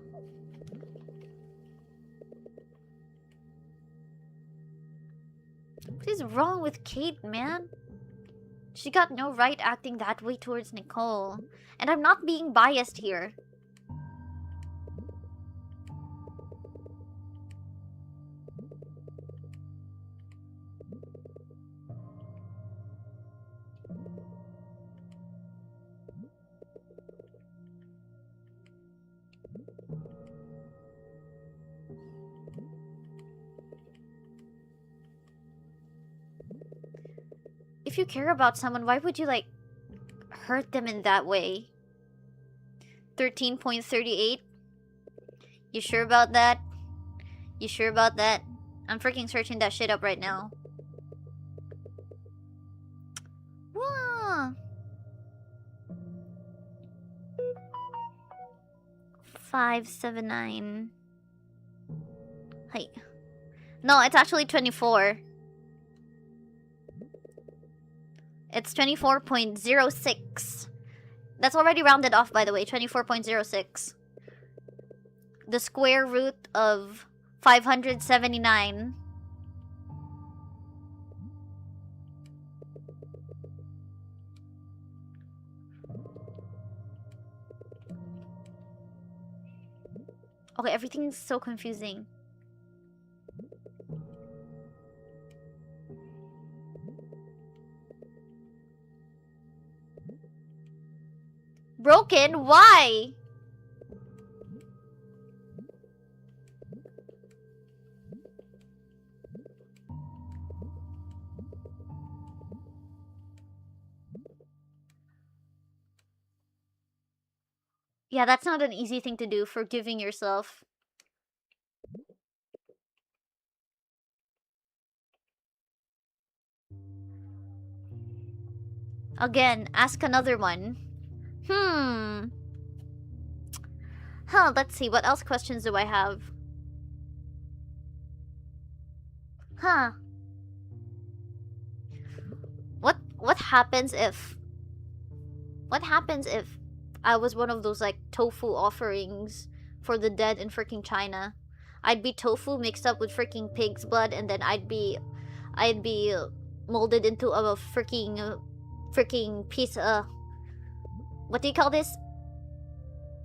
Speaker 1: What is wrong with Kate, man? She got no right acting that way towards Nicole. And I'm not being biased here. If you care about someone, why would you, like, hurt them in that way? 13.38? You sure about that? You sure about that? I'm freaking searching that shit up right now. Whoa. 579. Hey. No, it's actually 24. It's 24.06. That's already rounded off, by the way. 24.06. The square root of 579. Okay, everything's so confusing. Broken? Why? Yeah, that's not an easy thing to do, forgiving yourself. Again, ask another one. Huh, let's see. What else questions do I have? Huh. What happens if... What happens if I was one of those, like, tofu offerings for the dead in freaking China? I'd be tofu mixed up with freaking pig's blood, and then I'd be molded into a freaking piece of... What do you call this?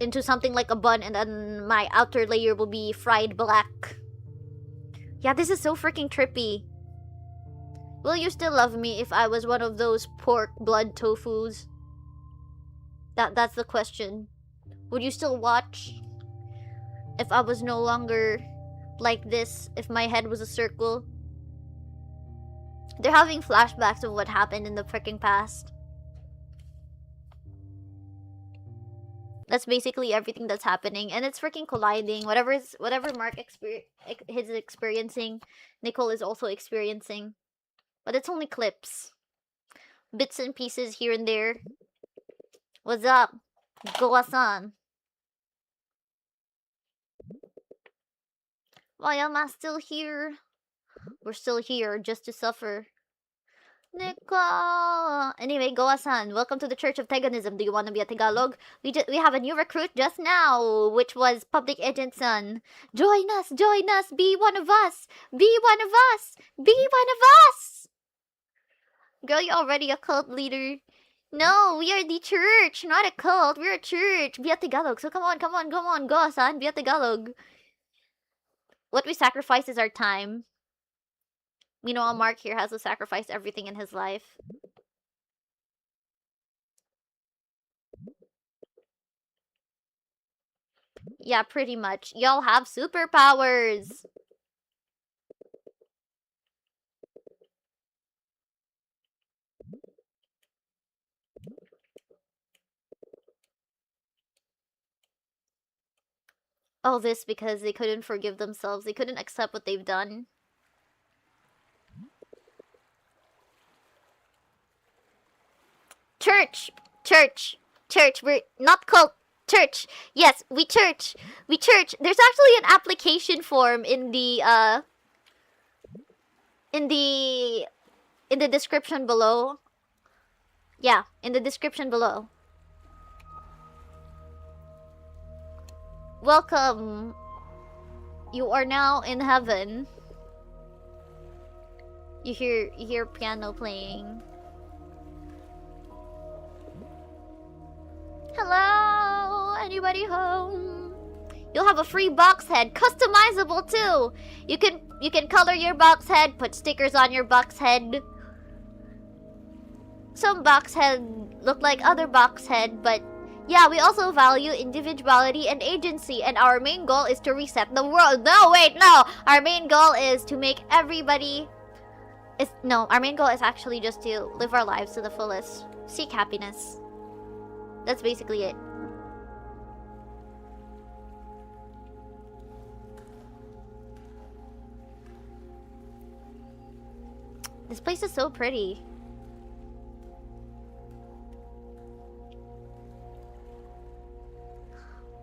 Speaker 1: Into something like a bun, and then my outer layer will be fried black. Yeah, this is so freaking trippy. Will you still love me if I was one of those pork blood tofus? That's the question. Would you still watch? If I was no longer like this, if my head was a circle? They're having flashbacks of what happened in the freaking past. That's basically everything that's happening, and it's freaking colliding. Whatever Mark is experiencing, Nicole is also experiencing. But it's only clips. Bits and pieces here and there. What's up? Goa-san. Why am I still here? We're still here just to suffer. Nicole! Anyway, Goa-san, welcome to the Church of Teganism. Do you want to be a Tagalog? We have a new recruit just now, which was Public Agent Son. Join us! Join us! Be one of us! Be one of us! Be one of us! Girl, you're already a cult leader. No, we are the church, not a cult. We're a church. Be a Tagalog. So come on, Goa-san, be a Tagalog. What we sacrifice is our time. Meanwhile, Mark here has to sacrifice everything in his life. Yeah, pretty much. Y'all have superpowers. All this because they couldn't forgive themselves. They couldn't accept what they've done. Church! Church! Church! We're not cult! Church! Yes, we church! We church! There's actually an application form in the description below. Yeah, in the description below. Welcome! You are now in heaven. You hear piano playing. Hello? Anybody home? You'll have a free box head, customizable too. You can color your box head, put stickers on your box head. Some box head look like other box head, but yeah, we also value individuality and agency, and our main goal is to reset the world. No, wait, no! Our main goal is to make everybody No, our main goal is actually just to live our lives to the fullest. Seek happiness. That's basically it. This place is so pretty.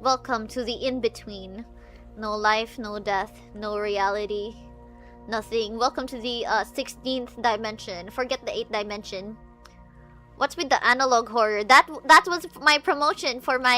Speaker 1: Welcome to the in-between. No life, no death, no reality. Nothing. Welcome to the 16th dimension. Forget the 8th dimension. What's with the analog horror? That was my promotion for my